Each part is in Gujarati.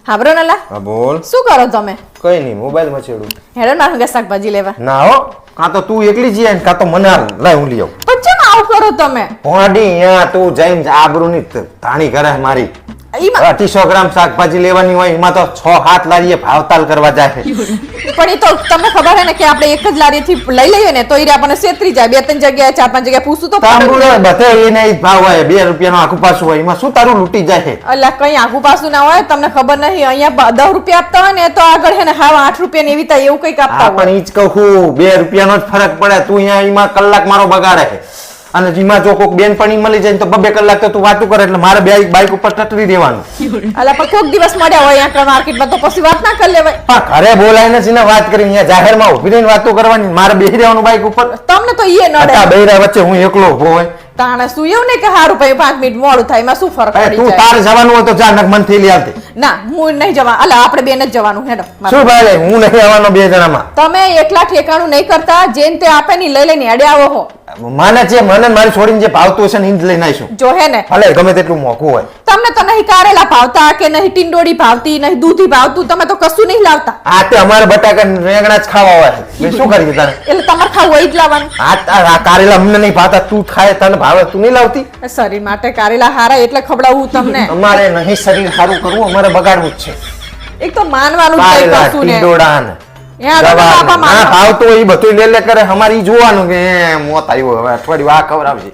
હાબરો નલા હા બોલ. શું કરો તમે? કઈ નહીં, મોબાઈલ માં છેડું. હેડો ના હંગા શાકભાજી લેવા. ના હો, કાં તો તું એકલી જઈએ ને કાં તો મને હાલ લાય હું લઈ આવું. પણ ચમ આવું કરો તમે? પોડી અહીંયા તું જઈને આબરૂની ધાણી કરે મારી. ઈમાં 200 ગ્રામ શાકભાજી લેવાની હોય એમાં તો 6-7 લારીએ ભાવતાલ કરવા જાય છે. પણ એ તો તમને ખબર હે ને કે આપણે એક જ લારીથી લઈ લઈએ ને તો ઈ આપણને છેતરી જાય. 2-3 જગ્યાએ 4-5 જગ્યાએ પૂછું તો તાંબુલો બધે એને ઈ જ ભાવ હોય, 2 રૂપિયાનો આખું પાછું હોય, એમાં શું તારું લૂંટી જાય છે? અલા કઈ આખું પાછું ના હોય, તમને ખબર નહીં. અહીંયા 10 રૂપિયા આપતા હોય ને તો આગળ હે ને હા 8 રૂપિયા એવી થાય એવું કઈક આપતા હા હોય. પણ ઈ જ કહું, 2 રૂપિયાનો જ ફરક પડે. તું અહીંયા એમાં કલાક મારો બગાડે છે અને જેમાં જો કોઈક બેનપણી મળી જાય ને તો 2 કલાક તો તું વાતું કરે એટલે મારે બાઈક ઉપર ટટરી દેવાનું. અલા પણ કોઈક દિવસ મળ્યા હોય અહીંયા માર્કેટમાં તો પછી વાત ના કરી લેવાય. પણ ઘરે બોલાઈને સીને વાત કરી, અહીંયા જાહેરમાં ઉભી રહીને વાતો કરવાની, મારે બેસી રહેવાનું બાઈક ઉપર. તમને તો ઈ નડે. આટલા બૈરા વચ્ચે હું એકલો ઉભો હોય. તાણે શું એવું નહીં કે હારું ભાઈ 5 મિનિટ મોડું થાય એમાં શું ફરક અરે પડી તું જાય? તાર જવાનું હોય તો જા, નક મન થી લઈ આવતી. ના હું નહીં જવા. અલા આપણે બેન જ જવાનું હેડો. શું ભાઈ, હું નહીં આવવાનો 2 જણામાં. તમે એકલા ઠેકાણું નહીં કરતા, જેન તે આપે ની લઈ લઈને અડે આવો હો. મને જે મને મારી છોડીને જે ભાવતું હશે ને ઈ જ લઈને આવીશું. જો હે ને ભલે ગમે તેટલું મોંઘું હોય. તમને તો નહીં કારેલા ભાવતા કે નહીં ટીંડોળી ભાવતી નહીં દૂધી ભાવતું, તમે તો કશું નહીં લાવતા. આ તે અમારે બટાકા ને રેંગણા જ ખાવા હોય. મેં શું કરી તારે? એટલે તમારે ખાવું હોય જ લાવવાનું. આ કારેલા અમને નહીં ભાવતા, તું ખાય તને ભાવે, તું નહીં લાવતી. શરીર માટે કારેલા હારા એટલે ખવડાવવું તમને. અમારે નહીં શરીર સારું કરવું, અમારે બગાડવું જ છે. એક તો માનવાનું જ કઈ કારેલા, કશું ને. ટીંડોળા ને યા તો જવાર બાપા ને. ના માનો. ભાવતું હોય ઈ બધું લે કરે. અમારે ઈ જોવાનું કે મોત આવ્યો હવે અઠવાડિયું આ ખવડાવશે.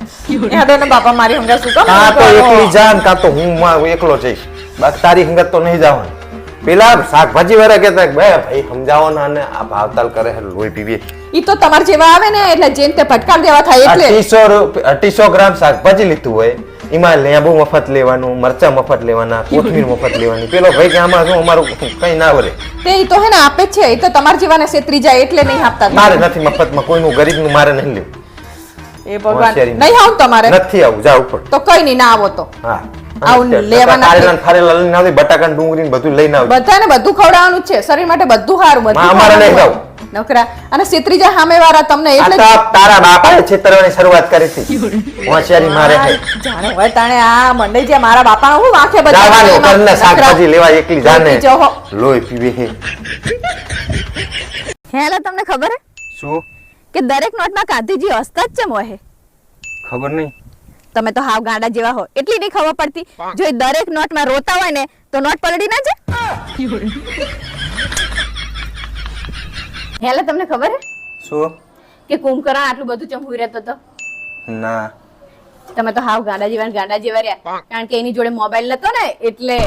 યા તો ને બાપા મારી હંગા શું કામ કાં તો કરો? એકલી જા ને કાં તો હું એકલો જઈશ. બાકી તારી હંગત તો નહીં જવાનું. પેલા શાકભાજી વાળા કહેતા કે ભાઈ સમજાવો ને અને આ ભાવતાલ કરે છે, લોહી પીવે. ઈ તો તમારે જેવા આવે ને એટલે જેન તે ફટકાર દેવા થાય એટલે 200 ગ્રામ શાકભાજી લીધું હોય એમાં લેંબુ મફત લેવાનું, મરચા મફત લેવાના, કોથમીર મફત લેવાની. પેલો ભાઈ કે આમાં શું અમારું કઈ ના વરે. તે ઈ તો હે ને આપે જ છે. ઈ તો તમારે જેવાને છેતરી જાય એટલે નહીં આપતા. મારે નથી મફતમાં કોઈનું ગરીબનું મારે નહીં લેવું. એ ભગવાન હોશિયારી નહીં આવું તમારે નથી આવું, જા ઉપર. તો કઈ નહીં ના આવો તો. હા આવું લેવાના કારેલા ને ફારેલા લઈને આવતી, બટાકા ને ડુંગળી ને બધું લઈને આવતી. બધાને બધું ખવડાવવાનું જ છે. શરીર માટે બધું સારું બધું અમારે લઈ ખવડાવવાનું. જાવ. નકરા અને છેતરી જાય સામે વાળા તમને એટલે આ તો તારા બાપાએ છેતરવાની શરૂઆત કરી હતી. હોશિયારી મારે છે. જાણે હોય તાણે આ મંડઈ જે મારા બાપાનો હું વાંખે જવાનું ઘરના શાકભાજી લેવા એકલી જાને જોહો. લોહી પીવે છે. હેલા તમને ખબર હે શું કે દરેક નોટમાં ગાંધીજી હસતા જ ચમ હોય? ખબર નહીં. તમે તો હાવ ગાંડા જેવા હો એટલી નહીં ખબર પડતી. જો એ દરેક નોટમાં રોતા હોય ને તો નોટ પલળી ના જાય. હેલા તમને ખબર હે શું? કે કુંભકર્ણ આટલું બધું ચમ હુઈ રહેતો હતો? ના. તમે તો હાવ ગાંડા જેવા રહ્યા. કારણ કે એની જોડે મોબાઈલ નતો ને એટલે.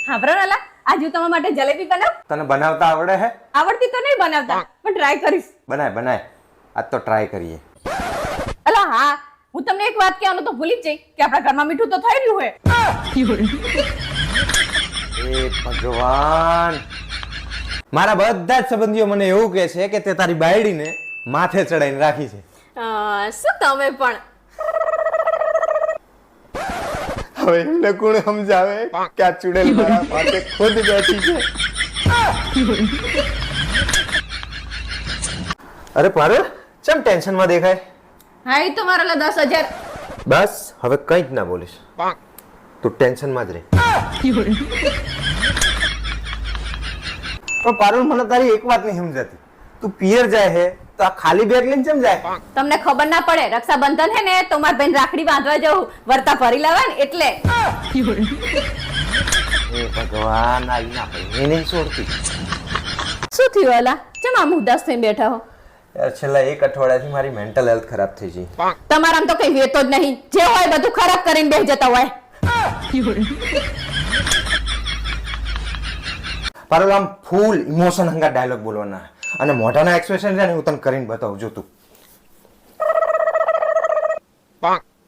હા બરાબર. આજ હું તમારા માટે જલેબી બનાવ. તને બનાવતા આવડે હે? આવડતી તો નહીં બનાવતા પણ ટ્રાય કરીશ. બનાય આજ તો ટ્રાય કરીએ. અલા હા હું તમને એક વાત કહેવાનું તો ભૂલી જ જઈ કે આપણા ઘરમાં મીઠું તો થઈ રહ્યું હોય. એ ભગવાન, મારા બધા જ સંબંધીઓ મને એવું કહે છે કે તે તારી બાયડીને માથે ચડાઈને રાખી છે. શું તમે પણ હવે એમને કોણ સમજાવે કે આ ચુડેલ મારા માથે ખુદ બેઠી છે. અરે પારુલ, ચમ ટેન્શનમાં દેખાય? હા એ તો મારા 10,000. બસ હવે કંઈ જ ના બોલીશ. તું ટેન્શનમાં જ રહે. પણ પારુલ, મને તારી એક વાત નહીં સમજાતી. તું પિયર જાય હે તો આ ખાલી બેગ લઈને કેમ જાય? તમને ખબર ના પડે રક્ષાબંધન હે ને તો મારા ભાઈ રાખડી બાંધવા જવું વર્તા ભરી લાવવા ને એટલે. એ ભગવાન, આ ના ભાઈ નહીં છોડતી. શું થયું અલા કેમ આમ ઉદાસ થઈને બેઠા હો? યાર છેલ્લા 1 અઠવાડિયાથી મારી મેન્ટલ હેલ્થ ખરાબ થઈ ગઈ. તમારામ તો કઈ વેતો જ નહીં. જે હોય બધું ખરાબ કરીને બેસી જતા હોય. પારુલ, આમ ફૂલ ઇમોશન હંગા ડાયલોગ બોલવાના અને મોઢાના એક્સપ્રેશન છે ને હું તને કરીને બતાવું. જો તું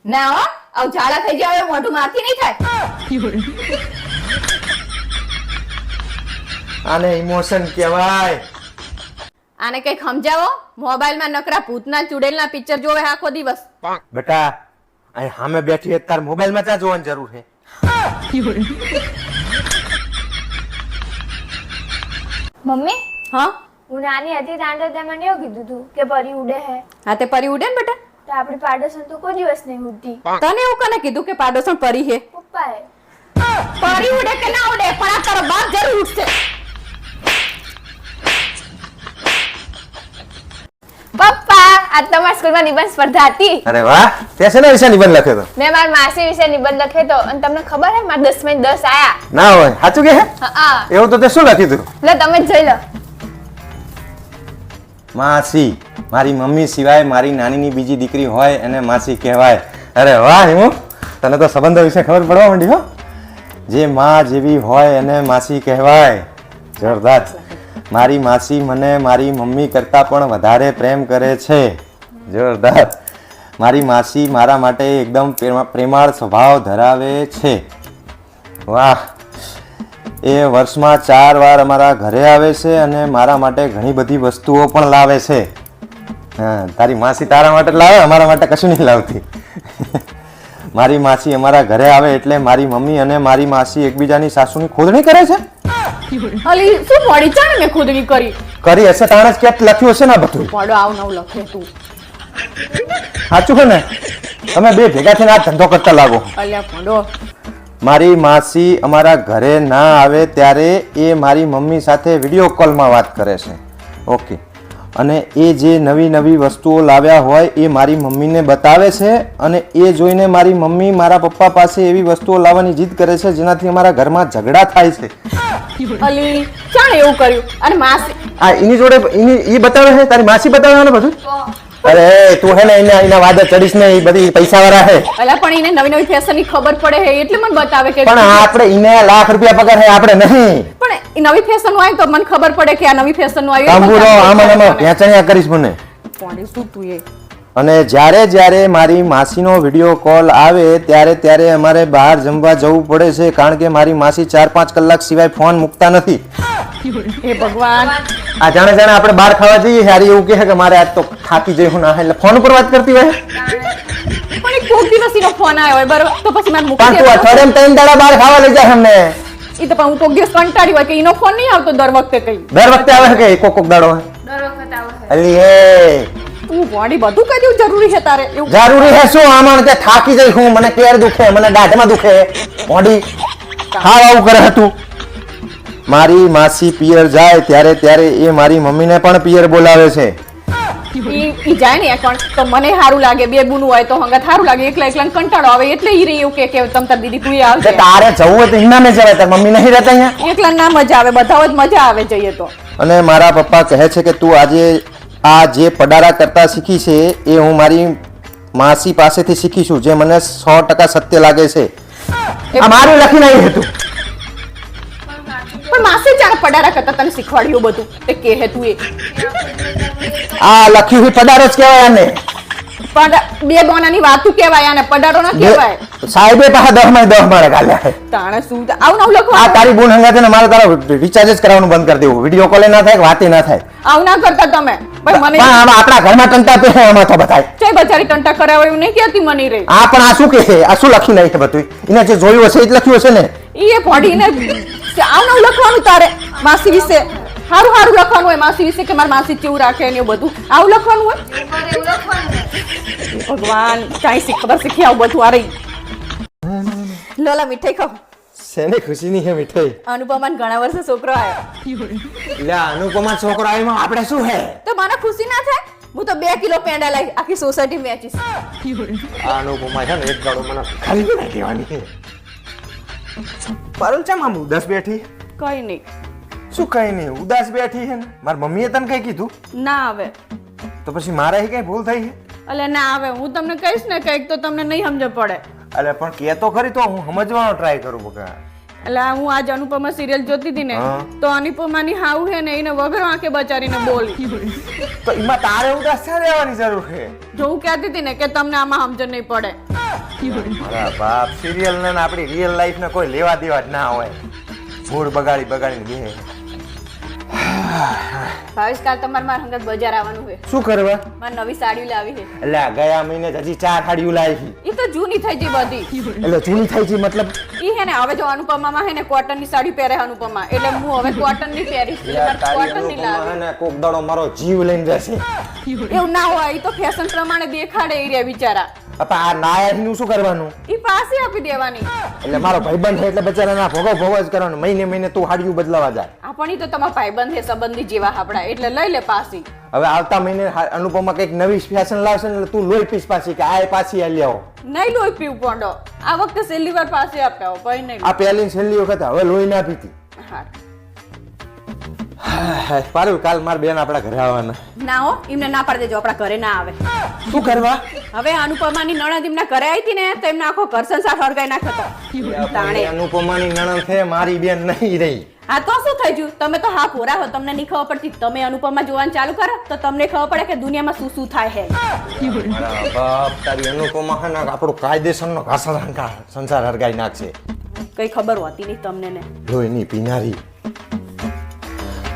ના હો આવ ઝાડા થઈ જાય મોઢું માથી નહીં થાય. આને ઇમોશન કહેવાય. આને કઈ સમજાવો. મોબાઈલમાં નકરા ભૂતના ચુડેલના પિક્ચર જોવે આખો દિવસ. બેટા અહીં સામે બેઠી હે, તાર મોબાઈલમાં ક્યાં જોવાની જરૂર છે? મમ્મી હા હું નાની હતી ત્યાં તો મને એવું કીધું તું કે પરી ઉડે હે. હા તે પરી ઉડે ને બેટા તો આપણી પાડોશન તો કોઈ દિવસ નહીં ઉડતી. તને એવું કોને કીધું કે પાડોશણ પરી હે? પપ્પાએ. પરી ઉડે કે ના ઉડે પણ આ તારો બાપ જરૂર ઉડશે. પપ્પા, આજ તમારા સ્કૂલમાં નિબંધ સ્પર્ધા હતી. અરે વાહ, તે શેના વિશે નિબંધ લખ્યો તો? મેં મારી માસી વિશે નિબંધ લખ્યો હતો અને તમને ખબર હે મારા 10 માં 10 આયા. ના હોય, સાચું કે હે? હા. એવું તો તે શું લખ્યું તું? લે તમે જ જોઈ લો. માસી, મારી મમ્મી સિવાય મારી નાનીની બીજી દીકરી હોય એને માસી કહેવાય. અરે વાહ હિમુ, તને તો સંબંધો વિશે ખબર પડવા માંડી હો. જે માં જેવી હોય એને માસી કહેવાય. જોરદાર. મારી માસી મને મારી મમ્મી કરતાં પણ વધારે પ્રેમ કરે છે. જોરદાર. મારી માસી મારા માટે એકદમ પ્રેમાળ સ્વભાવ ધરાવે છે. વાહ. એ વર્ષમાં 4 વાર અમારા ઘરે આવે છે અને મારા માટે ઘણી બધી વસ્તુઓ પણ લાવે છે. હા, તારી માસી તારા માટે લાવે, અમારા માટે કશું નહીં લાવતી. મારી માસી અમારા ઘરે આવે એટલે મારી મમ્મી અને મારી માસી એકબીજાની સાસુની ખોદણી કરે છે. અલી શું પડી છે ને મેં ખુદની કરી હશે તાણે જ ક્યાંક લખ્યું હશે ને આ બધું. પડો આવ નવ લખે તું. સાચું છે ને? તમે બે ભેગા થઈને આ ધંધો કરતા લાગો. અલ્યા પડો. મારી માસી અમારા ઘરે ના આવે ત્યારે એ મારી મમ્મી સાથે વિડીયો કોલમાં વાત કરે છે. ઓકે. અને એ જે નવી નવી વસ્તુઓ લાવ્યા હોય એ મારી મમ્મીને બતાવે છે અને એ જોઈને મારી મમ્મી મારા પપ્પા પાસે એવી વસ્તુઓ લાવવાની જીદ કરે છે જેનાથી અમારા ઘરમાં ઝઘડા થાય છે. અલી ચાણ એવું કર્યું અને માસી આ એની જોડે ઈ બતાવે છે, તારી માસી બતાવે છે ને બધું? અરે તું હે ને એના વાદે ચડીશ ને, એ બધી પૈસા વાળા હે. અલા પણ એને નવી નવી ફેશન ની ખબર પડે હે એટલે મને બતાવે કે પણ આપણે એને લાખ રૂપિયા પગાર હે, આપણે નહીં. પણ એ નવી ફેશન નું આવ્યું તો મને ખબર પડે કે આ નવી ફેશન નું આવ્યું. તાંબુરો આમાં પેંચણિયા કરીશ મને. પડે શું તું એ. અને જ્યારે મારી માસીનો વિડીયો કોલ આવે ત્યારે અમારે બહાર જમવા જવું પડે છે કારણ કે મારી માસી 4-5 કલાક સિવાય ફોન મૂકતા નથી. હે ભગવાન. આ જાણે આપણે બહાર ખાવા જઈએ હારી એવું કહે કે મારે આજ તો થાકી જઈ હું ના, એટલે ફોન ઉપર વાત કરતી હોય. પણ એક કોક દિવસનો ફોન આવ્યો હોય બરોબર તો પછી મારે મૂકી પણ તું અઠવાડિયામાં 3 દાડા બહાર ખાવા લઈ જાય અમને. ઈ તો પણ હું કોક દિવસ કંટાળી હોય કે ઈનો ફોન નહીં આવતો દર વખતે કઈ. દર વખતે આવે કે કોક દાડો? દર વખત આવે. અલી એ તું બોડી બધું કરી દેવું જરૂરી છે તારે એવું? જરૂરી હે શું? આમાં તે થાકી જઈ હું, મને કેર દુખે, મને દાઢમાં દુખે, બોડી હાવ આવું કરે હતું. મારી માસી પિયર જાય ત્યારે એ મારી મમ્મીને પણ પિયર બોલાવે છે. ઈ જાય ને પણ તો મને સારું લાગે, બે ગુનું હોય તો હંગા સારું લાગે, એકલા એકલા કંટાળો આવે એટલે ઈ રે એવું કે તમ તાર દીદી તું આવજે. તારે જવું હોય તો હિના ને જવાય, તાર મમ્મી નહીં રહેતા અહીંયા? એકલા ના મજા આવે, બધા હોય મજા આવે જઈએ તો. અને મારા પપ્પા કહે છે કે તું આજે આ જે પડારા કરતા શીખી છે એ હું મારી માસી પાસેથી શીખી છું, જે મને 100% સત્ય લાગે છે. આ મારું લખી નહીં હતું. પણ માસી જાણે પડારા કરતા તને શીખવાડ્યું બધું તે કહે તું એ. આ લખ્યું હોય પડારો જ કહેવાય આને. બે ગોનાની વાતું કહેવાય આને, પડારો ના કહેવાય. સાહેબે પાછા 10 માં 10 મારે ગાલ્યા. તાણે શું આવું નવું લખવા? આ તારી બોન હંગાતે ને મારે તારો રિચાર્જ જ કરાવવાનું બંધ કરી દેવું, વિડિયો કોલ ના થાય, વાતે ના થાય. આવું ના કરતા તમે. ભાઈ મને પણ આમાં આપણા ઘરમાં ટંટા પે આમાં તો બતાય. ચઈ બચારી ટંટા કરાવે એવું નહીં કહેતી મની રે. આ પણ આ શું કહે છે? આ શું લખી નહીં છે બધું? એને જે જોયું હશે એ જ લખ્યું હશે ને. ઈ એ પડીને આવું નવું લખવાનું તારે માસી વિશે. હારું હારું લખવાનું હોય માસી વિશે કે મારી માસી કેવું રાખે ને એવું બધું આવું લખવાનું હોય. એવું લખવાનું. ભગવાન કાંઈ ખબર શીખી આવું બધું આ રહી. લોલા મીઠાઈ ખાવ. શેની ખુશીની છે મીઠાઈ? અનુપમાન ઘણા વર્ષે છોકરો આવ્યો. એટલે અનુપમા છોકરો આવ્યો આપણે શું હે? તો મને ખુશી ના થાય? હું તો 2 કિલો પેંડા લાવી આખી સોસાયટી વેચીશ. અનુપમા છે ને એક ગાડો મને ખાલી ના દેવાની છે. પરલ ચા મામુ ઉદાસ બેઠી? કઈ નહીં. શું કઈ નહીં ઉદાસ બેઠી છે ને? મારી મમ્મીએ તને કઈ કીધું? ના આવે. તો પછી મારે કઈ ભૂલ થઈ છે? અલે ના આવે, હું તમને કહીશ ને કઈક તો તમને નહીં સમજ પડે. અલે પણ કે તો ખરી, તો હું સમજવાનો ટ્રાય કરું બકા. એટલે હું આજ અનુપમા સિરિયલ જોતી હતી ને તો અનુપમાની હાઉ હે ને એને વગર આંખે બચારીને બોલી. તો એમાં તારે ઉદાસ થા રહેવાની જરૂર છે? જો હું કહેતી હતી ને કે તમને આમાં સમજ નહીં પડે. મારા બાપ, સિરિયલ ને આપણી રિયલ લાઈફ ને કોઈ લેવા દેવા જ ના હોય. મૂડ બગાડીને બે. ભાવેશ કાલ તમારે મારા હંગાત બજાર આવવાનું છે શું કરવા? મારે નવી સાડી લાવી છે એટલે આ ગયા મહિને જ હજી 4 સાડીઓ લાવી ઈ તો જૂની થઈ ગઈ બધી એટલે જૂની થઈ છે મતલબ ઈ હે ને હવે જો અનુપમામાં હે ને કોટન ની સાડી પહેરે અનુપમા એટલે હું હવે કોટન ની પહેરીશ એટલે મારે કોટન ની લાવી અને કોક દાડો મારો જીવ લઈને જશે. એવું ના હોય ઈ તો ફેશન પ્રમાણે દેખાડે ઈ રે બિચારા અપા આ નાયકનું શું કરવાનું? ઈ પાસે આપી દેવાની એટલે મારો ભાઈબંધ છે એટલે બચારાના ભોગો જ કરવાનું. મહિને મહિને તું હાડીયું બદલાવા જાય. આપણ ઈ તો તમારા ભાઈબંધ છે સંબંધી જેવા આપડા એટલે લઈ લે પાસી હવે આવતા મહિને અનુપમા કઈક નવી ફેશન લાવશે ને એટલે તું લોહી પીસ પાછી કે આ પાછી આ લેવો. નહીં લોહી પીવું પોંડો આ વખતે છેલ્લી વાર પાસે આપ્યા ભાઈ નહીં આ પહેલી છેલ્લી વખત હવે લોહી ના પીતી. હા પારું કાલ માર બેન આપણા ઘરે આવવાના. ના હો એમને ના પાડી દેજો આપણા ઘરે ના આવે શું કરવા? હવે અનુપમાની નણંદ એમના ઘરે આવી હતી ને તો એમનો આખો ઘર સંસાર હરગાઈ નાખ્યો તાણે અનુપમાની નણંદ છે મારી બેન નહીં રહી. હા તો શું થઈ ગયું તમે તો હા પૂરા હો તમને નહીં ખબર પડતી તમે અનુપમા જોવાનું ચાલુ કરો તો તમને ખબર પડે કે દુનિયામાં શું શું થાય છે મારા બાપ તારી અનુપમા છે ને આપણો કાયદેસરનો સંસાર હરગાઈ નાખશે. કઈ ખબર હોતી નહીં તમને ને લોહીની પીનારી.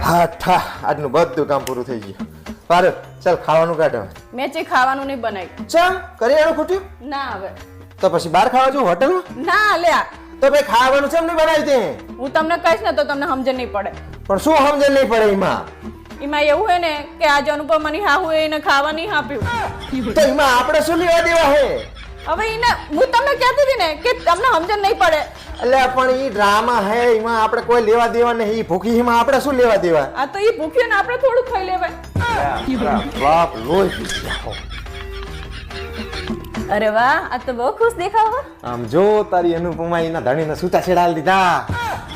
હા ઠા આજનું બધું કામ પૂરું થઈ ગયું. પાર ચાલ ખાવાનું કાઢ હવે. મેં જે ખાવાનું નહીં બનાવ્યું ચા કરિયાણું ખૂટ્યું ના હવે તો પછી બહાર ખાવા જવું હોટલમાં? ના લ્યા તો ભાઈ ખાવાનું છે એમ નહીં બનાવી તે હું તમને કહીશ ને તો તમને સમજણ નહીં પડે પણ શું સમજણ નહીં પડે એમાં? એમાં એવું હે ને કે આજે અનુપમાની હાહુ એને ખાવા નહીં આપ્યું તો એમાં આપણે શું લેવા દેવા હે? હવે એને હું તમને કહેતી હતી ને કે તમને સમજણ નહીં પડે એટલે પણ ઈ ડ્રામા હે એમાં આપણે કોઈ લેવા દેવા નહીં. ઈ ભૂખી એમાં આપણે શું લેવા દેવા? આ તો ઈ ભૂખ્યો ને આપણે થોડું ખાઈ લેવાય બાપ લોહી પી ગયા. અરે વાહ આ તો બહુ ખુશ દેખાવ હો આમ જો તારી અનુપમા એના ધણીને છૂટા છેડા દીધા.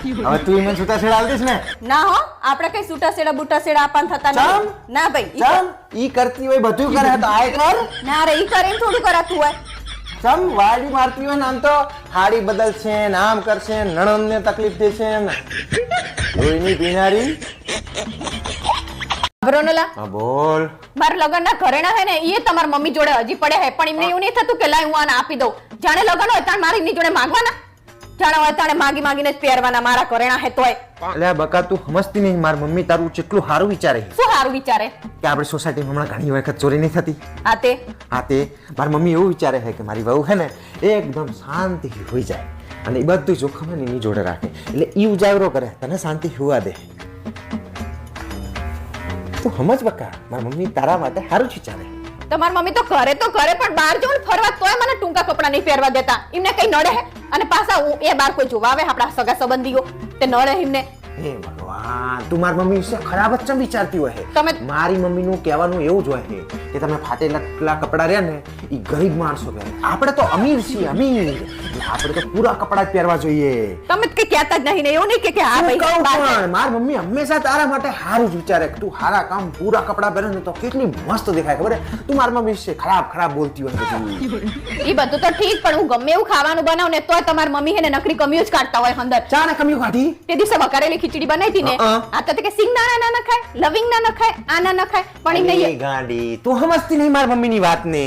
હવે તું એને છૂટા છેડા દીશ ને? ના હો આપણે કઈ છૂટા છેડા બુટા છેડા આપણ થતા નહીં ના ભાઈ ચમ ઈ કરતી હોય બધું કરે તો આય કર. ના રે ઈ કરીને થોડું કરાતું હોય ચમ વાડી મારતી હોય ને આમ તો હાડી બદલશે ને આમ કરશે નણંદને તકલીફ દેશે ને લોહીની પીનારી. બ્રોનલા હા બોલ. મારા લગનના ઘરેણા હે ને એ તમારી મમ્મી જોડે હજી પડે હે પણ એમને એવું નહીં થતું કે લાય હું આને આપી દઉં જાણે લગન હોય તાણે મારી એમની જોડે માંગવાના જાણે હોય તાણે માગીને જ પહેરવાના મારા ઘરેણા હે તોય એટલે બકા તું સમજતી નહીં મારી મમ્મી તારું કેટલું સારું વિચારે શું સારું વિચારે કે આપણી સોસાયટીમાં હમણાં ઘણી વખત ચોરી નહીં થતી. આ તે મારી મમ્મી એવું વિચારે છે કે મારી વહુ છે ને એકદમ શાંતિથી હોઈ જાય અને એ બધું જોખમ ને એની જોડે રાખે એટલે ઈ ઉજાગરો કરે તને શાંતિ હોવા દે. તું સમજ બકા મારી મમ્મી તારા માટે સારું જ વિચારે. તમારી મમ્મી તો કરે પણ બહાર જવું ફરવા તોય મને ટૂંકા કપડા નહીં પહેરવા દેતા એમને કઈ નડે હે અને પાછા એ બહાર કોઈ જોવા આવે આપણા સગા સંબંધીઓ તે નડે એમને. હે ભગવાન તું મારી મમ્મી વિશે ખરાબ જ ચમ વિચારતી હોય તમે મારી મમ્મીનું કહેવાનું એવું જ હોય છે કે તમે ફાટેલા કપડા રહ્યા ને એ ગરીબ માણસો પહેરે. આપણે તો અમીર છીએ અમીર એટલે આપણે તો પૂરા કપડા જ પહેરવા જોઈએ. તમે કઈ કહેતા જ નહીં ને એવું નહીં કે હા હું કહું ભાઈ પણ મારી મમ્મી હંમેશા તારા માટે સારું જ વિચારે તું સારા કામ પૂરા કપડા પહેરે ને તો કેટલી મસ્ત દેખાય ખબર તું મારી મમ્મી વિશે ખરાબ બોલતી હોય બધું. એ બધું તો ઠીક પણ હું ગમે એવું ખાવાનું બનાવું ને તોય તમારી મમ્મી હે ને નકરી કમીઓ જ કાઢતા હોય અંદર. ચા ને કમીઓ કાઢી તે દિવસે વઘારેલી ખીચડી બનાવી હતી ને આ તો કે સિંગદાણા ના ખાય લવિંગ ના ખાય આના ના ખાય પણ એ નહીં ગાંડી તું સમજતી નહીં મારી મમ્મીની વાતને.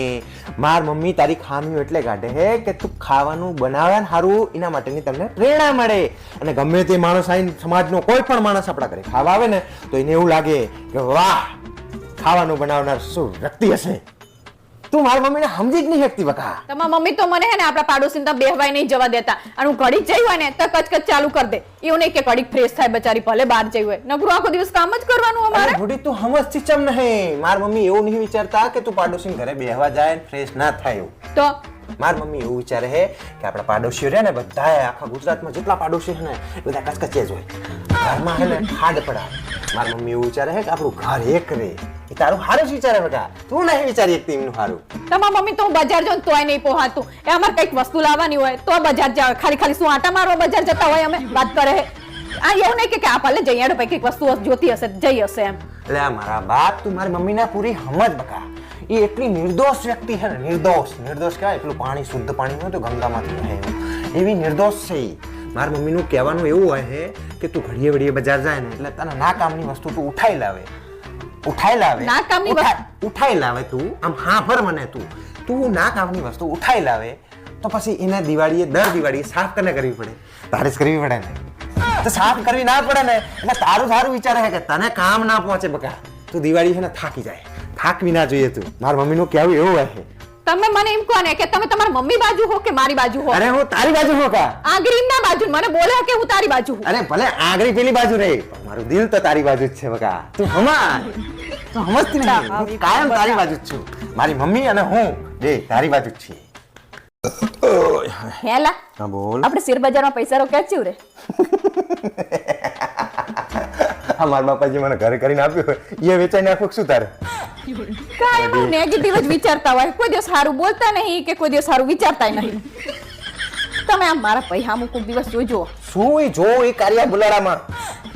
માર મમ્મી તારી ખામીઓ એટલે કાઢે હે કે તું ખાવાનું બનાવે ને સારું એના માટેની તમને પ્રેરણા મળે અને ગમે તે માણસ આવીને સમાજનો કોઈ પણ માણસ આપણા ઘરે ખાવા આવે ને તો એને એવું લાગે કે વાહ ખાવાનું બનાવનાર શું વ્યક્તિ હશે. તું મારી મમ્મીને સમજી જ નહીં શકતી બકા. તમારી મમ્મી તો મને હે ને આપણા પાડોશી તો બેહવાય નહીં જવા દેતા અને હું ઘડીક જઈ હોય ને તો કચકચ ચાલુ કરી દે એવું નહીં કે ઘડીક ફ્રેશ થાય બચારી ભલે બહાર જઈ હોય નકરું આખો દિવસ કામ જ કરવાનું અમારે. ભૂડી તું સમજતી ચમ નહીં. મારી મમ્મી એવું નહીં વિચારતા કે તું પાડોશી ઘરે બેહવા જાય ને ફ્રેશ ના થાય એવું. તો મારી મમ્મી એવું વિચારે છે કે આપણા પાડોશીઓ રહ્યા ને બધા આખા ગુજરાતમાં જેટલા પાડોશી છે ને બધા કચકચે જ હોય ઘરમાં હે ને ખાડ પડાવે. મારી મમ્મી એવું વિચારે છે કે આપણું ઘર એક રે એ તારું સારું જ વિચારે બેટા તું નહીં વિચારી એકતી એમનું સારું. તમારી મમ્મી તો બજાર જો તોય નહીં પોહાતું એ અમારે કઈક વસ્તુ લાવવાની હોય તો બજાર જાવ ખાલી શું આટા મારવા બજાર જતા હોય અમે વાત કરે આ એવું નહીં કે આ ભલે જઈ આડો કઈક વસ્તુ જોતી હશે જઈ હશે એમ. એટલે મારા બાપ તું મારી મમ્મીના પૂરી સમજ બકા. એ એટલી નિર્દોષ વ્યક્તિ છે ને નિર્દોષ કહેવાય એટલું પાણી શુદ્ધ પાણી હોય તો ગંગામાંથી રહે એવી નિર્દોષ છે એ. મારી મમ્મીનું કહેવાનું એવું હોય છે કે તું ઘડીએ વડીએ બજાર જાય ને એટલે તને ના કામની વસ્તુ તું ઉઠાઈ લાવે ના કામની ઉઠાઈ લાવે તું આમ હા ભર મને તું ના કામની વસ્તુ ઉઠાઈ લાવે તો પછી એને દર દિવાળીએ સાફ કરવી પડે તારે જ કરવી પડે ને તો સાફ કરવી ના પડે ને એટલે તારું સારું વિચારે છે કે તને કામ ના પહોંચે બકા. તું દિવાળી છે ને થાકી જાય, થાકવી ના જોઈએ તું. મારા મમ્મીનું કહેવું એવું હોય. તમે મને એમ કહો ને કે તમે તમારી મમ્મી બાજુ હો કે મારી બાજુ હો? અરે હું તારી બાજુ હો કા? આંગળી ના બાજુ મને બોલે કે હું તારી બાજુ હું. અરે ભલે આંગળી પેલી બાજુ રહી, પણ મારું દિલ તો તારી બાજુ જ છે બકા. તું સમજતી નહીં. હું કાયમ તારી બાજુ જ છું. મારી મમ્મી અને હું બે તારી બાજુ જ છીએ. હેલા હા બોલ. આપણે શેર બજારમાં પૈસા રોક્યા છે રે. હા મારા બાપાજી મને ઘરે કરીને આપ્યું હોય એ વેચાઈને આખું શું તારે? કાંઈ નેગેટિવ જ વિચારતા હોય, કોઈ દિવસ સારું બોલતા નહીં કે કોઈ દિવસ સારું વિચારતા નહીં. તમે આમ મારા પૈસા કોઈક દિવસ જોજો. શું એ જો એ કાર્ય બુલાડામાં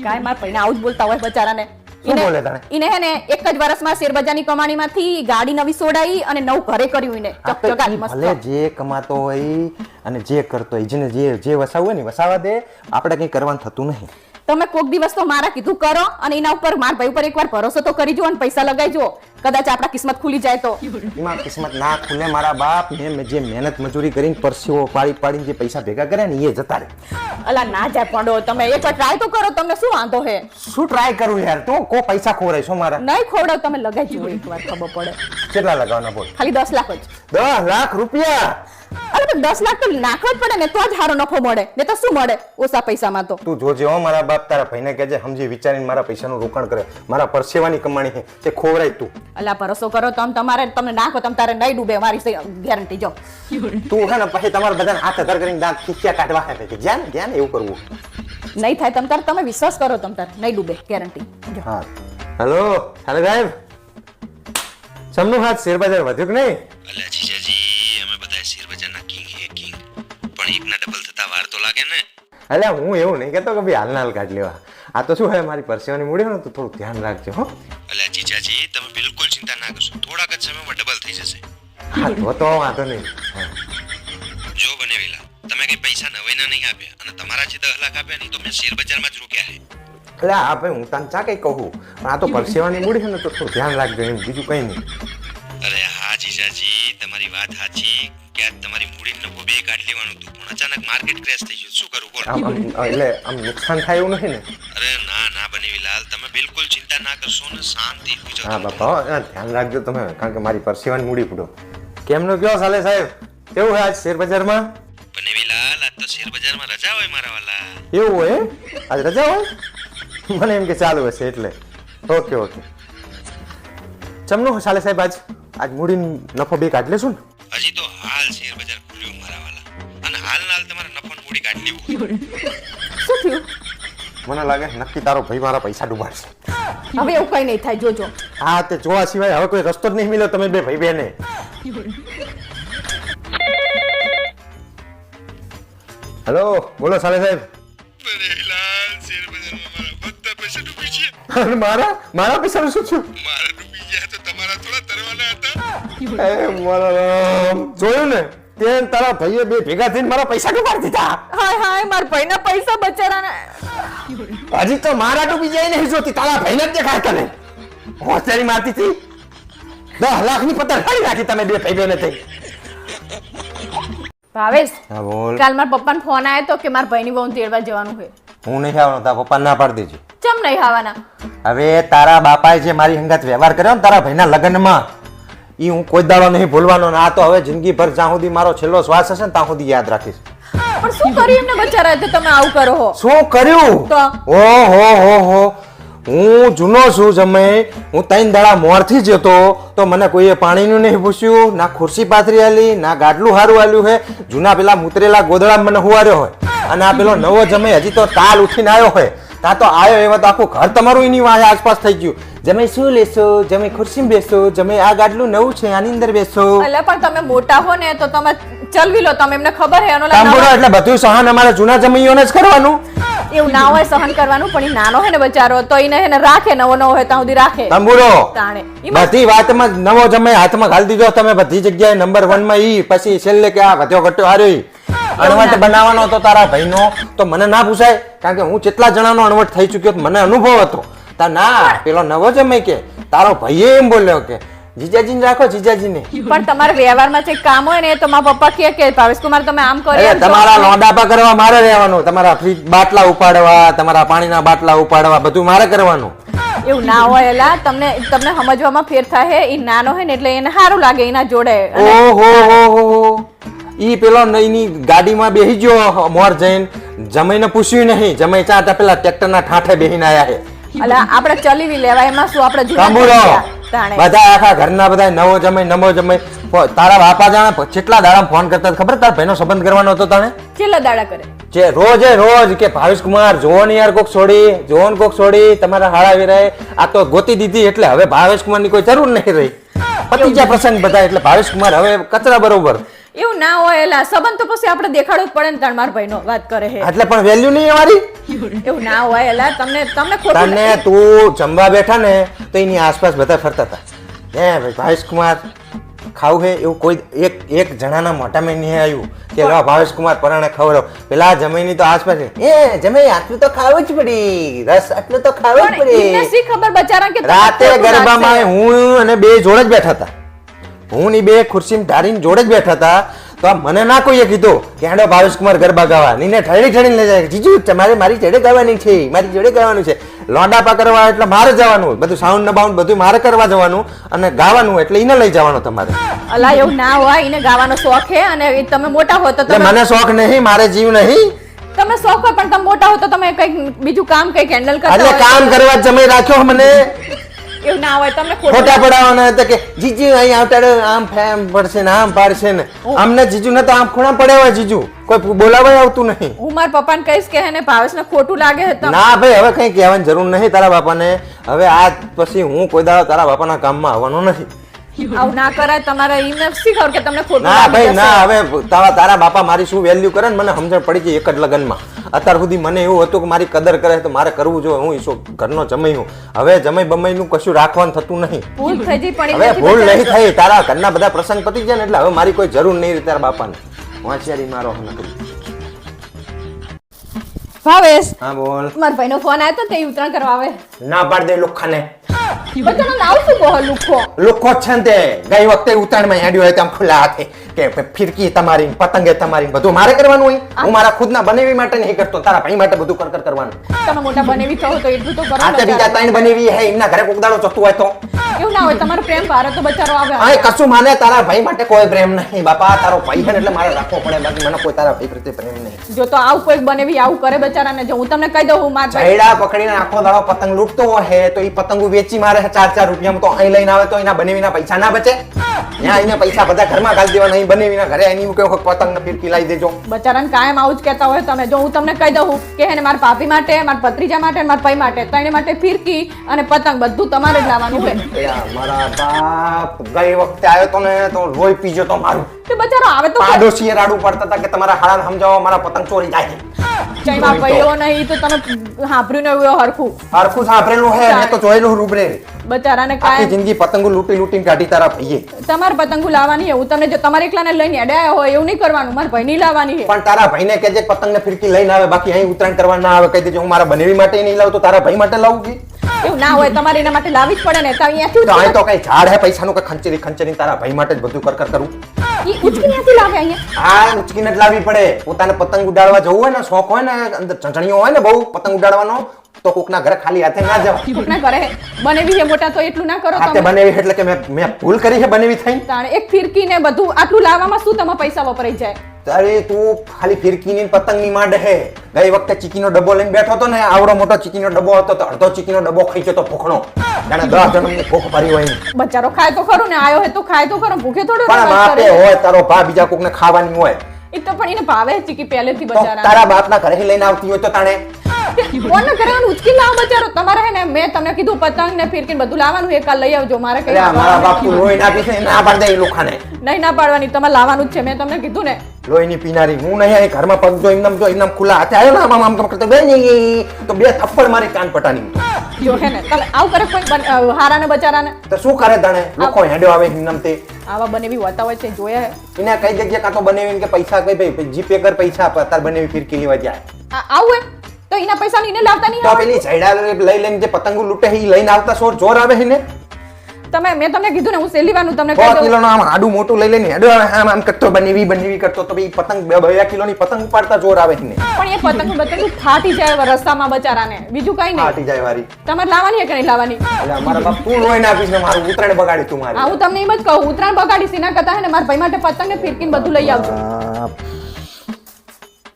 કાંઈ મારા પૈસા આવું જ બોલતા હોય બચારાને. શું બોલે તને? એને હે ને એક જ વર્ષમાં શેરબજારની કમાણીમાંથી ગાડી નવી સોડાઈ અને નવું ઘરે કર્યું એને ચકચકાટ મસ્ત. ભલે જે કમાતો હોય અને જે કરતો હોય જેને જે વસાવું હોય ને વસાવા દે, આપણે કંઈ કરવાનું થતું નહીં. તમે કોક દિવસ તો મારા કીધું કરો અને એના ઉપર મારા ભાઈ ઉપર એકવાર ભરોસો તો કરી જો અને પૈસા લગાઈજો. કદાચ આપણા કિસ્મત ખુલી જાય તો. એમાં કિસ્મત ના ખુલે મારા બાપ. મેં જે મહેનત મજૂરી કરીને પરસેવો પાડી પાડીને જે પૈસા ભેગા કર્યા ને એ જતા રહે. અલા ના જાય પડો, તમે એકવાર ટ્રાય તો કરો, તમને શું વાંધો હે? શું ટ્રાય કરું યાર? તું કો પૈસા ખોરાય છો મારા? નહીં ખોડો, તમે લગાઈજો એકવાર ખબર પડે. કેટલા લગાવવાના બોલ? ખાલી 10 લાખ જ. 10 લાખ રૂપિયા? અરે તો 10 લાખ તો નાખવા જ પડે ને, તો જ સારો નફો મળે, ને તો શું મળે ઓછા પૈસામાં તો. તું જોજે હો મારા બાપ, તારા ભાઈને કહેજે સમજી વિચારીને મારા પૈસાનું રોકાણ કરે. મારા પરસેવાની કમાણી છે તે ખોવરાય તું. અલા ભરોસો કરો તમને નાખો તમે તારે નહીં ડૂબે, મારી ગેરંટી જો. તું હે ને પછી તમારા બધાને હાથ અધર કરીને દાંત ખીચ્યા કાઢવા હે કે જ્યાં ને એવું કરવું નહીં થાય. તમે વિશ્વાસ કરો, તમે નહીં ડૂબે, ગેરંટી. હા. હેલો સાહેબ, સમનું હાથ શેર બજાર વધ્યું કે નહીં? અલ્યા જીજાજી, અમે બધા શેર બજારના કિંગ હે કિંગ, પણ એકના ડબલ થતા વાર તો લાગે ને. અલ્યા હું એવું નહીં કહેતો કે ભાઈ હાલના હાલ કાઢ લેવા. આ તો શું હે મારી પરસેવાની મૂડી હોય ને તો થોડું ધ્યાન રાખજો હો. અલ્યા જીજાજી, તમે બિલકુલ ચિંતા ના કરશો, થોડાક જ સમયમાં ડબલ થઈ જશે. હા તો વાંધો નહીં. જો બનેવેલા, તમે કઈ પૈસા નવાઈના નહીં આપ્યા અને તમારા જે 10 લાખ આપ્યા નહીં તો મેં શેર બજારમાં જ રોક્યા હે. એટલે આ ભાઈ હું તને ચા કઈ કહું, પણ આ તો પરસેવાની મૂડી છે ને તો થોડું ધ્યાન રાખજો એમ, બીજું કઈ નહીં. અરે હા જીજાજી, તમારી વાત સાચી કે આજ તમારી મૂડી નફો બે કાઢી લેવાનું હતું, પણ અચાનક માર્કેટ ક્રેશ થઈ ગયું. શું કરું બોલ? એટલે આમ નુકસાન થાય એવું નથી ને? અરે ના ના બનેવીલાલ, તમે બિલકુલ ચિંતા ના કરશો ને, શાંતિ થઈ જાઓ. હા બાપા ધ્યાન રાખજો તમે, કારણ કે મારી પરસેવાની મૂડી ફૂટો. કેમનો કયો સાલે સાહેબ, કેવું હોય આજ શેર બજારમાં? બનેવીલાલ, આજ તો શેર બજારમાં રજા હોય મારા વાલા. એવું હોય આજ રજા હોય? મને એમ કે ચાલુ હશે એટલે. Okay okay. ચમનું સાલે સાહેબ આજ મૂડી નફો બે કાઢ લેશું ને? હજી તો હાલ શેર બજાર ખુલ્યું મારા વાલા, અને હાલ તમારે નફો મૂડી કાઢી લેવું. શું થયું? મને લાગે નક્કી તારો ભાઈ મારા પૈસા ડૂબાડશે. હવે એવું કઈ નહીં થાય, જોજો. હા તે જોવા સિવાય હવે કોઈ રસ્તો જ નહીં મળ્યો તમે બે ભાઈ બેને. હેલો બોલો સાલે સાહેબ. બનેવીલાલ, શેર બજારમાં મારા બધા પૈસા ડૂબી ગયા. અને મારા પૈસાનું શું થયું? મારા ડૂબી ગયા તો તમારા થોડા તરવાના હતા. એ મારા રામ, જોયું ને તે તારા ભાઈએ બે ભેગા થઈને મારા પૈસા ડૂબાડી દીધા. હાય હાય, મારા ભાઈના પૈસા બચારાના. હજી તો મારા ડૂબી જાય નહીં જોતી, તારા ભાઈને જ દેખાય તને. હોશિયારી મારતી હતી. 10 લાખની પતંગ ખાઈ નાખી તમે બે ભાઈ બેને થઈ. ભાવેશ, હા બોલ. કાલ મારા પપ્પાનો ફોન આવ્યો તો કે મારા ભાઈની બહુ તેડવા જવાનું છે. હું નહીં આવવાનો, તારા પપ્પા ના પાડી દેજો. ચમ નહીં આવવાના? હવે તારા બાપાએ જે મારી હંગાત વ્યવહાર કર્યો ને તારા ભાઈના લગ્નમાં, ઈ હું કોઈ દાડો નહીં ભૂલવાનો. ને આ તો હવે જિંદગી ભર જ્યાં સુધી મારો છેલ્લો શ્વાસ હશે ને ત્યાં સુધી યાદ રાખીશ. પણ શું કર્યું એમને બચારા તે તમે આવું કરો હો? શું કર્યું? તો ઓહો, હું જૂનો છું જમે. હું 3 દાડા મોરથી જતો તો મને કોઈએ પાણીનું નહીં પૂછ્યું, ના ખુરશી પાથરી આલી, ના ગાડલું હારું આલ્યું હે. જૂના પેલા મુતરેલા ગોદડા મને હુવાર્યો હોય, અને આ પેલો નવો જમે હજી તો તાલ ઉઠીને આવ્યો હોય. તા તો આવ્યો એવા તો આખું ઘર તમારું એની વાંહે આસપાસ થઈ ગયું. જમે શું લેશો, જમે ખુરશીમાં બેસો, જમે આ ગાડલું નવું છે આની અંદર બેસો. એટલે પણ તમે મોટા હો ને તો તમે ચલવી લો, તમે એમને ખબર હે એનો તાંબુરો એટલે બધું સહન અમારા જૂના જમીઓને જ કરવાનું. એવું ના હોય સહન કરવાનું, પણ ઈ નાનો હે ને બચારો તો એને હે ને રાખે, નવો હોય ત્યાં સુધી રાખે. તાંબુરો તાણે બધી વાતમાં નવો જમે હાથમાં ઘાલી દીધો તમે બધી જગ્યાએ. નંબર 1 માં ઈ, પછી છેલ્લે કે આ વધ્યો ઘટ્યો હાર્યો ઈ. અણવટ બનાવવાનો હતો તારા ભાઈનો તો મને ના પૂછાય, કારણ કે હું કેટલા જણાનો અણવટ થઈ ચુક્યો મને અનુભવ હતો. તા ના પેલો નવો જમે કે તારો ભાઈએ એમ બોલ્યો કે જીજાજીને રાખો જીજાજીને. પણ તમારે વ્યવહારમાં જે કામ હોય ને તો મારા પપ્પા કહે કે ભાવેશકુમાર તમે આમ કરો અરે એમ કરો. તમારા લોંડાપા કરવા મારે રહેવાનું, તમારા ફ્રીજ બાટલા ઉપાડવા, તમારા પાણીના બાટલા ઉપાડવા બધું મારે કરવાનું. એવું ના હોય એલા, તમને સમજવામાં ફેર થાય. એ નાનો હોય ને એટલે એને સારું લાગે એના જોડે. ઓહો ઈ પેલો નઈની ગાડીમાં બેહી ગયો મોર જઈને, જમાઈને પૂછ્યું નહીં. જમાઈ ચાટા પેલા ટ્રેક્ટરના ઠાઠે બેહીને આયા છે. અલા આપણે ચલીવી લેવા એમાં શું આપણે જૂના કાંબુડો થઈ ગયા. તાણે. બધા આખા ઘરના બધા નવો જમાઈ નવો જમાઈ. તારા બાપા જાણે કેટલા દાડા ફોન કરતા હતા ખબર? તારા ભાઈનો સંબંધ કરવાનો હતો તાણે છેલ્લા દાડા કરે જે રોજ કે ભાવેશકુમાર જોવો ને યાર કોક છોડી તમારા હાડા વિરાય આ તો ગોતી દીધી એટલે હવે ભાવેશકુમારની કોઈ જરૂર નહીં રહી. પતી ગયા પ્રસંગ બધા એટલે ભાવેશકુમાર હવે કચરા બરોબર. એવું ના હોય એલા, સંબંધ તો પછી આપણે દેખાડવું જ પડે ને. તાણ મારા ભાઈનો વાત કરે છે એટલે પણ વેલ્યુ નહીં અમારી. એવું ના હોય એલા, તમને ખોટું તને તું જમવા બેઠા ને તો એની આસપાસ બધા ફરતા હતા. હે ભાઈ ભાવેશકુમાર ખાવું હે એવું કોઈ એક જણાના મોઢામાં નહીં આવ્યું કે લો ભાવેશકુમાર પરાણે ખવડાવ. પેલા જમાઈની તો આસપાસ જમાઈ આટલું તો ખાવું જ પડી, રસ આટલું તો ખાવું જ પણ એમને પડી. શી ખબર બચારા કે તમને રાતે ખોટું ગરબામાં લાગશે. હું અને બે જોડે જ બેઠા હતા. હું ની બે ખુરશીમાં ઢાળીને જોડે જ બેઠા હતા. તો મને ના કોઈએ કીધું કે હેડો ભાવેશકુમાર ગરબા ગાવા. નીને ઠળી લઈ જાય જીજુ તમારે મારી જોડે ગાવાની છે, મારી જોડે ગાવાનું છે. લોંડાપા કરવા એટલે મારે જવાનું, બધું સાઉન્ડ ને બાઉન્ડ બધું મારે કરવા જવાનું અને ગાવાનું એટલે એને લઈ જવાનું તમારે. અલા એવું ના હોય, એને ગાવાનો શોખ છે અને એ તમે મોટા હો તો એટલે તમે મને શોખ નહીં, મારે જીવ નહીં. તમે શોખ હોય પણ તમે મોટા હો તો તમે કંઈક બીજું કામ કંઈક હેન્ડલ કરતા એટલે હોય. કામ કરવા જમાઈ રાખ્યો મને. એવું ના હોય, તમને ખોટું ખોટા પડાવવાના હતા કે જીજુ અહીં આવતાડે આમ ફેમ પડશે ને આમ પાડશે ને. અમને જીજુ ને તો આમ ખૂણા પડે હોય જીજુ, કોઈ બોલાવાય આવતું નહીં. હું મારા પપ્પાને કહીશ કે એને ભાવેશને ખોટું લાગે છે તમે. ના ભાઈ હવે કઈ કહેવાની જરૂર નહીં તારા બાપાને. હવે આજ પછી હું કોઈ દાડો તારા બાપાના કામમાં આવવાનો નથી. આવું ના કરાય. તમારે એમને શી ખબર કે તમને ખોટું ના લાગી ભાઈ જશે. ના, હવે તારા બાપા મારી શું વેલ્યુ કરે ને મને સમજણ પડી ગઈ એક જ લગનમાં. અત્યાર સુધી મને એવું હતું કે મારી કદર કરે તો મારે કરવું જોઈએ. હું ઈશો ઘરનો જમાઈ હું. હવે જમાઈ બમાઈનું કશું રાખવાનું થતું નહીં. ભૂલ થઈ ગઈ પણ હવે એમનેથી ભૂલ બચાવી નહીં થઈ. તારા ઘરના બધા પ્રસંગ પતી જાય ને એટલે હવે મારી કોઈ જરૂર નહીં રહી તારા બાપાને. હોશિયારી મારો નથી. ભાવેશ, હા બોલ. મારા ભાઈનો ફોન આવ્યો તો તે ઉતરાણ કરવા આવે. ના પાડ દે લુખ્ખાને. બચ્ચાનો નામ શું કહો લુખો? લુખ્ખો જ છે ને તે. ગઈ વખતે ઉતાણમાં હેડ્યો હોય તેમ ખુલ્લા હાથે કે ફિરકી તમારી પતંગે તમારી બધું મારે કરવાનું હોય. હું મારા ખુદના બનેવી માટે નહીં કરતો, તારા ભાઈ માટે બધું કર કરવાનું. તમે મોટા બનેવી કહો તો એટલું તો કરો ને આતે બીજા બચારા. ત્રણ બનેવી હે એમના ઘરે કોકદાડો જતું હોય તો એવું ના હોય, તમારો પ્રેમ ભારે તો બચારો આવે. આ કશું માને તારા ભાઈ માટે કોઈ પ્રેમ નહીં. બાપા તારો ભાઈ છે ને એટલે મારે રાખવો પડે, બાકી મને કોઈ તારા ભાઈ પ્રત્યે પ્રેમ નહીં. જો તો આવું કોઈ બનેવી આવું કરે બચારાને, જો હું તમને કહી દઉં હું મારા ભાઈ જયડા પકડીને આખો દાડો પતંગ લૂંટતો હોય તો એ પતંગો વેચી મારે 4-4 રૂપિયામાં તો અહીં લઈને આવે તો એના બનેવીના પૈસા ના બચે. ત્યાં એને પૈસા બધા ઘરમાં ગાળી દેવાના, અહીં બનેવીના ઘરે એની કોઈ વખત પતંગ ને ફિરકી લાવી દેજો. બચારાને કાયમ આવું જ કહેતા હોય તમે. જો હું તમને કહી દઉં કે હે ને મારા ભાભી માટે, મારા ભત્રીજા માટે, મારા ભાઈ માટે, ત્રણે માટે ફિરકી અને પતંગ બધું તમારે જ લાવવાનું હોય. યા મારા બાપ ગઈ વખતે આવ્યો તો ને તો રોઈ પીજો તો મારું. તે બચારો આવે તો પાડોશીએ રાડું પડતા હતા કે તમારા હાડાને સમજાવો મારા પતંગ ચોરી જાય છે. જયમાં પડ્યો નહીં તો તમે સાંભળ્યું ને એવું હરખું. હરખું સાંભળેલું હે મેં તો જોયેલું રૂબરે. બચારાને આખી કાયમ જિંદગી પતંગો લૂંટીને કાઢી તારા ભાઈએ. તમારે પતંગો લાવવાની છે. હું તમને જો તમારે એકલાને લઈને અડાયા હોય એવું નહીં કરવાનું. મારા ભાઈ ની લાવવાની છે. પણ તારા ભાઈને કહેજે પતંગ ને ફિરકી લઈને આવે, બાકી અહીં ઉત્તરાયણ કરવા ના આવે. કહી દેજો હું મારા બનેવી માટે નહીં લાવું તો તારા ભાઈ માટે લાવું કે એવું ના હોય, તમારે એના માટે લાવવી જ પડે ને. તો અહીંયાથી તો અહીં તો કઈ ઝાડ હે પૈસાનું કે ખંચેરી તારા ભાઈ માટે જ બધું કર કરું. ઈ ઉચકી ત્યાંથી લાવે અહીંયા. આ ઉચકીને જ લાવવી પડે. પોતાને પતંગ ઉડાડવા જવું હોય ને, શોખ હોય ને, અંદર ચંચણીઓ હોય ને બહુ પતંગ ઉડાડવાનો, તો કોકના ઘરે ખાલી હાથે ના જવાય. કોકના ઘરે બનેવી છે મોટા તો એટલું ના કરો હાથે તમે. બનેવી એટલે કે મેં ભૂલ કરી છે બનેવી થઈ. તાણે એક ફિરકી ને બધું આટલું લાવવામાં શું તમે પૈસા વપરાઈ જાય? તારે તું ખાલી ફિરકીની પતંગની માંડ હે. ગઈ વખતે ચીકીનો ડબ્બો લઈને બેઠો હતો ને, આવડો મોટો ચીકીનો ડબ્બો હતો તો અડધો ચીકીનો ડબ્બો ખાઈ જતો ભૂખનો. જાણે 10 જણની ભૂખ ભરી હોય ને. બચારો ખાય તો ખરું ને, આયો હે તો ખાય તો ખરો, ભૂખે થોડો પણ બાપે હોય તારો ભા બીજા કોકને ખાવાની હોય એ તો પણ એને ભાવે ચીકી પહેલેથી તો બચારા. તારા બાપના ઘરે લઈને આવતી હોય તો તાણે કોને કરવાનું ઉચકી લાવ બચારો. તમારે હે ને મેં તમને કીધું પતંગ ને ફિરકી બધું લાવવાનું એક કાલ લઈ આવજો. મારે કઈ અરે મારા બાપ તું લોહી નાખી છે ના પાડ દે એ લોખાને. નહીં ના પાડવાની, તમારે લાવવાનું જ છે. મેં તમને કીધું ને. લોહીની પીનારી હું નહીં અહીં ઘરમાં પગ જો એમનામ ખુલ્લા હાથે આવ્યો ને આમ કરતો બે તો 2 થપ્પડ મારી કાન પટાની. જો હે ને તમે આવું કરે કોઈ હારાને બચારાને. તો શું કરે તને લોકો હેડ્યો આવે એમનામ તે આવા બનેવી હોતા હોય છે, જોયા હે. એને કઈ જગ્યા કાં તો બનાવીને કે પૈસા કઈ ભાઈ જીપે કર પૈસા આપ તાર બનાવી ફિરકી લેવા જાય. આવું હે તો એના પૈસા લઈને લાવતા નહીં તો આવે? પેલી ઝાડા લઈ લઈને જે પતંગો લૂંટે એ લઈને આવતા જોર આવે છે ને. મેં તમને કીધું ને હું સેલીવાનું તમને 100 કહી દઉં. કિલોનો આમ આડું મોટું લઈ લઈને હેડો આમ કરતો બનેવી કરતો તો ભાઈ પતંગ 2 કિલોની પતંગ ઉપાડતા જોર આવે ને પણ એ પતંગ ફાટી જાય રસ્તામાં બચારાને, બીજું કઈ નહીં. ફાટી જાય વારી. તમારે લાવવાની છે કે નહીં લાવવાની? એટલે અમારા બાપ તું લોહી નાખીશ ને મારું ઉતરાણ બગાડી તું મારી. હા, હું તમને એમ જ કહું, ઉત્તરાયણ બગાડીશ એના કરતા હે ને મારા ભાઈ માટે પતંગ ને ફિરકીને બધું લઈ આવજો.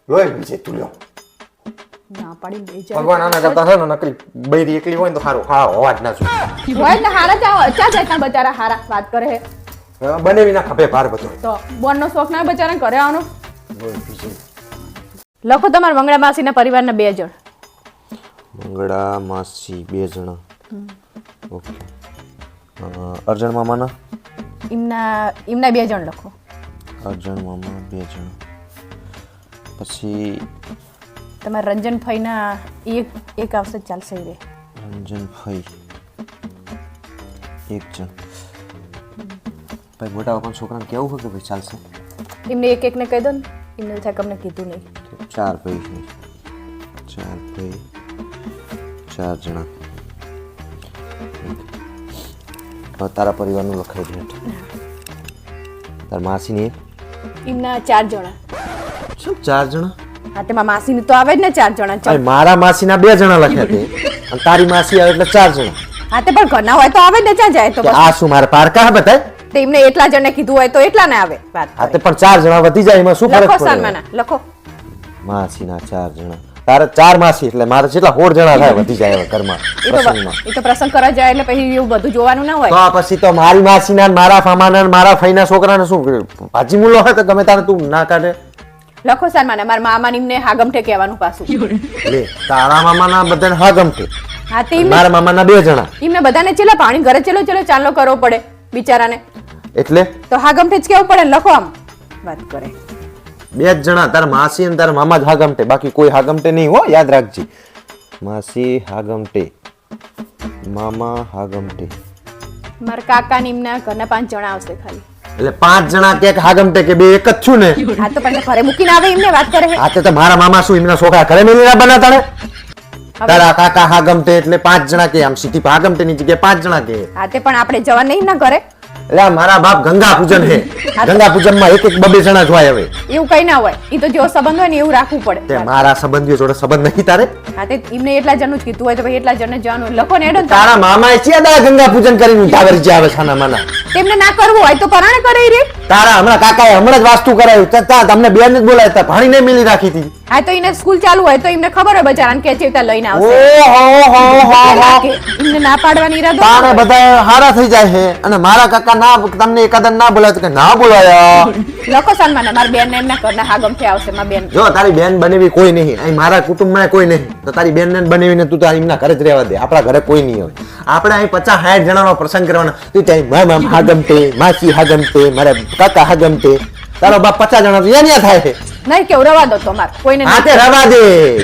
લોહી બીજે તું લ્યો. ના પાડી દે જાય. ભગવાન આના કરતા છે ને નકલી બૈરી એકલી હોય ને તો સારું. હા અવાજ ના શું હોય ને હારા ચા જાય ત્યાં બચારા હારા વાત કરે હે. બનેવી ના ખભે ભાર બધો. તો બોનનો શોખ ના બચારાને કરે આવવાનો. લોહી બીજે. લખો તમારા મંગળા માસીના પરિવારના 2 જણ. મંગળા માસી 2 જણા. ઓકે. અર્જણ મામાના એમના 2 જણ લખો. અર્જણ મામા 2 જણા. પછી તમારા રંજન ભાઈના એક આવશે ચાલશે રે. રંજન ભાઈ 1 જણ. ભાઈ મોટા બાપા છોકરાને કેવું હોય કે ભાઈ ચાલશે? એમને એક એકને કહી દો ને, એમને થાય કે અમને કીધું નહીં. તો 4 ભાઈ છે. 4 ભાઈ 4 જણા. હવે તારા પરિવારનું લખાઈ દે. તાર માસીની એમના 4 જણા. શું 4 જણા? હા, તેમાં માસીની તો આવે જ ને 4 જણા. અરે મારા માસીના 2 જણા લખ્યા તે અને તારી માસી આવે એટલે 4 જણા. હા, તે પણ ઘરના હોય તો આવે જ ને, ત્યાં જાય તો તો આ શું મારા પારકા બતાય? તે એમને એટલા જણને કીધું હોય તો એટલા ને આવે. વાત આ તે પણ 4 જણા વધી જાય એમાં શું ફરક લખો પડે? સન્માના લખો. માસીના 4 જણા. તારે 4 માસી એટલે મારે કેટલા 16 જણા થાય વધી જાય હવે ઘરમાં પ્રસંગમાં. એ તો પ્રસંગ કરવા જાય એટલે પછી એવું બધું જોવાનું ના હોય. તો પછી તો મારી માસીના ને મારા ફામાના ને મારા ફઈના છોકરાને શું ભાજી મૂલો હોય તો ગમે તારે તું ના કાઢે. લખો સન્માના મારા મામા નિમને હાગમઠે કહેવાનું પાછું. લે તારા મામાના બધાને હા ગમતે. હા, તે મારા મામાના 2 જણા એમને બધાને ચેલા પાણી ઘરે ચલો ચાલો કરવો પડે બિચારાને. એટલે તો હાગમઠે જ કેવું પડે ને, લખો આમ વાત કરે. 2 જ જણા તારા માસી અને તારા મામા જ હાગમટે, બાકી કોઈ હાગમટે નહીં હો, યાદ રાખજે. માસી હાગમટે, મામા હાગમટે. મારા કાકા નિમના ઘરના 5 જણા આવશે ખાલી. એટલે 5 જણા કે હાગમટે કે 2 એક જ છું ને. હા, તો પણ ઘરે મૂકીને આવે એમને વાત કરે છે. આ તે તો મારા મામા શું એમના છોકરા ઘરે મેલીના બનાતા ને? તારા કાકા હાગમટે એટલે 5 જણા કે આમ સીધી હાગમટે ની જગ્યાએ 5 જણા કે. હા, તે પણ આપણે જવા નહીં ના ઘરે. એટલે આ મારા બાપ ગંગા પૂજન હે. ગંગા પૂજન માં 1-2 જણા જ હોય હવે. એવું કઈ ના હોય, એ તો જેવો સંબંધ હોય ને એવું રાખવું પડે. તે મારા સંબંધીઓ જોડે સંબંધ નહીં તારે? હા, તે એમને એટલા જણનું જ કીધું હોય તો ભાઈ એટલા જણને જવાનું. લખો ને હેડો ને. તારા મામા એ છે દા ગંગા પૂજન કરીને ઉતાવળ જે આવે છાના માના. તેમને ના કરવું હોય તો પરાણે કરે ઈ રે. તારા હમણાં કાકાએ હમણાં જ વાસ્તુ કરાયું છતાં તમને બેન જ બોલાય તા ભાણી નહીં મિલી રાખી હતી. હા, તો એને સ્કૂલ ચાલુ હોય તો એમને ખબર હોય બચારાને કે ચેતા લઈને આવશે. ઓહો એમને ના પાડવાની ઈરાદો તારે બધા હારા થઈ જાય છે અને મારા કાકા ના તમને એકાદા ના બોલાય તો કે ના બોલાયા. લખો સન્માન મારા બેન ને એમના ઘરના હાગમઠે આવશે. મારા બેન જો તારી બેન બનેવી કોઈ નહીં, અહીં મારા કુટુંબમાં કોઈ નહીં, તો તારી બેન ને બનેવીને તું તારી એમના ઘરે જ રહેવા દે. આપણા ઘરે કોઈ નહીં હોય. આપણે અહીં 50-60 જણાનો પ્રસંગ કરવાનો. તું ત્યાં મામા હાગમટે, માસી હાગમટે, મારા કાકા હાગમટે, તારો બાપ 50 જણા તો અહીંયા થાય છે. નહીં કેવું રવા દો તમારે કોઈને હા તે રવા દે.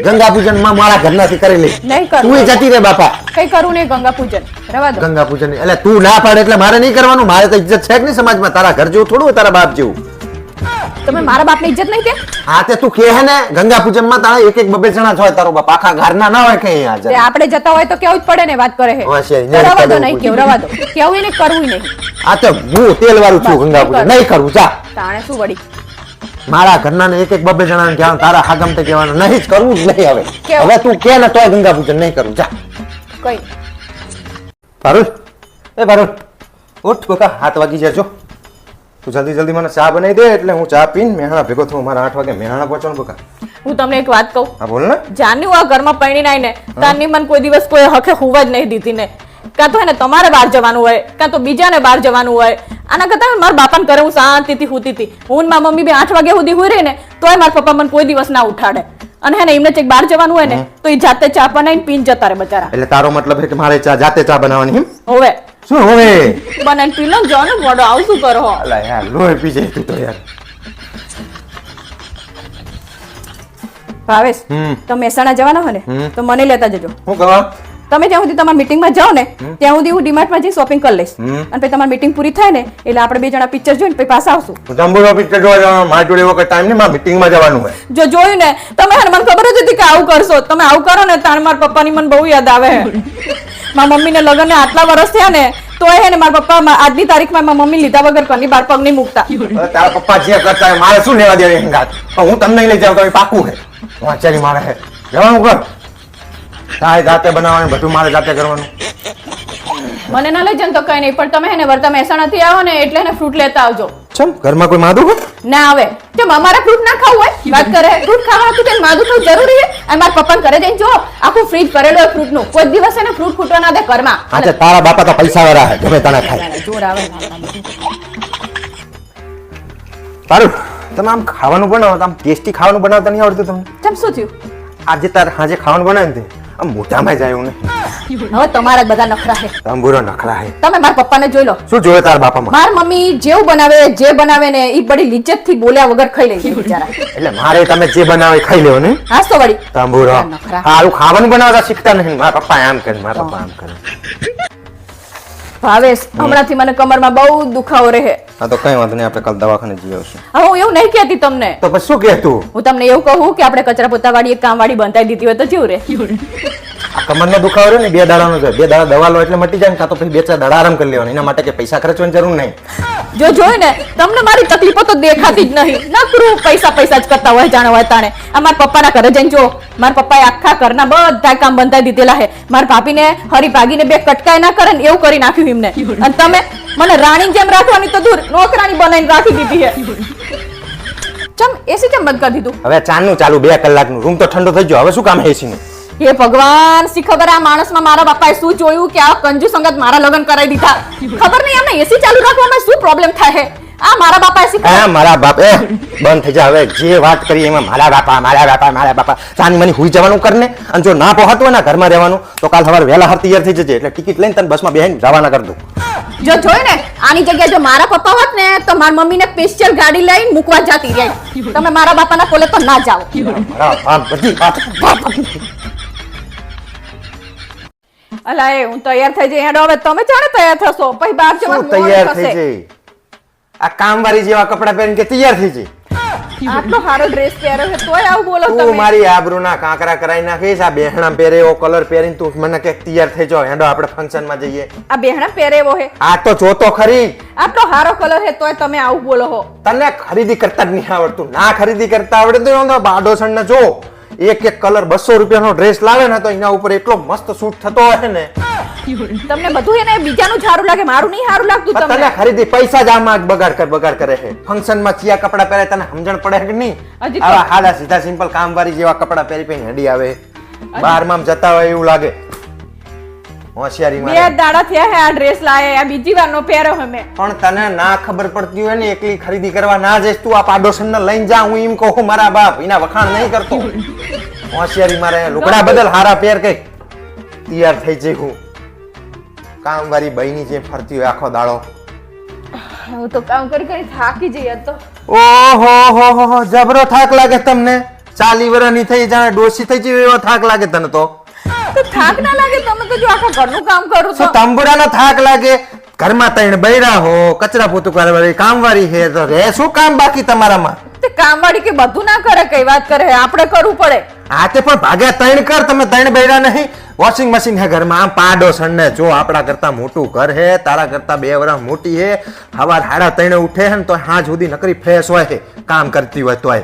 ગંગા પૂજન માં મારા ઘરનાથી કરી લે. નહીં કરવું. તું જતી રે બાપા. કઈ કરવું નહીં. ગંગા પૂજન રવા દો. ગંગા પૂજન એટલે તું ના પાડે એટલે મારે નહીં કરવાનું. મારે તો ઇજ્જત છે કે નહીં સમાજમાં? તારા ઘર જેવું થોડું હોય તારા બાપ જેવું. તમે મારા બાપની ઇજ્જત નહીં કે? હા તે તું કહે ને ગંગા પૂજન માં તારા 1-2 જણા જ હોય તારો બાપ, આખા ઘરના ના હોય કઈ હાજર. તે આપણે જતા હોય તો કેવું જ પડે ને. વાત કરે છે હોશે, તો રવા દો. નહીં નહીં કેવું રવા દો. કેવું નહીં કરવું નહીં. આ તો હું તેલ વાળું છું. ગંગા પૂજન નહીં કરવું. જા તાણે શું વળી. મારા ઘરના ને 1-2 જણા ને કહેવાનું, તારા હાગમટે કહેવાનું નહીં જ કરવું જ નહીં. હવે કેવું? હવે તું કે ને તોય ગંગા પૂજન નહીં કરવું. જા કઈ પારુલ, એ પારુલ ઉઠ કોકા, 7 વાગી જાય. જો તું જલ્દી મને ચા બનાવી દે એટલે હું ચા પીને મેહાણા ભેગો થઉં. મારા 8 વાગે મેહાણા પહોંચવાનું કોકા. હું તમને એક વાત કહું. હા બોલ ને. જાની હું આ ઘરમાં પરણીને આવીને તારની મને કોઈ દિવસ કોઈ હકે હોવા જ નહીં દીધી ને. કાં તો એને તમારે બહાર જવાનું હોય, કાં તો બીજાને બહાર જવાનું હોય. આના કરતા મારા બાપાને ઘરે હું શાંતિથી સૂતી હતી. હું મારા મમ્મી 8 વાગ્યા સુધી હુઈ રહી ને તોય મારા પપ્પા મને કોઈ દિવસ ના ઉઠાડે. અને હે ને એમને ચેક બહાર જવાનું હોય ને તો એ જાતે ચા બનાવીને પીને જતા રહે બચારા. એટલે તારો મતલબ છે કે મારે જાતે ચા બનાવવાની એમ? હવે શું હવે બનાવીને પી લો ને. જાઓ ને મોડો આવું શું કરો? અલા યાર લોહી પી જાય તું તો યાર. ભાવેશ તમે મહેસાણા જવાના હોય ને તો મને લેતા જજો. હું કહવા તમે જ્યાં સુધી તમારી મીટિંગમાં જાઓ ને ત્યાં સુધી હું ડીમાર્ટમાં જઈ શોપિંગ કરી લઈશ. અને પછી તમારી મીટિંગ પૂરી થાય ને એટલે આપણે 2 જણા પિક્ચર જોઈને પછી પાછા આવશું. જમ્બો પિક્ચર જોવા જવાનું મારી જોડે એવો કઈ ટાઈમ નહીં. મારે મીટિંગમાં જવાનું હોય. જો જોયું ને તમે મને ખબર જ હતી કે આવું કરશો. તમે આવું કરો ને તાણ મારા પપ્પાની મને બહુ યાદ આવે. મારા મમ્મીને લગ્નને આટલા વર્ષ થયા ને તોય હે ને મારા પપ્પા આજની તારીખમાં મારા મમ્મી લીધા વગર ઘરની બહાર પગ નહીં મૂકતા. હવે તારા પપ્પા જે કરતા હોય મારે શું લેવા દેવા એની વાત? પણ હું તમને લઈ જાઉં તો એ પાકું હે વાંચારી મારે હે જવાનું કર ચાય જાતે બનાવવાનું બધું મારે જાતે કરવાનું. મને ના લઈ જાય તો કઈ નહીં, પણ તમે હે ને વર્તા મહેસાણાથી આવો ને એટલે ને ફ્રૂટ લેતા આવજો. ચમ ઘરમાં કોઈ માદું હોય? ના આવે જો અમારે ફ્રૂટ ના ખાવું હોય વાત કરે ફ્રૂટ ખાવાનું હતું તેને માદું થવું જરૂરી છે. અને મારા પપ્પાને ઘરે જઈને જો આખું ફ્રીજ ભરેલું હોય ફ્રૂટ નું, કોઈ દિવસ એને ફ્રૂટ ખૂટવા ના દે ઘરમાં. આજે તારા બાપા તો પૈસા વાળા હે ગમે તને ખાય. જોર આવે સારું તમે આમ ખાવાનું બનાવો તો આમ ટેસ્ટી ખાવાનું બનાવતા નહીં આવડતું તમને? ચમ શું થયું? આજે તાર હાજે ખાવાનું બનાવે ને આમ મોઢામાં જાય એવું નહીં. હવે તમારા જ બધા નખરા છે. તંબુરો નખરા હે. તમે મારા પપ્પાને જોઈ લો. શું જોયે તારા બાપામાં? મારી મમ્મી જેવું બનાવે જે બનાવે ને એ બડી લિજ્જત થી બોલ્યા વગર ખાઈ લે છે બિચારા. એટલે મારે તમે જે બનાવે ખાઈ લેવો ને. હાસ તો વળી તંબુરો નખરા. સારું ખાવાનું બનાવતા શીખતા નહીં. મારા પપ્પા આમ કરે મારા પપ્પા આમ કરે. ભાવેશ હમણાંથી મને કમરમાં બહુ દુખાવો રહે. હા તો કઈ વાંધો નહીં આપણે કાલ દવાખાને જઈ આવશું. હવે હું એવું નહીં કહેતી તમને, તો પછી શું કહેતું? હું તમને એવું કહું કે આપણે કચરા પોતા વાળી એક કામ વાળી બંધાઈ દીધી હોય તો જેવું રહે. આ કમરનો દુખાવો રહ્યો ને 2 દાડાનો છે. 2 દાડા દવા લો એટલે મટી જાય ને, કાં તો પછી 2-4 દાડા આરામ કરી લેવાનો. એના માટે કે પૈસા ખર્ચવાની જરૂર નહીં. જો જોયું ને તમને મારી તકલીફો તો દેખાતી જ નહીં. નકરું પૈસા પૈસા જ કરતા હોય જાણે હોય તાણે. આ મારા પપ્પાના ઘરે જઈને જો મારા પપ્પાએ આખા ઘરના બધા કામ બંધાઈ દીધેલા છે. મારા ભાભીને હરી ભાગીને 2 કટકાય ના કરે ને એવું કરી નાખ્યું એમને. અને તમે મને રાણી જેમ રાખવાની તો દૂર નોકરાણી બનાવીને રાખી દીધી છે. ચમ એસી કેમ બંધ કરી દીધું? હવે ચાનું ચાલુ 2 કલાકનું રૂમ તો ઠંડો થઈ ગયો. હવે શું કામ એસી નું? હે ભગવાન શી ખબર આ માણસમાં મારા બાપાએ શું જોયું કે આ કંજુ સંગત મારા લગ્ન કરાવી દીધા. ખબર નહીં એમને એસી ચાલુ રાખવામાં શું પ્રોબ્લેમ થાય છે. આ મારા બાપાએ શી ખબર. હા મારા બાપ એ બંધ થઈ જા. હવે જે વાત કરી એમાં મારા બાપા ચાની મની હુઈ જવાનું કરને. અને જો ના પહોંચતું હોય ને ઘરમાં રહેવાનું તો કાલ સવારે વહેલા હાર તૈયાર થઈ જજે. એટલે ટિકિટ લઈને તને બસમાં બેહીને રવાના કરી દઉં. જો જોયું ને આની જગ્યાએ જો મારા પપ્પા હોત ને તો મારી મમ્મીને સ્પેશિયલ ગાડી લઈને મૂકવા જતી રહી. તમે મારા બાપાના કોલે તો ના જાઓ. મારા બાપ બધી વાત અલા એ હું તૈયાર થઈ જઈ. હવે તમે જાણે તૈયાર થશો પછી બહાર શું જવાનું તૈયાર મોડું થઈ થશે. જઈ? આ કામવાળી જેવા કપડા પહેરીને કે તૈયાર થઈ જઈ? આટલો સારો ડ્રેસ પહેર્યો છે તોય આવું બોલો તું તમે. મારી આબરૂના કાંકરા કરાઈ નાખીશ. આ બેહણા પહેરે એવો કલર પહેરીને તું મને કે તૈયાર થઈ જાઓ હેડો આપણે ફંક્શન માં જઈએ. આ બેહણા પહેરે એવો હે, આ તો જોતો ખરી. આટલો સારો કલર હે તોય તમે આવું બોલો હો. તને ખરીદી કરતા જ નહીં આવડતું. ના ખરીદી કરતા આવડે તો એનો બાડોસણ ને જો એક કલર 200 રૂપિયાનો ડ્રેસ લાવે ને તો એના ઉપર એટલો મસ્ત સૂટ થતો હોય ને. તમને બધું એને બીજાનું જ સારું લાગે, મારું નહીં સારું લાગતું તને તમને. ખરીદી પૈસા જ આમાં જ બગાડ કરે છે. ફંક્શન માં ચિયા કપડા પહેરે તને સમજણ પડે કે નહીં? હજી તો- આવા સાદા સીધા સિમ્પલ કામવાળી જેવા કપડા પહેરી પહેરી હેડી આવે. બહારમાં જતા હોય એવું લાગે. હોશિયારી બે મારે. દાડા થયા હે આ ડ્રેસ લાવે, આ બીજી વાર નો પહેર્યો હે મેં. પણ તને ના ખબર પડતી હોય ને એકલી ખરીદી કરવા ના જઈશ તું આ પાડોશન ને લઈને જા. હું એમ કહું મારા બાપ એના વખાણ નહીં કરતો. હોશિયારી મારે લુગડા બદલ હારા પહેર કઈ તૈયાર થઈ જઈ. હું કામવાળી બઈની જેમ ફરતી હોય આખો દાડો. હું તો કામ કરી કરી થાકી જઈ આજ તો. ઓહો જબરો થાક લાગે તમને. 40 વર્ષની થઈ જાણે ડોસી થઈ જઈ એવો થાક લાગે તને તો. તો થાક ના લાગે? તમે તો જો આખા ઘરનું કામ કરું શું તો તંબુરાનો થાક લાગે? ઘરમાં 3 બૈરા હો, કચરા પોતું કરવાવાળી કામવાળી હે તો રે શું કામ બાકી તમારામાં? તે કામવાળી કે બધું ના કરે, કઈ વાત કરે, આપણે કરવું પડે. આ તે પણ ભાગ્યા 3 કર. તમે 3 બૈરા નહીં. વોશિંગ મશીન હે ઘરમાં. આમ પાડોશન ને જો આપણા કરતા મોટું ઘર હે, તારા કરતા 2 વર્ષ મોટી હે. સવાર 3:30 ઉઠે હે ને તો સાંજ સુધી નકરી ફ્રેશ હોય છે કામ કરતી હોય તોય.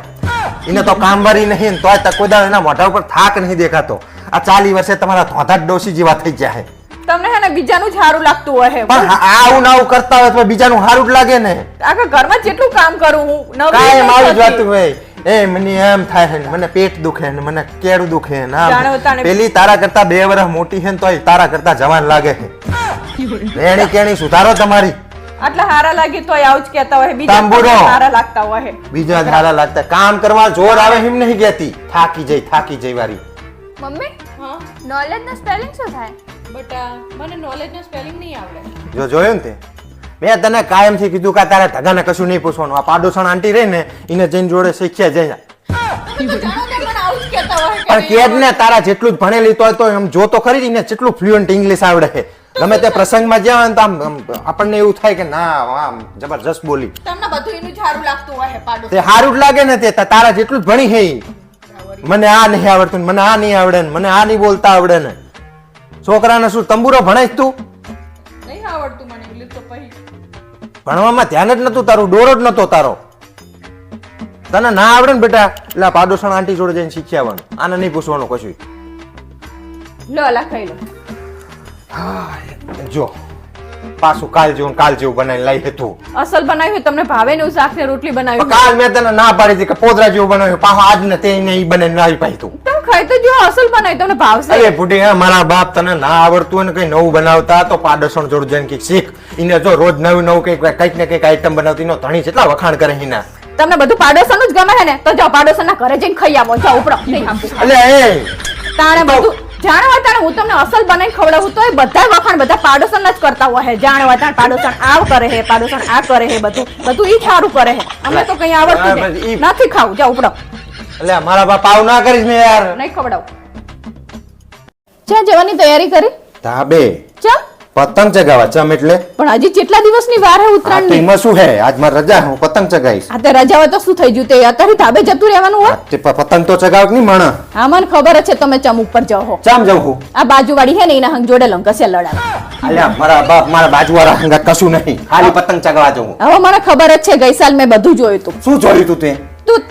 એને તો કામવાળી નહીં ને તોય તકોદા એના મોઢા ઉપર થાક નહીં દેખાતો. આ 40 વર્ષે તમારા ધોધા ડોસી જેવા થઈ ગયા છે. તમને હે ને બીજાનું જ સારું લાગતું હોય હે. પણ આવું નાવું કરતા હોય તો બીજાનું સારું જ લાગે ને. આખા ઘરમાં જેટલું કામ કરું હું નવરી કાંઈ નહીં મારું થતી. જોતું હોય એ મને એમ થાય છે ને મને પેટ દુખે ને મને કેળું દુખે ને આમ. જાણો તાણે. પેલી તારા કરતા 2 વર્ષ મોટી છે ને તોય તારા કરતા જવાન લાગે છે. રેણી કેણી સુધારો તમારી. આટલા હારા લાગે તોય આવું જ કહેતા હોય, બીજા તાંબુરો. તમને હારા લાગતા હોય હે. બીજા જ સારા લાગતા. કામ કરવા જોર આવે એમ નહીં કહેતી. થાકી જઈ વારી. મમ્મી હા નોલેજ નો સ્પેલિંગ શું થાય? બટ મને નોલેજ નો સ્પેલિંગ નહીં આવડે. જો જોયું ને તે મેં તને કાયમથી કીધું કે તારે ધગાને કશું નહીં પૂછવાનું. આ પાડોશણ આંટી રહી ને એને જઈને જોડે શીખ્યા જાય. તમે તો જાણો છો મને આવું જ કહેતા હોય કે પણ કેદ ને તારા જેટલું જ ભણેલી તો એમ જો તો ખરી ને જેટલું ફ્લુઅન્ટ ઇંગ્લિશ આવડે છે. ગમે તે પ્રસંગમાં જ્યાં હોય ને તો આમ આપણને એવું થાય કે ના આમ જબરજસ્ત બોલી. તમને બધું એનું જ સારું લાગતું હોય હે પાડો. તે સારું જ લાગે ને તે તારા જેટલું જ ભણી છે ઈ. મને આ નહીં આવડતું ને મને આ નહીં આવડે ને મને આ નહીં બોલતા આવડે ને. છોકરાને શું તંબુરો ભણાઈશ તું? નહીં ના આવડતું મને ઇંગ્લિશ તો પછી ભણવામાં ધ્યાન જ નતું તારું, ડોરો જ નતો તારો. તને ના આવડે ને બેટા એટલે આ પાડોશણ આંટી જોડે જઈને શીખી આવવાનું, આને નહીં પૂછવાનું કશું. લો અલા ખાઈ લો. જો પાછું કાલ જેવું બનાવી લાવી હતું. અસલ બનાવ્યું તમને ભાવે ને શાક ને રોટલી બનાવ્યું કાલ મેં તને ના પાડી હતી કે પોદરા જેવું બનાવ્યું, પાછો આજ ને તે ઈ બનાવીને લાવી પાઈ તું. તમે ખાઈ તો જો અસલ બનાવ્યું તમને ભાવશે. અરે બુઢી હે, મારા બાપ તને ના આવડતું હોય ને કઈ નવું બનાવતા તો પાડોશણ જોડે જઈને કઈક શીખ. એને જો રોજ નવું કઈક ને કઈક આઈટમ બનાવતી નો ધણી કેટલા વખાણ કરે એના. તમને બધું પાડોશનું જ ગમે છે ને તો જાઓ પાડોશના ઘરે જઈને ખાઈ આવો. જાઓ ઉપડો નહીં આપું એટલે એ તાણે બધું જાણવા તાણે હું તમને અસલ બનાવીને ખવડાવું તો એ બધા વખાણ બધા પાડોશન જ કરતા હોય. જાણવા તાણે પાડોશન આવ કરે છે, પાડોશન આ કરે છે, બધું ઈ સારું કરે છે. અમે તો કઈ આવડતું નથી ખાવું. જાઓ ઉપડો. એટલે મારા બાપ આવ ના કરીશ ને યાર. નહીં ખવડાવું. ક્યાં જવાની તૈયારી કરી? ધાબે ચમ પતંગ ચગાવવા. ચમ એટલે પણ હજી કેટલા દિવસની વાર હે ઉત્તરાયણની? એમાં શું હે, આજ મારી રજા, હું પતંગ ચગાવીશ. આ તે રજા હોય તો શું થઈ ગયું? તે અત્યારે ધાબે જતું રહેવાનું હોય? તે પતંગ તો ચગાવ નહીં મણ. હા મને ખબર જ છે તમે ચમ ઉપર જાઓ હો. ચામ જાઉં હું. આ બાજુવાળી હે ને એના હંગ જોડે લંકસે લડાવે. અલ્યા મારા બાપ મારા બાજુવાળા હંગા કશું નહીં, ખાલી પતંગ ચગાવવા જવું. હવે મને ખબર જ છે ગઈ સાલ મેં બધું જોયું તું. શું જોયું તું તે?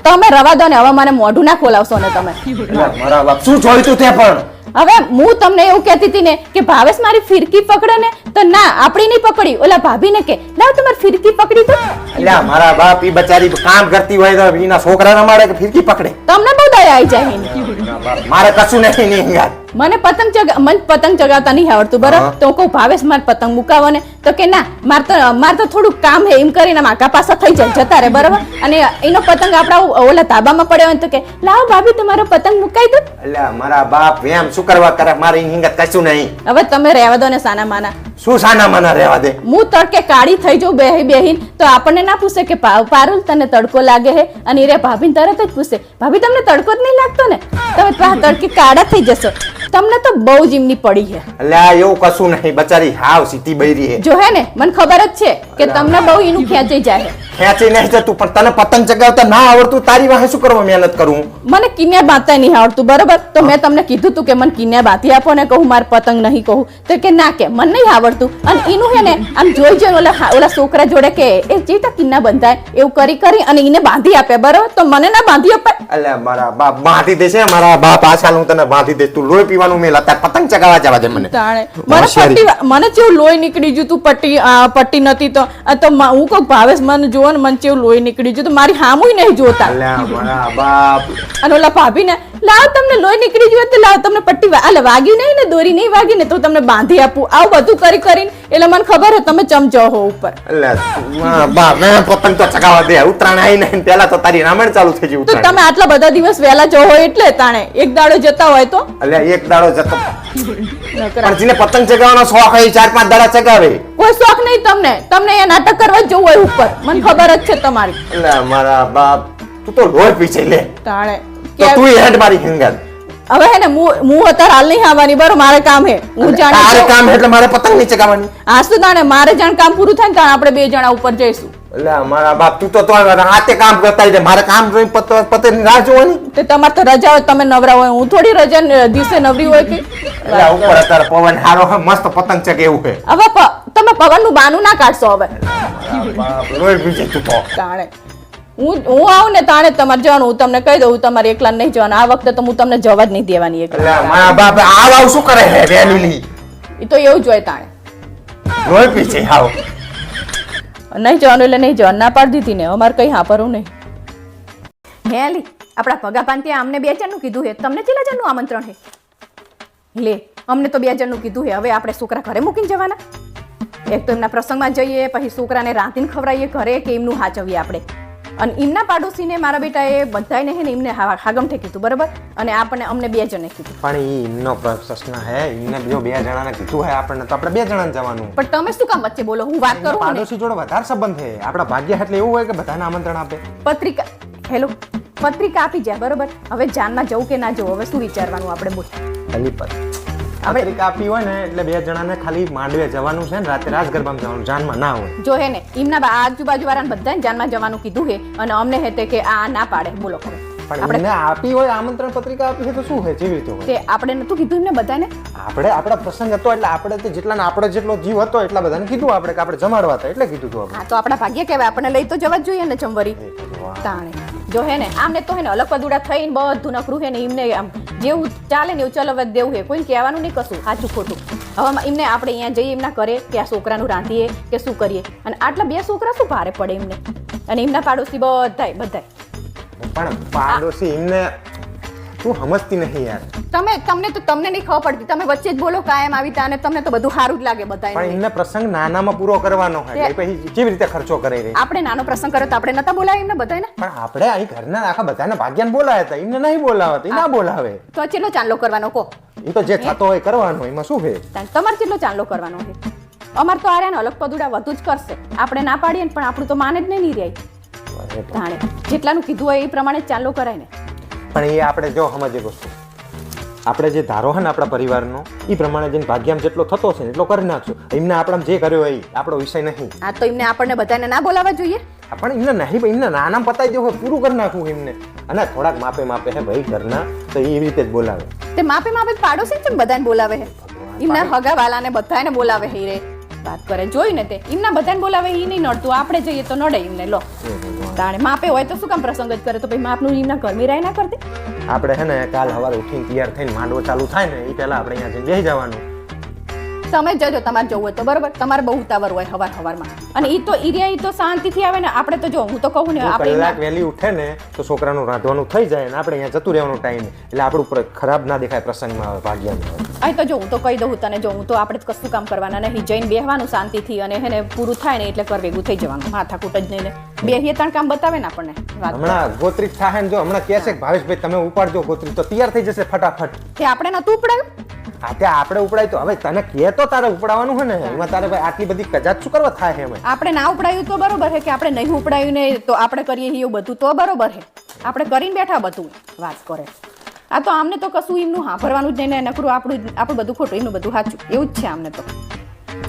તમે રવા દો ને હવે મને મોઢું ના ખોલાવશો ને તમે. અલ્યા મારા બાપ શું જોયું તું તે? પણ હવે હું તમને એવું કહેતી હતી ને કે ભાવેશ મારી ફિરકી પકડે ને તો ના આપણી નહીં પકડી, ઓલા ભાભીને કે લાવ તમારી ફિરકી પકડી તો. અલ્યા મારા બાપ ઈ બચારી કામ કરતી હોય તો એના છોકરા રમાડે કે ફિરકી પકડે? તમને બહુ દયા આવી જાય એની. મારે કશું નહીં નહીં યાર. મને પતંગ ચગાવતા નહીં આવડતું બરાબર. તો હું કહું ભાવેશ મારે પતંગ મુકાવો ને તો કે ના મારે તો થોડુંક કામ હે એમ કરીને માકા પાસા થઈ જાય જતા રે બરાબર. અને એનો પતંગ આપણા ઓલા ધાબામાં પડ્યો હોય તો કે લાવ ભાભી તમારો પતંગ મુકાઈ દો. અલ્યા મારા બાપ એમ શું કરવા કરે, મારી હિંગત કશું નહીં. હવે તમે રહેવા દો ને સાના માના. શું સાના માના રહેવા દે? હું તડકે કાળી થઈ જાઉં બેહીન તો આપણને ના પૂછે કે પારુલ તને તડકો લાગે હે, અને રે ભાભીને તરત જ પૂછે ભાભી તમને તડકો જ નહીં લાગતો ને? તમે તડકે કાળા થઈ જશો. તમને તો બહુ જ એમની પડી છે. અલ્યા એવું કશું નહીં, બચારી હાવ સીધી બૈરી હે. જો હે ને મને ખબર જ છે કે તમને બહુ એનું ખેંચાઈ જાય. ખેંચી નહીં જતું, પણ તને પતંગ ચગાવતા ના આવડતું, તારી વાહે શું કરવા મહેનત કરું? મને કિન્યા બાંધતા નહીં આવડતું બરોબર. તો મેં તમને કીધું તું કે મને કિન્યા બાંધી આપો ને, કહું મારે પતંગ નહીં કહું તો કે ના કે મને નહીં આવડતું. અને એનું હે ને આમ જોઈ જોઈને ઓલા છોકરા જોડે કે એ જેતા કિન્ના બંધાય એવું કરી અને એને બાંધી આપે બરોબર. તો મને ના બાંધી આપે? અલ્યા મારા બાપ બાંધી દેશે, મારા બાપ આ સાલ હું તને બાંધી દઈશ. તું લોહી પીવાનું મેલ, અત્યારે પતંગ ચગાવવા જવા દે મને. મને જેવું લોહી નીકળી ગયું તું. પટ્ટી નથી તો હું કહું ભાવેશ મને જોવો ને મને જેવું લોહી નીકળી ગયું તો મારી હામુય નહીં જોતા. અલ્યા મારા બાપ. અને ઓલા ભાભી ને લાવ તમને લોહી નીકળી ગયું તો લાવ તમને પટ્ટી વાગ્યું નહીં ને દોરી નહીં વાગી ને તો તમને બાંધી આપું. આવું બધું કરીને એટલે મને ખબર હે તમે ચમચો હો ઉપર. અલ્યા બાપ મેં પતંગ તો ચગાવવા દે. ઉત્તરાયણ આવી નહીં પેલા તો તારી રામાયણ ચાલુ થઈ ગઈ. તો તમે આટલા બધા દિવસ વહેલા જો હોય એટલે તાણે એક દાડો જતા હોય તો. અલ્યા એક દાડો જતો પણ જેને પતંગ ચગાવવાનો શોખ હોય 4-5 દાડા ચગાવે. કોઈ શોખ નહીં તમને એ નાટક કરવા જવું હોય ઉપર. મને ખબર જ છે તમારી. અલ્યા મારા બાપ તું તો લોહી પીછે લે તાણે તો તું હેડ મારી હિંગત. હવે હે ને હું અત્યારે હાલ નહીં આવવાની બરો. મારે કામ હે. હું જાણે તારે કામ એટલે મારે પતંગ નહીં ચગાવવાની. આજ તો તાણે મારે જાણ કામ પૂરું થાય ને તાણે આપણે બે જણા ઉપર જઈશું. અલ્યા મારા બાપ તું તો હાથે કામ કરતા રહે. મારે કામ જોઈને પતે રાહ જોવાની. તે તમારે તો રજા હોય તમે નવરા હોય. હું થોડી રજા દિવસે નવરી હોય કે. અલ્યા ઉપર અત્યારે પવન હારો હે, મસ્ત પતંગ ચગે એવું છે. હવે તમે પવનનું બાનું ના કાઢશો હવે. લોહી પીછે તું તો. તાણે હું આવું ને તાણે તમારે જવાનું. હું તમને કહી દઉં તમારે એકલા નહીં જવાનું. આ વખતે તો હું તમને જવા જ નહીં દેવાની એકલા. અલ્યા મારા બાપ આવ શું કરે હે વેલીલી? એ તો એવું જ હોય તાણે. લોહી પીછે હાવ. નહીં જવાનું એટલે નહીં જવાનું. ના પાડી દીધી ને અમારે કઈ હાપરવું નહીં. હે લી આપણા ભગાપાન ત્યાં અમને 2 જણનું કીધું હે. તમને કેટલા જણનું આમંત્રણ હે? લે અમને તો 2 જણનું કીધું હે. હવે આપણે છોકરા ઘરે મૂકીને જવાના? એક તો એમના પ્રસંગમાં જઈએ, પછી છોકરાને રાંધીને ખવડાવીએ ઘરે કે એમનું હાચવીએ આપણે. અને એમના પાડોશીને મારા બેટાએ બધાને હે ને એમને હાગમઠે કીધું બરાબર. અને આપણને અમને 2 જણે કીધું. પણ ઈ એમનો પ્રશ્ન હે. એમને જો 2 જણાને કીધું હે આપણને તો આપણે 2 જણાને જવાનું. પણ તમે શું કામ વચ્ચે બોલો? હું વાત કરું ને. પાડોશી જોડે વધારે સંબંધ છે. આપણા ભાગ્ય એટલે એવું હોય કે બધાને આમંત્રણ આપે. પત્રિકા આપી જાય બરોબર. હવે જાનમાં જવું કે ના જવું હવે શું વિચારવાનું આપણે બોલ. ખાલી પત્રિકા આપી હોય ને એટલે 2 જણાને ખાલી માંડવે જવાનું છે ને રાતે રાસ ગરબામાં જવાનું, જાનમાં ના હોય. જો હે ને એમના આજુબાજુ વાળાને બધાને જાનમાં જવાનું કીધું હે અને અમને હે તે કે આ ના પાડે. બોલો પણ એમને આપી હોય આમંત્રણ પત્રિકા આપી છે તો શું હોય કેવી રીતે હોય તે આપણે નતું કીધું એમને બધાને આપણે આપણા પ્રસંગ હતો એટલે આપણે તે જેટલા આપણે જેટલો જીવ હતો એટલા બધાને કીધું આપણે કે આપણે જમાડવા હતા એટલે કીધું હતું આપણે હા તો આપણા ભાગ્ય કહેવાય આપણને લઈ તો જવા જ જોઈએ ને જમવરી તાણે જો હે ને આમને તો હે ને અલગ પદુડા થઈને બધું નકરું હે ને એમને આમ જેવું ચાલે ને એવું ચલવવા દેવું હે કોઈ કહેવાનું નહીં કશું સાચું ખોટું હવે એમને આપણે અહીંયા જઈએ એમના કરે કે આ છોકરાનું રાંધીએ કે શું કરીએ અને આટલા 2 છોકરા શું ભારે પડે એમને અને એમના પાડોશી બધાય પણ પાડોશી એમને તું સમજતી નહીં યાર તમને નહીં ખબર પડતી તમે વચ્ચે જ બોલો કાયમ આવી તા અને તમને તો બધું સારું જ લાગે પણ બધાય એમને પ્રસંગ નાનામાં પૂરો કરવાનો હોય એટલે પછી કેવી રીતે ખર્ચો કરે રહી આપણે નાનો પ્રસંગ કર્યો તો આપણે નતા બોલાય એમને બધાને પણ આપણે અહીં ઘરના આખા બધાને ભાગ્યાને બોલાવ્યા હતા એમને નહીં બોલાવત એ ના બોલાવે તો ચેલો ચાંદલો કરવાનો કો એ તો જે થતો હોય કરવાનો એમાં શું છે તમારે કેટલો ચાંદલો કરવાનો છે અમાર તો આર્યા ને અલગ પદુડા વધુ જ કરશે આપણે ના પાડીએ ને પણ આપણું તો માને જ નહીં રહી તાણે જેટલાનું કીધું હોય એ પ્રમાણે જ ચાંદલો કરાય ને પણ એ આપણે જો સમજે વસ્તુ આપણે જે ધારો છે ને આપણા પરિવારનો એ પ્રમાણે જેને ભાગ્યામ જેટલો થતો છે ને એટલો કરી નાખશું એમને આપણા જે કર્યો હોય આપણો વિષય નહીં આ તો એમને આપણને બધાને ના બોલાવવા જોઈએ પણ એમને નહીં એમને નાના પતાવી દેવું હોય પૂરું કરી નાખવું એમને અને થોડાક માપે માપે હે ભાઈ ઘરના તો એ એવી રીતે જ બોલાવે તે માપે માપે પાડોશી છે બધાને બોલાવે છે એમના હગાવાલાને બધાને બોલાવે છે રે વાત કરે જોઈ ને તે એમના બધાને બોલાવે એ નહીં નડતું આપણે જઈએ તો નડે એમને લો તાણે માપે હોય તો શું કામ પ્રસંગ જ કરે તો ભાઈ માપનું એમના ઘરની રાય ના કરી દે આપણે હે ને કાલ સવારે ઉઠીને તૈયાર થઈને માંડવો ચાલુ થાય ને એ પહેલા આપણે અહીંયા જઈને બેસી જવાનું તમે જજો તમારે જવું હોય તો બરોબર તમારે બહુ ઉતાવળ હોય હવારમાં અને ઈ તો ઈરિયા ઈ તો શાંતિથી આવે ને આપણે તો જો હું તો કહું ને આપણે કલાક વહેલી ઉઠે ને તો છોકરાનું રાંધવાનું થઈ જાય ને આપણે અહીંયા જતું રહેવાનો ટાઈમ એટલે આપણું ખરાબ ના દેખાય પ્રસંગમાં આવે ભાગ્યામાં અહીં તો જો હું તો કહી દઉં તને જો હું તો આપણે કશું કામ કરવાના નહીં જઈને બેહવાનું શાંતિથી અને હે ને પૂરું થાય ને એટલે કર ભેગું થઈ જવાનું માથાકૂટ જ નહીં ને બેહીએ ત્રણ કામ બતાવે ને આપણને હમણાં ગોત્રી થાય ને જો હમણાં કહે છે કે ભાવેશભાઈ તમે ઉપાડજો ગોત્રી તો તૈયાર થઈ જશે ફટાફટ તે આપણે નતું ઉપડાયું હા ત્યાં આપણે ઉપડાય તો હવે તને કહે તો તારે ઉપડાવવાનું હોય ને એમાં તારે ભાઈ આટલી બધી કજાત શું કરવા થાય એમ આપણે ના ઉપડાયું તો બરોબર છે કે આપણે નહીં ઉપડાયું ને તો આપણે કરીએ એવું બધું તો બરોબર છે આપણે કરીને બેઠા બધું વાત કરે આ તો આમને તો કશું એમનું હાંભરવાનું જ નહીં ને નકરું આપણું બધું ખોટું એમનું બધું સાચું એવું જ છે આમને તો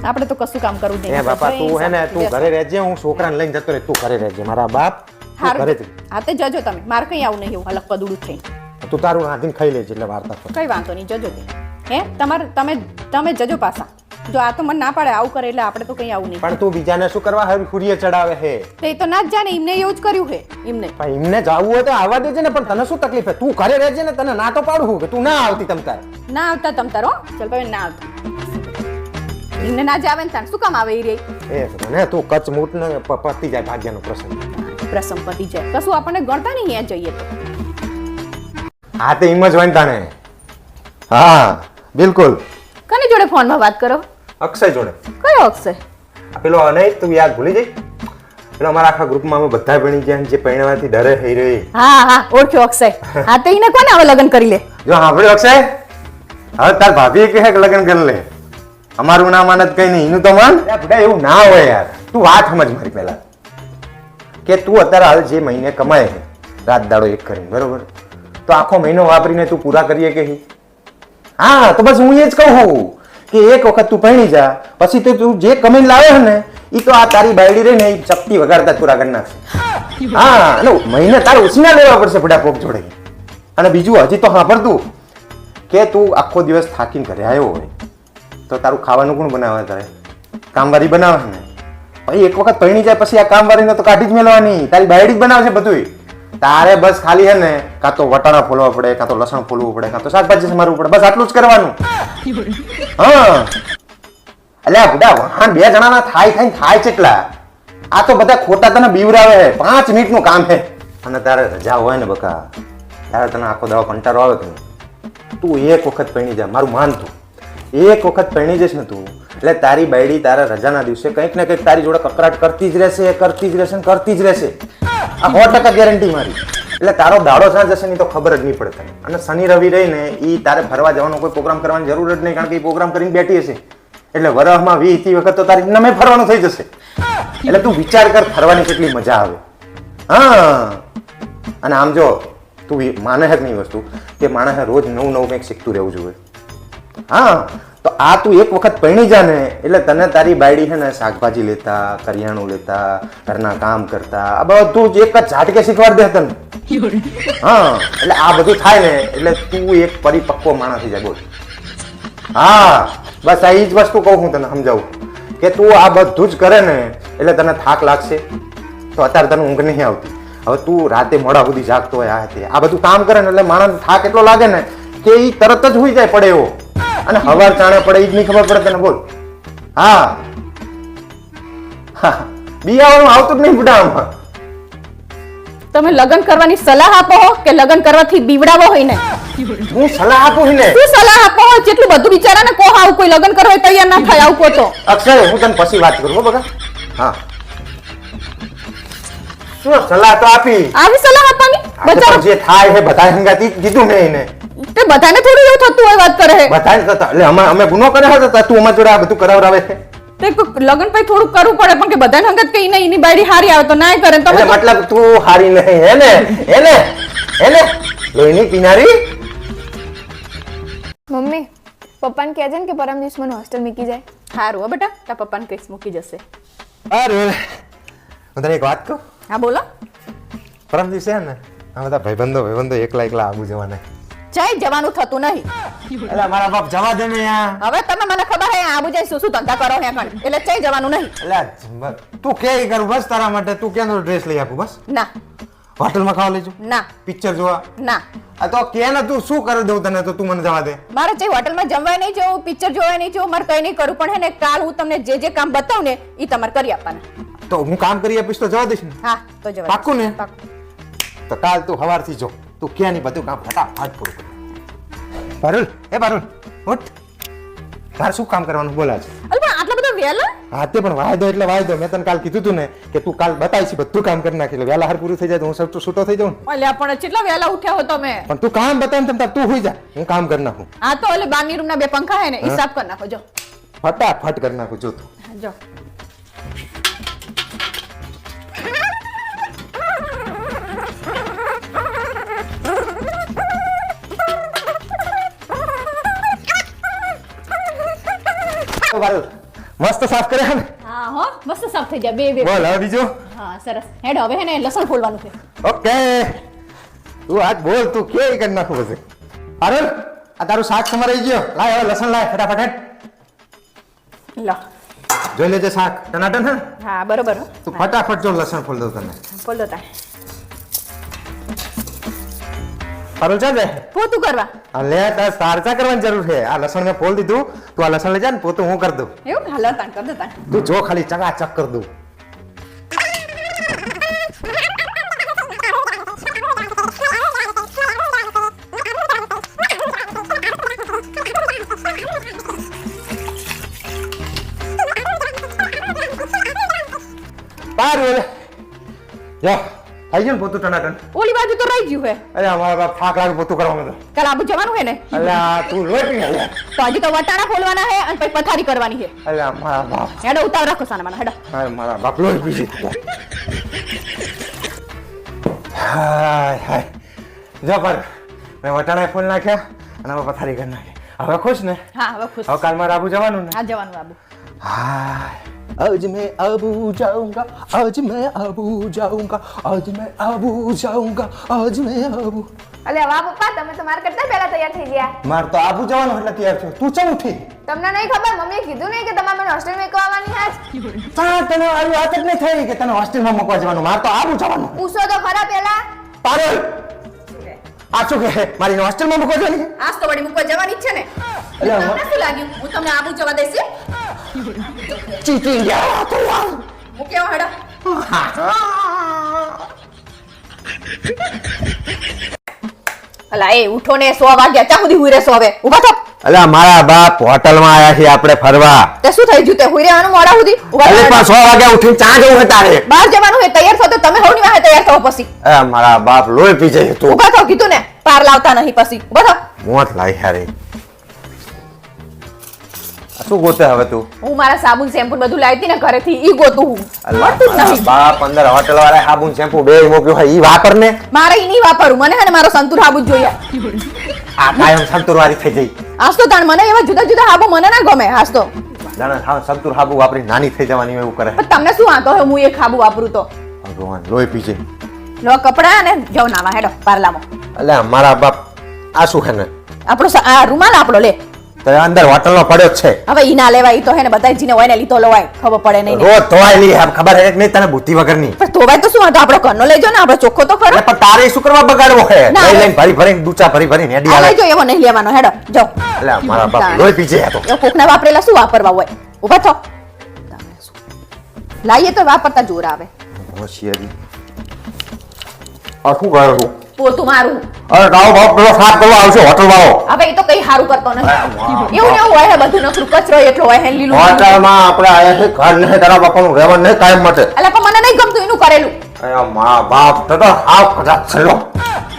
આપણે તો કશું કામ કરવું જ નહીં બાપા તું હે ને તું ઘરે રહેજે હું છોકરાને લઈને જતો રહે તું ઘરે રહેજે મારા બાપ ઘરે જ હા તે જજો તમે મારે કઈ આવું નહીં એવું અલગ પદુડું થઈ તું તારું રાંધીને ખાઈ લેજે એટલે વાર્તા કઈ વાંધો નહીં જજો તે હે તમે જજો પાછા જો આ તો મને ના પાડે આવું કરે એટલે આપણે તો કઈ આવું નહીં પણ તું બીજાને શું કરવા હુરીએ ચડાવે હે તે તો ના જ જાણે એમને એવું જ કર્યું હે એમને પણ એમને જાવું હોય તો આવવા દેજે ને પણ તને શું તકલીફ હે તું ઘરે રહેજે ને તને ના તો પાડું કે તું ના આવતી તમતાર ના આવતા તમતાર હો ચલ ભાઈ ના આવતા એમને ના જ આવે ને તાર શું કામ આવે એ રે એ મને તું કચ મૂટ ને પતી જાય ભાગ્યનો પ્રસંગ પતી જાય કશું આપણને ગણતા નહીં અહીંયા જઈએ તો હા તે એમ જ હોય ને તાણે હા બિલકુલ કની જોડે ફોનમાં વાત કરો અક્ષય જોડે કયો અક્ષય આ પેલો નહીં તું યાદ ભૂલી જઈ પેલો અમારા આખા ગ્રુપમાં અમે બધા ભણી ગયા જે પરણવાથી ડરે થઈ રહી હા ઓળખ્યો અક્ષય હા તો એને કોને હવે લગ્ન કરી લે જો સાંભળ્યો અક્ષય હવે તાર ભાભી કહે કે લગ્ન કરી લે અમારું ના માનત કઈ નહીં એનું તો માન બધા એવું ના હોય યાર તું વાત સમજ મારી પહેલા કે તું અત્યારે હાલ જે મહિને કમાય છે રાત દાડો એક કરીને બરોબર તો આખો મહિનો વાપરીને તું પૂરા કરીએ કે હા તો બસ હું એ જ કહું કે એક વખત તું પરણી જા પછી તો તું જે કમાઈને લાવે ને એ તો આ તારી બાયડી રહી ને એ ચપટી વગાડતા પૂરા કરી નાખશે હા અને મહિને તારે ઉછીના લેવા પડશે બડા પોક જોડે અને બીજું હજી તો સાંભળતું કે તું આખો દિવસ થાકીને ઘરે આવ્યો હોય તો તારું ખાવાનું કોણ બનાવે તારે કામવારી બનાવે ને ભાઈ એક વખત પરણી જાય પછી આ કામવારીને તો કાઢી જ મેળવાની તારી બાયડી જ બનાવશે બધું તારે બસ ખાલી હે ને કાં તો વટાણા ફોલવા પડે કાં તો લસણ ફોલવું પડે કાં તો શાકભાજી સમારવું પડે બસ આટલું જ કરવાનું હા એટલે બધા વાહન 2 જણાના થાય કેટલા આ તો બધા ખોટા તને બીવરાવે 5 મિનિટનું કામ છે અને તારે રજા હોય ને બકા તારે તને આખો દાડો કંટાળો આવે કે તું એક વખત પરણી જા મારું માન તું એક વખત પરણી જઈશ ને તું એટલે તારી બાયડી તારા રજાના દિવસે કંઈક ને કંઈક તારી જોડે કકરાટ કરતી જ રહેશે આ 100% ગેરંટી મારી એટલે તારો દાડો સાંજ જશે નહીં તો ખબર જ નહીં પડે તને અને શનિ રવિ રહીને એ તારે ફરવા જવાનો કોઈ પ્રોગ્રામ કરવાની જરૂર જ નહીં કારણ કે એ પ્રોગ્રામ કરીને બેઠી હશે એટલે વરસમાં 20 વખત તો તારી નમે ફરવાનું થઈ જશે એટલે તું વિચાર કર ફરવાની કેટલી મજા આવે હા અને આમ જો તું માને જ નહીં વસ્તુ કે માણસે રોજ નવું કંઈક શીખતું રહેવું જોઈએ હા તો આ તું એક વખત પરણી જા ને એટલે તને તારી બાયડી છે ને શાકભાજી લેતા, કરિયાણું લેતા, ઘરના કામ કરતા આ બધું જ એક જ ઝાટકે શીખવાડ દે તને. હા એટલે આ બધું થાય ને એટલે તું એક પરિપક્વ માણસ થઈ જાય. બોલ. હા બસ આ જ વસ્તુ કહું હું તને સમજાવું કે તું આ બધું જ કરે ને એટલે તને થાક લાગશે તો અત્યારે તને ઊંઘ નહીં આવતી. હવે તું રાતે મોડા સુધી જાગતો હોય આ બધું કામ કરે ને એટલે માણસ થાક એટલો લાગે ને કે એ તરત જ હુઈ જાય પડે એવો અને હવાર ચાણે પડે એ જ નહીં ખબર પડે તને. બોલ. હા બિયાવાનું આવતું જ નહીં બુડામાં. તમે લગ્ન કરવાની સલાહ આપો હો કે લગ્ન કરવાથી બીવડાવો હોય ને? હું સલાહ આપું ને. શું સલાહ આપો હો? જેટલું બધું બિચારાને કહો આવું કોઈ લગ્ન કરવા હોય તૈયાર ના થાય આવું કહો તો. અક્ષય હું તને પછી વાત કરું હો બગા. હા શું સલાહ તો આપી. આવી સલાહ આપવાની? આ તો બચારો પણ જે થાય છે બધા હંગાતી કીધું મેં એને. તે બધાને થોડું એવું થતું હોય વાત કરે છે. બધાને થતા એટલે અમે ગુનો કર્યો હતો તું અમારા જોડે આ બધું કરાવરાવે છે. તે લગ્ન પછી થોડું કરવું પડે પણ કે બધાને હંગત કઈ નહીં એની બાયડી હારી આવે તો નાય કરે ને તમે એટલે મતલબ તું હારી નહીં હે ને એને લોહીની પીનારી. મમ્મી પપ્પાને કહેજે ને કે પરમ દિવસ મને હોસ્ટેલ મૂકી જાય. હારું હો બેટા તારા પપ્પાને કઈશ મૂકી જશે. અરે હું તને એક વાત કહું. હા બોલો. પરમ દિવસે ને આ બધા ભાઈબંધો એકલા આબુ જવાના. જય જવાનું થતું નહીં. એટલે મારા બાપ જવા દે ને યાર. હવે તમે મને ખબર હે આબુ જઈ શું શું ધંધા કરો હે કણ એટલે જય જવાનું નહીં. એટલે તું કે કરું બસ તારા માટે તું કેનો ડ્રેસ લઈ આપું બસ. ના હોટલમાં ખાવા લઈ જાઉં, ના પિક્ચર જોવા. ના આ તો કે ને તું શું કરી દઉં તને તો તું મને જવા દે. મારે જઈ હોટલમાં જમવાય નહીં જવું, પિક્ચર જોવાય નહીં જવું, મારે કઈ નહીં કરું પણ હે ને કાલ હું તમને જે કામ બતાવું ને એ તમારે કરી આપવાના. તો હું કામ કરી આપીશ તો જવા દઈશ ને. હા તો જવા પાક્કું ને? પાક્કું. તો કાલ તું સવારથી જો તું ક્યાં નહીં બધું કામ ફટાફટ પૂરું કર. પારુલ ઉઠ. તારે શું કામ કરવાનું બોલા છે? અરે પણ આટલા બધા વહેલા? હા તે પણ વાયદો એટલે વાયદો. મેં તને કાલ કીધું તું ને કે તું કાલ બતાવીશ બધું કામ કરી નાખી એટલે વહેલા હાર પૂરું થઈ જાય તો હું છૂટો થઈ જાઉં ને. અલ્યા પણ કેટલા વહેલા ઉઠ્યા હો તમે? પણ તું કામ બતાવ ને તું હોઈ જા હું કામ કરી નાખું. હા તો એટલે બારની રૂમના 2 પંખા હે ને ઈ સાફ કરી નાખો જો. ફટાફટ કરી નાખું જો તું. જો પારુલ મસ્ત સાફ કર્યા ને. હા હો મસ્ત સાફ થઈ જાય બે બોલ હવે બીજું. હા સરસ હેડ હવે હે ને લસણ ફોલવાનું છે. ઓકે તું આજ બોલ તું કે કરી નાખું પછી. પારુલ આ તારું શાક સમારાઈ ગયો. લાય હવે લસણ લાય ફટાફટ હેડ. લો જોઈ લેજે શાક ટનાટન હે. હા બરોબર હો. તું ફટાફટ જો લસણ ફોલ દઉં તને. ફોલ દો તાર પારુલ ચાલ રે. પોતું કરવા આ લે તાર સારચા કરવાની જરૂર છે. આ લસણ મેં ફોલ દીધું તું આ લસણ લઈ જા ને પોતું હું કરી દઉં. એવું હાલો તાન કર દો તાન. તું જો ખાલી ચકાચક કરી દઉં. પારુલ જો થઈ ગયું ને પોતું ટનાટન. ઓલી બાજુ તો રહી ગયું હે. અરે અમારા બાપ થાક લાગે પોતું કરવામાં તો. કાલ આબુ જવાનું હે ને અલ્યા તું લોહી પી લે. તો હજી તો વટાણા ફોલવાના હે અને પછી પથારી કરવાની હે. અલ્યા મારા બાપ. હેડો ઉતાવ રાખો સાના મને હેડો. હાય મારા બાપ લોહી પી લીધું. હાય જો પર મેં વટાણા ફૂલ નાખ્યા અને હવે પથારી કરી નાખી. હવે ખુશ ને? હા હવે ખુશ. હવે કાલ મારે આબુ જવાનું ને? આ જવાનું આબુ. હાય आज मैं अबू जाऊंगा, आज मैं अबू जाऊंगा, आज मैं अबू जाऊंगा, आज मैं अबू. અલે વાહ પપ્પા તમે તો માર કરતા પહેલા તૈયાર થઈ ગયા. માર તો આબુ જવાનું એટલે તૈયાર થયો. તું ચમ ઉઠી? તમને નહીં ખબર મમ્મીએ કીધું નહીં કે તમારે મને હોસ્ટેલ મૂકવા આવવાની આજ. તા તને આવી વાત જ નહીં થઈ કે તને હોસ્ટેલમાં મૂકવા જવાનું. માર તો આબુ જવાનું. પૂછો તો ખરા પહેલા. પારુલ આ શું કહે મારી હોસ્ટેલમાં મૂકવા જવાની? આજ તો વળી મૂકવા જવાની જ છે ને. અલ્યા, તમને શું લાગ્યું હું તમને આબુ જવા દઈશ? ચીટી ગયા તો યાર. મૂક્યો હેડો. અલા એ ઉઠો ને 100 વાગ્યા ચા સુધી હુઈ રહેશો હવે ઊભા થો. અલ્યા મારા બાપ હોટલમાં આયા છે આપણે ફરવા. તે શું થઈ ગયું તે હુઈ રહેવાનું મોડા સુધી ઊભા અરે થો. પણ 100 વાગ્યા ઉઠીને ચા જવું હતા રે. બહાર જવાનું હે તૈયાર થો તો તમે હોની વાહે તૈયાર થો પછી. અરે મારા બાપ લોહી પી જાય તું. ઊભા થો કીધું ને પાર લાવતા નહીં પછી ઊભા થો. મોત લાઈ હારે. આ શું ગોતે હવે તું? હું મારા સાબુન શેમ્પુ બધું લાવી હતી ને ઘરેથી ઈ ગોતું હું મળતું જ નહીં. બાપ અંદર હોટલ વાળા સાબુન શેમ્પુ બે મૂક્યું હોય ઈ વાપર ને. મારે ઈ નહીં વાપરવું મને હે ને મારો સંતુર સાબુન જોઈએ. આ કાયમ સંતુરવારી થઈ જઈ આજ તો તાણ મને એવા જુદા જુદા હાબુ મને ના ગમે આજ તો. જાણે હા સંતુર હાબુ વાપરી નાની થઈ જવાની એવું કરે પણ તમને શું વાંધો હે હું એક હાબુ વાપરું તો? ભગવાન લોહી પીજે લો કપડા અને જાવ નાવા હેડો પાર્લામાં. એટલે મારા બાપ આ શું હે ને આપણો આ રૂમાલ આપણો લે. તો અંદર હોટલનો પડ્યો જ છે હવે ઈ ના લેવાય ઈ તો હે ને બધા જીને હોય ને લીધો લવાય ખબર પડે નહીં ને. રોજ ધોવાય લી આમ ખબર હે કે નહીં તને બુદ્ધિ વગરની પણ ધોવાય તો શું વાંધો આપણો ઘરનો લેજો ને આપણે ચોખ્ખો તો ખરો. એટલે પણ તારે શું કરવા બગાડવો હે ના, લઈ હવે- લઈને ભરી ભરીને દૂચા ભરી ભરીને હેડી આ આવે લેજો એવો નહીં લેવાનો હેડો જાઓ. એટલે મારા બાપ લોહી પીજે આ તો એ કોકના વાપરેલા શું વાપરવા હોય? ઊભા થો. લાઈએ તો વાપરતા જોર આવે. હોશિયારી આ શું કરે તું પોતું મારું. અરે તારો બાપ પેલો સાફ કરવા આવશે હોટલ વાળો હવે એ તો કઈ સારું કરતો નથી. એવું ને એવું હોય હે બધું નકરું કચરો એટલો હોય હે લીલું. હોટલમાં આપણે આયા છે ઘર નહીં તારા બાપાનું રહેવાનું નહીં કાયમ માટે એટલે પણ મને નહીં ગમતું એનું કરેલું. અરે મા બાપ તો હાવ કદાચ છેલ્લો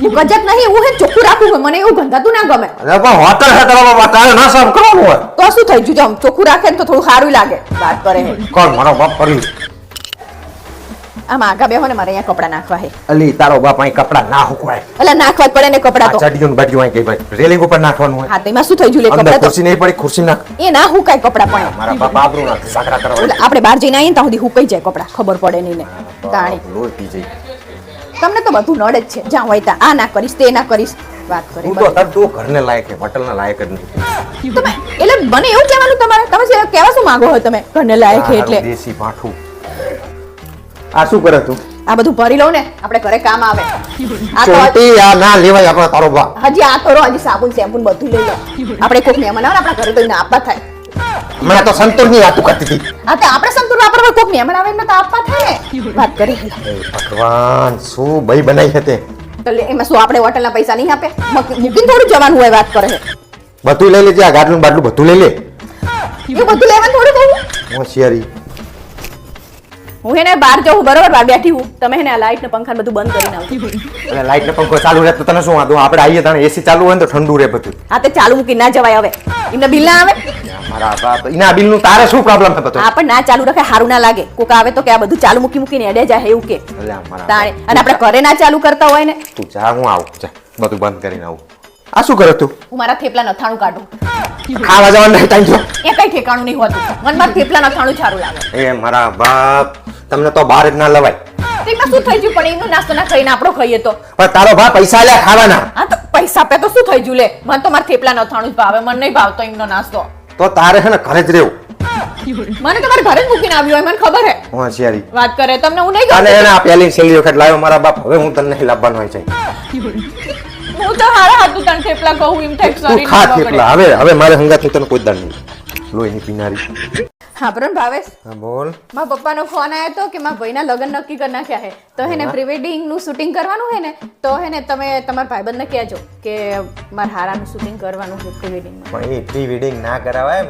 હું ગજક નહીં એવું હે ચોખ્ખું રાખવું હોય મને એવું ગંધાતું ના ગમે. અરે પણ હોટલ છે તારા બાપા તારે ના સાફ કરવાનું હોય તો શું થઈ ગયું? આમ ચોખ્ખું રાખે ને તો થોડું સારું લાગે. વાત કરે હે કોણ મારો બાપ કરી આમ આગા બેહો ને મારે અહીંયા કપડા નાખવા હે. અલી તારો બાપ અહીં કપડા ના હુકવાય એટલે નાખવા જ પડે ને કપડા આ તો. ચડિયું ને બડિયું અહીં કઈ ભાઈ રેલિંગ ઉપર નાખવાનું હોય હા તો એમાં શું થઈ ગયું લે અંદર કપડા તો ખુરશી નહીં પડી ખુરશી નાખ એ ના હુકાય કપડા પણ. મારા બાપ આબરૂ ના સાકરા કરવા એટલે આપણે બહાર જઈને આવીએ ને ત્યાં સુધી હુકાઈ જાય કપડા ખબર પડે નહીં ને તાણી. લોહી પી જઈ તમને તો બધું નડે જ છે જ્યાં હોય ત્યાં આ ના કરીશ તે ના કરીશ વાત કરે તું તો તાર તું ઘરને લાયક છે હોટલના લાયક જ નહીં તમે એટલે મને એવું કહેવાનું તમારે તમે જે કહેવા શું માંગો છો તમે ઘરને લાયક છે એટલે તારું દેશી પાઠું આ શું કરે તું આ બધું ભરી લઉં ને આપણે ઘરે કામ આવે આ તો ચોટી આ ના લેવાય આપણો તારો બાપ હજી આ તો હજી સાબુન શેમ્પૂ બધું લઈ લો આપણે કોક મહેમાન આવે ને આપણા ઘરે તો એને આપવા થાય હમણાં તો સંતોષ ની વાતું કરતી હતી હા તો આપણે સંતુર વાપરવા કોક મહેમાન આવે એમને તો આપવા થાય ને વાત કરી એ ભગવાન શું ભાઈ બનાવી છે તે તો એમાં શું આપણે હોટલના પૈસા નહીં આપે મૂકીને થોડું જવાનું હોય વાત કરે છે બધું લઈ લેજે આ ગાડલું બાટલું બધું લઈ લે એ બધું લેવાનું થોડું કહું હોશિયારી હું એને બહાર જવું બરોબર બહાર બેઠી હું તમે એને આ લાઈટ ને પંખા ને બધું બંધ કરીને આવજો એટલે લાઈટ ને પંખો ચાલુ રહે તો તને શું વાંધો આપણે આવીએ તાણે એસી ચાલુ હોય ને તો ઠંડુ રહે બધું હા તે ચાલુ મૂકી ના જવાય હવે એમને બિલ ના આવે મારા બાપ એના બિલ નું તારે શું પ્રોબ્લેમ છે બધો આ પણ ના ચાલુ રાખે સારું ના લાગે કોક આવે તો કે આ બધું ચાલુ મૂકીને એડે જાય એવું કે એટલે આ મારા તાણે અને આપણે ઘરે ના ચાલુ કરતા હોય ને તું જા હું આવું જા બધું બંધ કરીને આવું આ શું કરે તું હું મારા થેપલા નથાણું કાઢું ખાવા જવાનું નહીં ટાઈમ થયો એ કઈ ઠેકાણું નહીં હોતું મને મારા થેપલા નથાણું સારું લાગે એ મારા બાપ તમને તો બહાર જ ના લવાય તેમાં શું થઈ ગયું પણ એમનો નાસ્તો ના ખાઈને આપણો ખાઈએ તો પણ તારો ભાઈ પૈસા લે ખાવાના હા તો પૈસા આપે તો શું થઈ ગયું લે મને તો મારા થેપલા નથાણું જ ભાવે મને નહીં ભાવતો એમનો નાસ્તો તો તારે છે ને ઘરે જ રહેવું મને તમારે ઘરે જ મૂકીને આવ્યું હોય મને ખબર હે હોશિયારી વાત કરે તમને હું નહીં અને ગમતું. એને આ પહેલી છેલ્લી વખત લાવ્યો મારા બાપ હવે હું તને નહીં લાવવાનો હોય છે હું તો હારા હાથું તને થેપલા કહું એમ થાય તું સોરી ખા થેપલા હવે મારે હંગાત તને કોઈ દાડ નહીં લોહીની પીનારી હા બરોબર ભાવેશ હા બોલ મારા પપ્પાનો ફોન આવ્યો હતો કે મારા ભાઈના લગ્ન નક્કી કરી નાખ્યા છે તો હેને પ્રી વેડિંગ નું શૂટિંગ કરવાનું છે ને તો હેને તમે તમારા ભાઈબંધને કહેજો કે મારા હારાનું શૂટિંગ કરવાનું છે પ્રી વેડિંગમાં પણ એ પ્રી વેડિંગ ના કરાવાય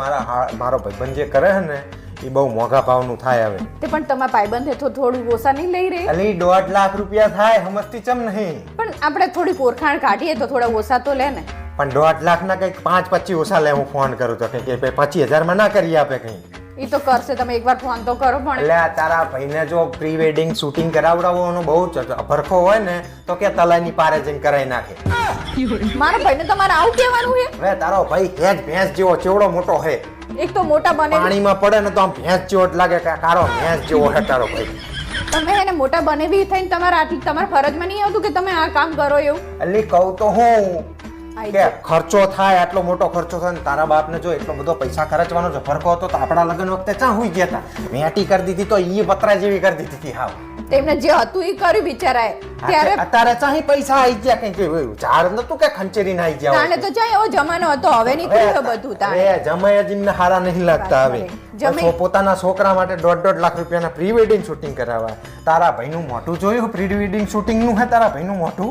મારો ભાઈબંધ જે કરે છે ને એ બહુ મોંઘા ભાવનું થાય હવે તે પણ તમારા ભાઈબંધે તો થોડું ઓછા નહીં લઈ રહી અલી 1.5 લાખ રૂપિયા થાય સમજતી ચમ નહીં પણ આપણે થોડી ઓળખાણ કાઢીએ તો થોડા ઓછા તો લે ને પણ 1.5 લાખના કંઈક 5-25 ઓછા લે હું ફોન કરું તો કંઈક 25,000 માં ના કરી આપે કંઈ એ તો કરશે તમે એકવાર ફોન તો કરો પણ એટલે આ તારા ભાઈને જો પ્રી વેડિંગ શૂટિંગ કરાવડાવવાનો બહુ ભરખો હોય ને તો કે તલાઈની પારે જઈને કરાવી નાખે મારા ભાઈને તમારે આવું કહેવાનું છે હવે તારો ભાઈ હેજ ભેંસ જેવો ચેવડો મોટો હે એક તો મોટા બને પાણીમાં પડે ને તો આમ ભેંસ જેવો જ લાગે કે કારો ભેંસ જેવો હે તારો ભાઈ તમે એને મોટા બનેવી થઈને તમારા આટલી તમારા ફરજમાં નહીં આવતું કે તમે આ કામ કરો એવું અલી કહું તો હું આઈ કે ખર્ચો થાય આટલો મોટો ખર્ચો થાય ને તારા બાપને જો એટલો બધો પૈસા ખર્ચવાનો જો ફરકો હતો તો આપણા લગ્ન વખતે ચા હુઈ ગયા હતા મેટી કરી દીધી તો ઈ પતરા જેવી કરી દીધી હતી હાવ તેમને જે હતું એ કર્યું બિચારાએ ત્યારે અત્યારે ચાહી પૈસા આવી ગયા કઈ ઝાડ નતું કે ખંચેરી ના આવી તાણે ગયા તો ચાય એવો જમાનો હતો હવે નીકળ્યું બધું તાણે જમાય જ એમને હારા નહીં લાગતા હવે જમાઈ- તો પોતાના છોકરા માટે 1.5 લાખ રૂપિયાના પ્રી વેડિંગ શૂટિંગ કરાવવા તારા ભાઈનું મોઢું જોયું પ્રી વેડિંગ શૂટિંગ નું હે તારા ભાઈનું મોઢું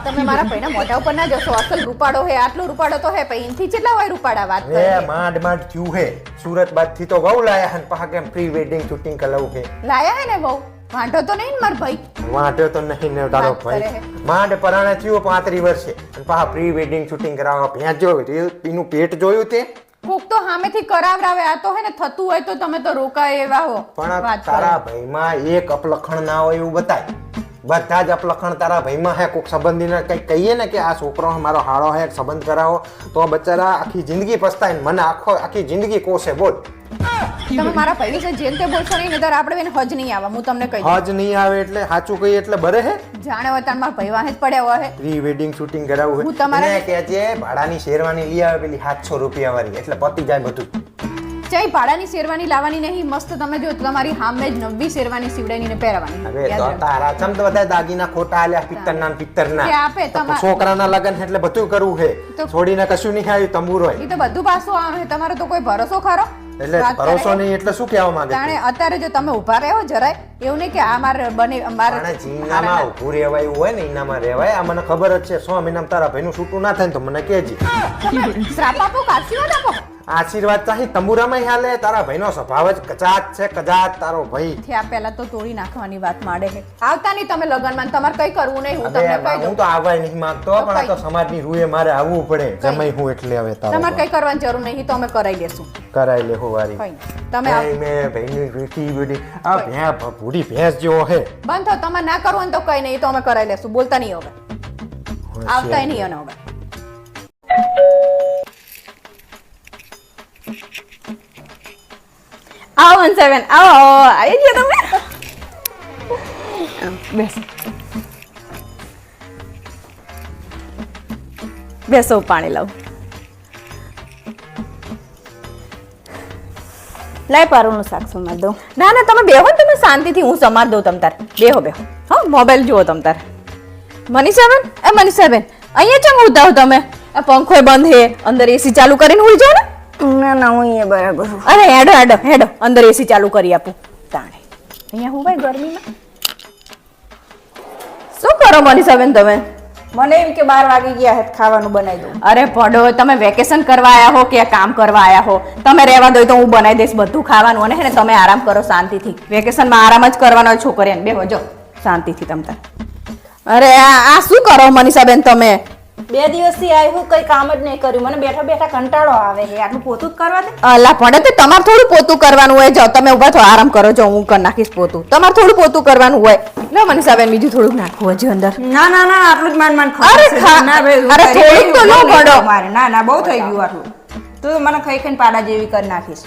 તમે મારા ભાઈના મોઢા ઉપર ના જશો અસલ રૂપાડો હે આટલો રૂપાડો તો હે પછી એનથી કેટલા હોય રૂપાડા વાત રે કરે માંડ થયું હે સુરત બાદ થી તો વહુ લાયા હે પાછા કેમ પ્રી વેડિંગ શૂટિંગ કરાવું કે લાયા હે ને બહુ વાંઢો તો નહીં ને માર ભાઈ વાંઢો તો નહીં ને તારો વાત કરે ભાઈ હે. માંડ પરાણે થયું 35 વર્ષે અને પાછા પ્રી વેડિંગ શૂટિંગ કરાવવા ભેંસ જોયું એનું પેટ જોયું તે કોક તો સામેથી કરાવરાવે આ તો હે ને થતું હોય તો તમે તો રોકાય એવા હો પણ વાત કરે. તારા ભાઈમાં એક અપલખણ ના હોય એવું બતાય બધા જ અપલખણ તારા ભાઈમાં હે. કોઈક સંબંધીને કંઈક કહીએ ને કે આ છોકરો મારો હાળો હે, સંબંધ કરાવો, તો બચારા આખી જિંદગી પસ્તાય ને મને આખી જિંદગી કોસે. બોલ, તમે મારા ભાઈ વિશે જેમ તે બોલશો નહીં, નતર આપણે બેન હજ નહીં આવે. હું તમને કહી દઉં. હજ નહીં આવે એટલે સાચું કહીએ એટલે બરે હે. જાણે હોય તાર મારા ભાઈ વાહે જ પડ્યા હોય. પ્રી વેડિંગ શૂટિંગ કરાવવું હું હે. તમારા- એને કહેજે ભાડાની શેરવાની લઈ આવે પેલી 700 રૂપિયા વાળી, એટલે પતી જાય બધું. ચાઈ ભાડાની શેરવાની લાવવાની નહીં, મસ્ત તમે જો તમારી સામે જ નવી શેરવાની સીવડાવીને પહેરવાની. હવે યાદ તો રાખજો. તારા ચમ તો બધા દાગીના ખોટા આલ્યા પિત્તરના ને પિત્તરના. કે આપે તો તમા- છોકરાના લગન છે એટલે બધું કરવું છે. તો- છોડીને કશું નહીં ખાયું તંબુરો હોય. એ તો બધું પાછું આવે. તમારો તો કોઈ ભરોસો ખરો? એટલે વાત કરે. ભરોસો નહીં એટલે શું કહેવા માંગે જાણે છે? અત્યારે જો તમે ઊભા રહો જરાય, એવું નહીં કે આ મારે બને મારે પણ જીનામાં ઊભું રહેવાય એવું હોય ને એનામાં રહેવાય. આ મને ખબર જ છે 6 મહિનામાં તારા ભાઈનું છૂટું ના થાય ને તો મને કહેજે. તમે શ્રાપ આપો કે આશીર્વાદ આપો? આશીર્વાદ ચાહી તંબુરામાં હાલે. તારા ભાઈનો સ્વભાવ જ કચાત છે, કજાત તારો ભાઈ. થયા પહેલા તો તોડી નાખવાની વાત માંડે છે. આવતા નહીં તમે લગનમાં, તમારે કઈ કરવું નહીં. હું અબે, તમને કહી હું દઉં. તો આવવાય નહીં માંગતો પણ આ તો સમાજની રૂએ મારે આવવું પડે. જમાઈ હું એટલે હવે તારો તમારે કઈ કરવાની જરૂર નહીં, તો અમે કરાવી દેશું. કરાઈ લે હો વારી. કઈ નહીં. તમે આવ- મેં ભાઈની વીટી વીટી આ ભૂરી ભેંસ જેવો હે. બંધ થાવ. તમારે ના કરવું હોય ને તો કઈ નહીં, એ તો અમે કરાવી લેશું. બોલતા નહીં હવે. આવતા નહીં અને હવે. આવો 17 આવો આવી ગયા તમે. બેસો બેસો, પાણી લાવ. લાય પારુનું શાક સમાર દઉં. ના ના તમે બેહો ને, તમે શાંતિથી હું સમાર દઉં. તમ તાર બેહો બેહો. હા, મોબાઈલ જુઓ તમ તાર. મનીષાબેન, મનીષાબેન અહીંયા ચમ ઉતા હો તમે? આ પંખો બંધ હે, અંદર એસી ચાલુ કરીને હોઈ જાઓ ને. ના ના હું અહીંયા બરાબર છું. અરે હેડો હેડો હેડો, અંદર એસી ચાલુ કરી આપું. તાણે અહીંયા હું ભાઈ ગરમીમાં શું કરો મનીષાબેન તમે? મને એમ કે 12 વાગી ગયા હે, ખાવાનું બનાવી દઉં. અરે પડો, તમે વેકેશન કરવા આયા હો કે કામ કરવા આયા હો? તમે રહેવા દો તો હું બનાવી દઈશ બધું ખાવાનું, અને હે ને તમે આરામ કરો શાંતિથી. વેકેશનમાં આરામ જ કરવાનો હોય છોકરીને. બેહો જો શાંતિથી તમ તાર. અરે આ શું કરો મનીષાબેન તમે? 2 દિવસથી આવ્યું કઈ કામ જ નહીં કર્યું. મને બેઠા બેઠા કંટાળો આવે છે. આટલું પોતું જ કરવા દે. અલા પડે તો તમારે થોડું પોતું કરવાનું હોય. જાઓ તમે ઉભા થો, આરામ કરો. જો હું કરી નાખીશ પોતું. તમારે થોડું પોતું કરવાનું હોય. લો મનીષાબેન, બીજું થોડુંક નાખવું હજી અંદર. ના ના ના આટલું જ માન અરે ના ભાઈ, અરે થોડુંક તો લો પડો. મારે ના ના બહુ થઈ ગયું આટલું. તું મને ખાઈ ખાઈને પાડા જેવી કરી નાખીશ.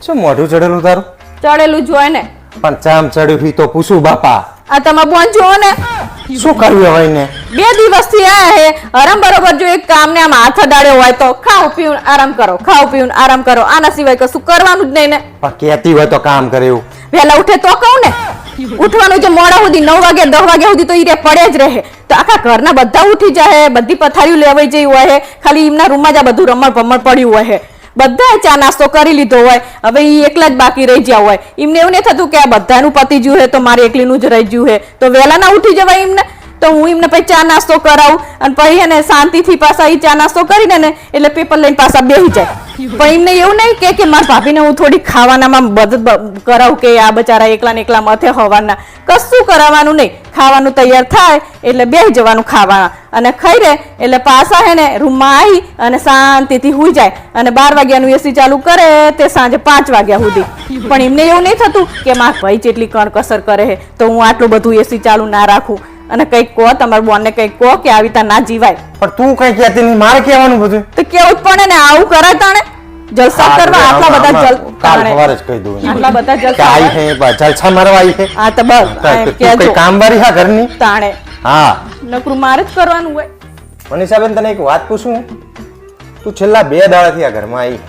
શું મોઢું ચડેલું તારું? ચડેલું જોય ને. પણ ચામ ચડ્યું ઈ તો પૂછું બાપા. આ તમારે બોન જુઓ ને, શું કર્યું હવે એને? 2 દિવસથી આયા હે. આરામ બરોબર જો એક કામ ને આમ હાથ અડાડ્યો હોય તો ખાઓ પીવું આરામ કરો, ખાઓ પીવું આરામ કરો. આના સિવાય કશું કરવાનું જ નહીં ને. પણ કહેતી હોય તો કામ કરે એવું. વહેલા ઉઠે તો કહું ને. ઉઠવાનું જો મોડા સુધી 9 વાગે 10 વાગ્યા સુધી તો ઈ રે પડે જ રહે. તો આખા ઘરના બધા ઉઠી જાય, બધી પથારીઓ લેવાઈ જઈ હોય હે. ખાલી એમના રૂમમાં જ આ બધું રમણ ભમણ પડ્યું હોય હે. બધા ચા નાસ્તો કરી લીધો હોય. હવે ઈ એકલા જ બાકી રહી ગયા હોય. એમને એવું નહીં થતું કે આ બધાનું પતી ગયું હે તો મારે એકલીનું જ રહી ગયું હે. તો વહેલા ના ઉઠી જવાય એમને. તો હું એમને પછી ચા નાસ્તો કરાવું, અને પછી એને શાંતિથી પાછા ઈ ચા નાસ્તો કરીને ને એટલે પેપર લઈને પાછા બેસી જાય. પણ એમને એવું નહીં કે મારા ભાભીને હું થોડી ખાવાનામાં મદદ કરાવું કે આ બચારા એકલા ને એકલા મથે હોવાના. કશું કરાવવાનું નહીં. ખાવાનું તૈયાર થાય એટલે બેસી જવાનું ખાવા, અને ખાઈ રે એટલે પાછા હે ને રૂમમાં આવી અને શાંતિથી હુઈ જાય. અને 12 વાગ્યાનું એસી ચાલુ કરે તે સાંજે 5 વાગ્યા સુધી. પણ એમને એવું નહીં થતું કે મારા ભાઈ જેટલી કણકસર કરે છે તો હું આટલું બધું એસી ચાલુ ના રાખું. અને કંઈક કહો તમારા બોનને, કંઈક કહો કે આવી રીતે ના જીવાય. પણ તું કઈ કહેતી નહીં, મારે કહેવાનું બધું. તો કેવું જ પડે ને. આવું કરે તાણે જલસા કરવા આટલા બધા કાલ સવારે જ કહી દઉં. આટલા બધા કે જલસા આઈ આવે. હે જલસા મારવા આવી હે. હા તો બસ તું કહેજો કઈ કામવાળી હા ઘરની? તાણે હા. નકરું મારે જ કરવાનું હોય. મનીષાબેન તને એક વાત પૂછું? તું છેલ્લા 2 દાડાથી આ ઘરમાં આવી,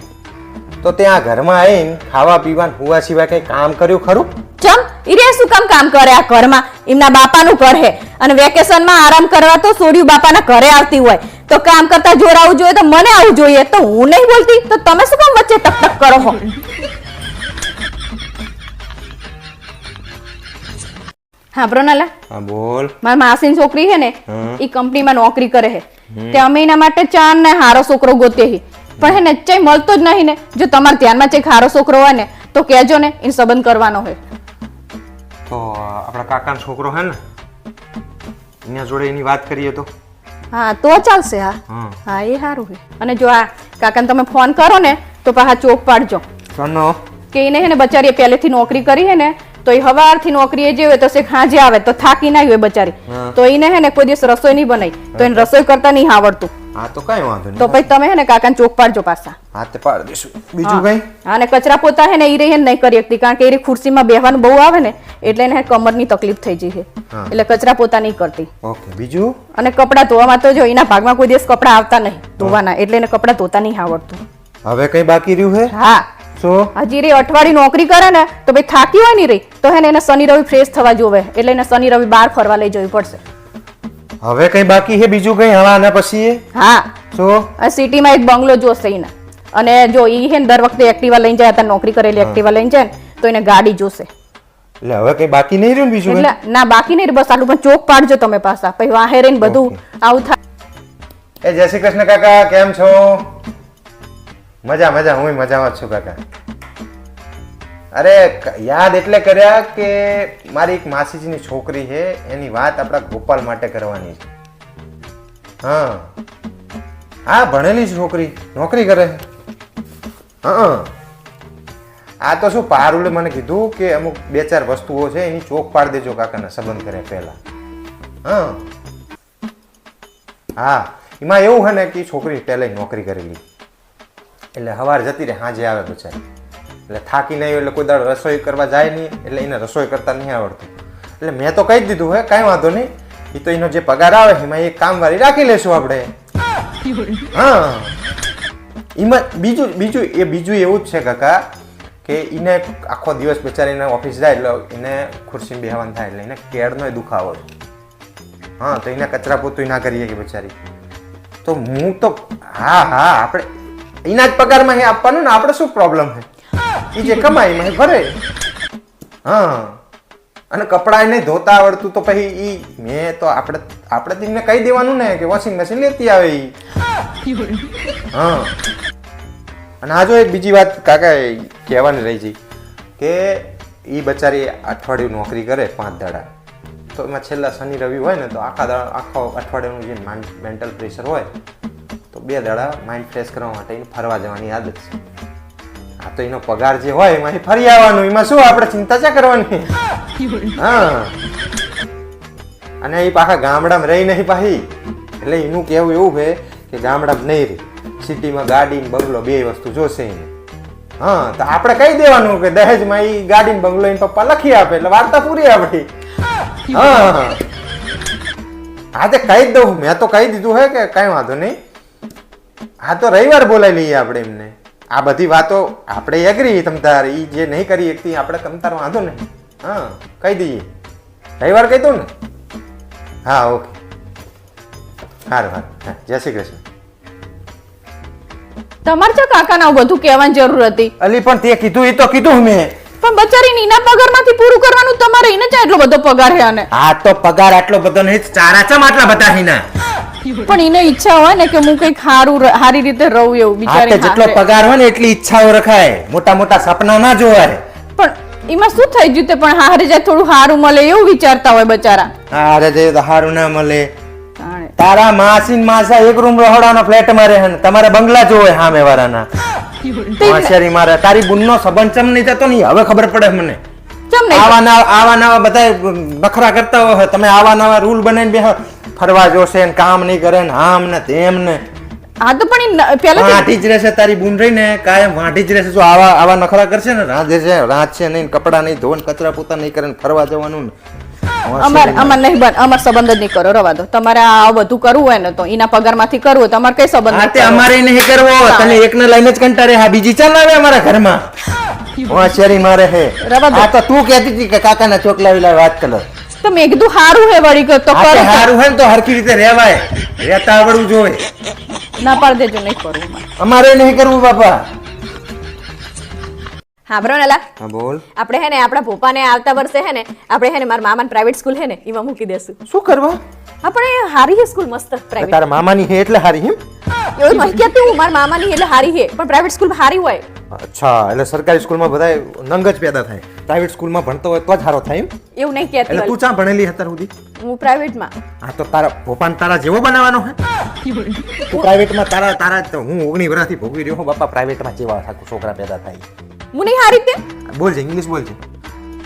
તો ત્યાં ઘરમાં આવીને ખાવા પીવાનું હુવા સિવાય કઈ કામ કર્યું ખરું? ચમ ઈરે શું કામ કરે આ ઘરમાં? એમના બાપાનું ઘર હે, અને વેકેશનમાં આરામ કરવા તો સોડિયું બાપાના ઘરે આવતી હોય. તો કામ કરતા જોરાવું જોઈએ તો મને આવું જોઈએ. તો હું નહીં બોલતી તો તમે શું કામ વચ્ચે ટક ટક કરો છો? હા બ્રોનાલા, હા બોલ. મારી માસીની છોકરી છે ને, હમ. એ કંપનીમાં નોકરી કરે છે. તે અમે એના માટે ચાંદ ને હારો છોકરો ગોતે છે. પણ હે ને ચાઈ મળતો જ નહીં ને. જો તમારા ધ્યાનમાં ચાઈ હારો છોકરો હોય ને તો કહેજો ને, એ સંબંધ કરવાનો હોય. તો આપણા કાકાનો છોકરો હે ને, એના જોડે એની વાત કરીએ તો? હા તો ચાલશે. હા હા. હા એ સારું છે. અને જો આ કાકાને તમે ફોન કરો ને તો પાછા ચોક પાડજો સનો કે એને હે ને બચારીએ પહેલેથી નોકરી કરી છે ને તો એ હવારથી નોકરીએ જે હોય તો શેખ સાંજે આવે તો થાકી ના હોય બચારી તો એને હે ને કોઈ દિવસ રસોઈ નહીં બનાવી તો એને રસોઈ કરતા નહીં આવડતું હા તો કઈ વાંધો નહીં તો પછી તમે હે ને કાકાને ચોક પાડજો પાછા હાથે પાડી દઈશું બીજું કઈ અને કચરા પોતા હે ને ઈ રહે નહીં કરી શકતી કારણ કે એ ખુરશીમાં બેહવાનું બહુ આવે ને એટલે એને કમરની તકલીફ થઈ જઈ છે એટલે કચરા પોતા નહીં કરતી ઓકે બીજું અને કપડાં ધોવામાં તો જો એના ભાગમાં કોઈ દિવસ કપડાં આવતા નહીં ધોવાના એટલે એને કપડાં ધોતા નહીં આવડતું હવે કઈ બાકી રહ્યું હે હા શું હજી રે અઠવાડિયું નોકરી કરે ને તો ભાઈ થાકી હોય નહીં રહી તો હે ને એને શનિ રવિ ફ્રેશ થવા જોવે એટલે એને શનિ રવિ બહાર ફરવા લઈ જવી પડશે હવે કઈ બાકી હે બીજું કઈ હવા આના પછી હા શું આ સિટીમાં એક બંગલો જોશે એને અને જો ઈ હે ને દર વખતે એક્ટિવા લઈને જાય હતા નોકરી કરેલી એક્ટિવા લઈને જાય ને તો એને ગાડી જોશે એટલે હવે કઈ બાકી નહીં રહ્યું ને બીજું એટલે ના બાકી નહીં બસ આટલું પણ ચોક પાડજો તમે પાછા પછી વાહે રહીને બધું આવું થાય એ જય શ્રી કૃષ્ણ કાકા કેમ છો મજા મજા હું મજામાં જ છું કાકા અરે યાદ એટલે કર્યા કે મારી એક માસીજીની છોકરી છે એની વાત આપણા ગોપાલ માટે કરવાની છે હા હા ભણેલી છોકરી નોકરી કરે હા આ તો શું પારુલે મને કીધું કે અમુક 2-4 વસ્તુઓ છે એની ચોક પાડી દેજો કાકાના સંબંધ કરે પહેલા હા હા એમાં એવું છે ને કે છોકરી પહેલા નોકરી કરેલી એટલે સવાર જતી રહે સાંજે આવે બચારી એટલે થાકી નહીં એટલે કોઈ દાડો રસોઈ કરવા જાય નહીં એટલે એને રસોઈ કરતા નહીં આવડતું એટલે મેં તો કહી જ દીધું હે કાંઈ વાંધો નહીં એ તો એનો જે પગાર આવે એમાં એક કામવાળી રાખી લેશું આપણે હા એમાં બીજું એવું જ છે કાકા કે એને આખો દિવસ બિચારીને ઓફિસ જાય એટલે એને ખુરશીમાં બેહવાનું થાય એટલે એને કેળનો દુખાવો છે હા તો એને કચરા પોતું ના કરીએ કે બિચારી તો હું તો હા આપણે એના જ પગારમાં આપવાનું ને આપણે શું પ્રોબ્લેમ છે એ જે કમાય એમાં ભરે હા અને કપડાં નહીં ધોતા આવડતું તો પછી ઈ મેં તો આપણે તેમને કહી દેવાનું ને કે વોશિંગ મશીન લેતી આવે ઈ હા અને આ જો એક બીજી વાત કાકા કહેવાની રહી છે કે એ બચારી અઠવાડિયું નોકરી કરે 5 દાડા તો એમાં છેલ્લા શનિ રવિ હોય ને તો આખો અઠવાડિયાનું જે મેન્ટલ પ્રેશર હોય તો 2 દાડા માઇન્ડ ફ્રેશ કરવા માટે એને ફરવા જવાની આદત છે આ તો એનો પગાર જે હોય એમાંથી ફરી આવવાનું એમાં શું આપણે ચિંતા ચા કરવાની હા અને એ પાછા ગામડામાં રહી નહીં પાછી એટલે એનું કહેવું એવું છે કે ગામડામાં નહીં રહી સિટીમાં ગાડી ને બંગલો 2 વસ્તુ જોશે એને હા તો આપણે કહી દેવાનું કે દહેજમાં એ ગાડી ને બંગલો એને પપ્પા લખી આપે એટલે વાર્તા પૂરી આપણી હા હા તે કહી જ દઉં મેં તો કહી દીધું હે કે કઈ વાંધો નહીં હા તો રવિવાર બોલાવી લઈએ આપણે એમને આ બધી વાતો આપણે એગ્રી તમતાર ઈ જે નહીં કરી શકતી આપણે તમતાર વાંધો નહીં હા કહી દઈએ રવિવાર કહી દઉં ને હા ઓકે સારું હા જય શ્રી કૃષ્ણ તમારે તો કાકાને આવું બધું કહેવાની જરૂર હતી અલી પણ તે કીધું એ તો કીધું મેં પણ બચારી નીના પગારમાંથી પૂરું કરવાનું તમારે એને જ એટલો બધો પગાર છે અને આ તો પગાર આટલો બધો નહીં ચારા ચમ આટલા બધા હિના પણ એને ઈચ્છા હોય ને કે હું કઈક સારી રીતે રહું એવું આ બિચારી જેટલો પગાર હોય ને એટલી ઈચ્છાઓ રખાય મોટા મોટા સપના ના જોવાય પણ એમાં શું થઈ ગયું તે પણ હારે જાય થોડું સારું મળે એવું વિચારતા હોય બચારા અરે જે હારું ના મળે તારા માસી માસા એક રૂમ રહોડાનો ફ્લેટ માં રહે ને તમારે બંગલા જોવે સામે વાળાના હોશિયારી મારે તારી બુનનો સંબંધ ચમ નહીં થતો નહીં હવે ખબર પડે મને ચમ નહીં આવા નવા બધા નખરા કરતા હોય તમે આવા નવા રૂલ બનાવીને બેહો ફરવા જોશે ને કામ નહીં કરે ને આમ ને તેમ ને આ તો પણ પેલા વાંઢી જ રહેશે તારી બુન રહી ને કાયમ વાંઢી જ રહેશે જો આવા નખરા કરશે ને રાંધશે નહીં કપડા નહીં ધોન કચરા પોતા નહીં કરે ને ફરવા જવાનું ને અમાર નહીં બન અમાર સંબંધ જ નહીં કરો રવા દો તમારે આ બધું કરવું હોય ને તો એના પગારમાંથી કરવું હોય તમારે કઈ સંબંધ હા તે અમારે નહીં કરવો તને એકને લઈને જ કંટાળે હા બીજી ચાલ આવે અમારા ઘરમાં હોશિયારી મારે હે રવા દો. આ તો તું કહેતી હતી કે કાકાના ચોકલા વિલા વાત કર તો મેં કીધું સારું હે વળી તો આ તે કરો હારું હે ને તો હરખી રીતે રહેવાય રહેતા આવડવું જોઈએ ના પાડ દેજો નહીં કરવું મારે. અમારે નહીં કરવું બાપા હા બરો નેલા હા બોલ આપણે હે ને આપણા ભોપાને આવતા વર્ષે હે ને આપણે હે ને મારા મામાની પ્રાઇવેટ સ્કૂલ હે ને એમાં મૂકી દેશું શું કરવા આપણે હારી હે સ્કૂલ મસ્ત પ્રાઇવેટ તારા મામાની હે એટલે હારી હિમ એવું નહીં કહેતી હું મારા મામાની એટલે હારી હે પણ પ્રાઇવેટ સ્કૂલ હારી હોય અચ્છા એટલે સરકારી સ્કૂલમાં બધા નંગ જ પેદા થાય પ્રાઇવેટ સ્કૂલમાં ભણતો હોય તો જ હારો થાય એમ એવું નહીં કહેતી એટલે તું ચા ભણેલી અત્યાર સુધી હું પ્રાઇવેટમાં હા તો તારા ભોપાન તારા જેવો બનાવવાનો હે તું પ્રાઇવેટમાં તારા તો હું 19 વર્ષથી ભોગવી રહ્યો હું બાપા પ્રાઇવેટમાં જેવા છોકરા પેદા થાય હું નહીં હારી તે બોલજે ઇંગ્લિશ બોલજે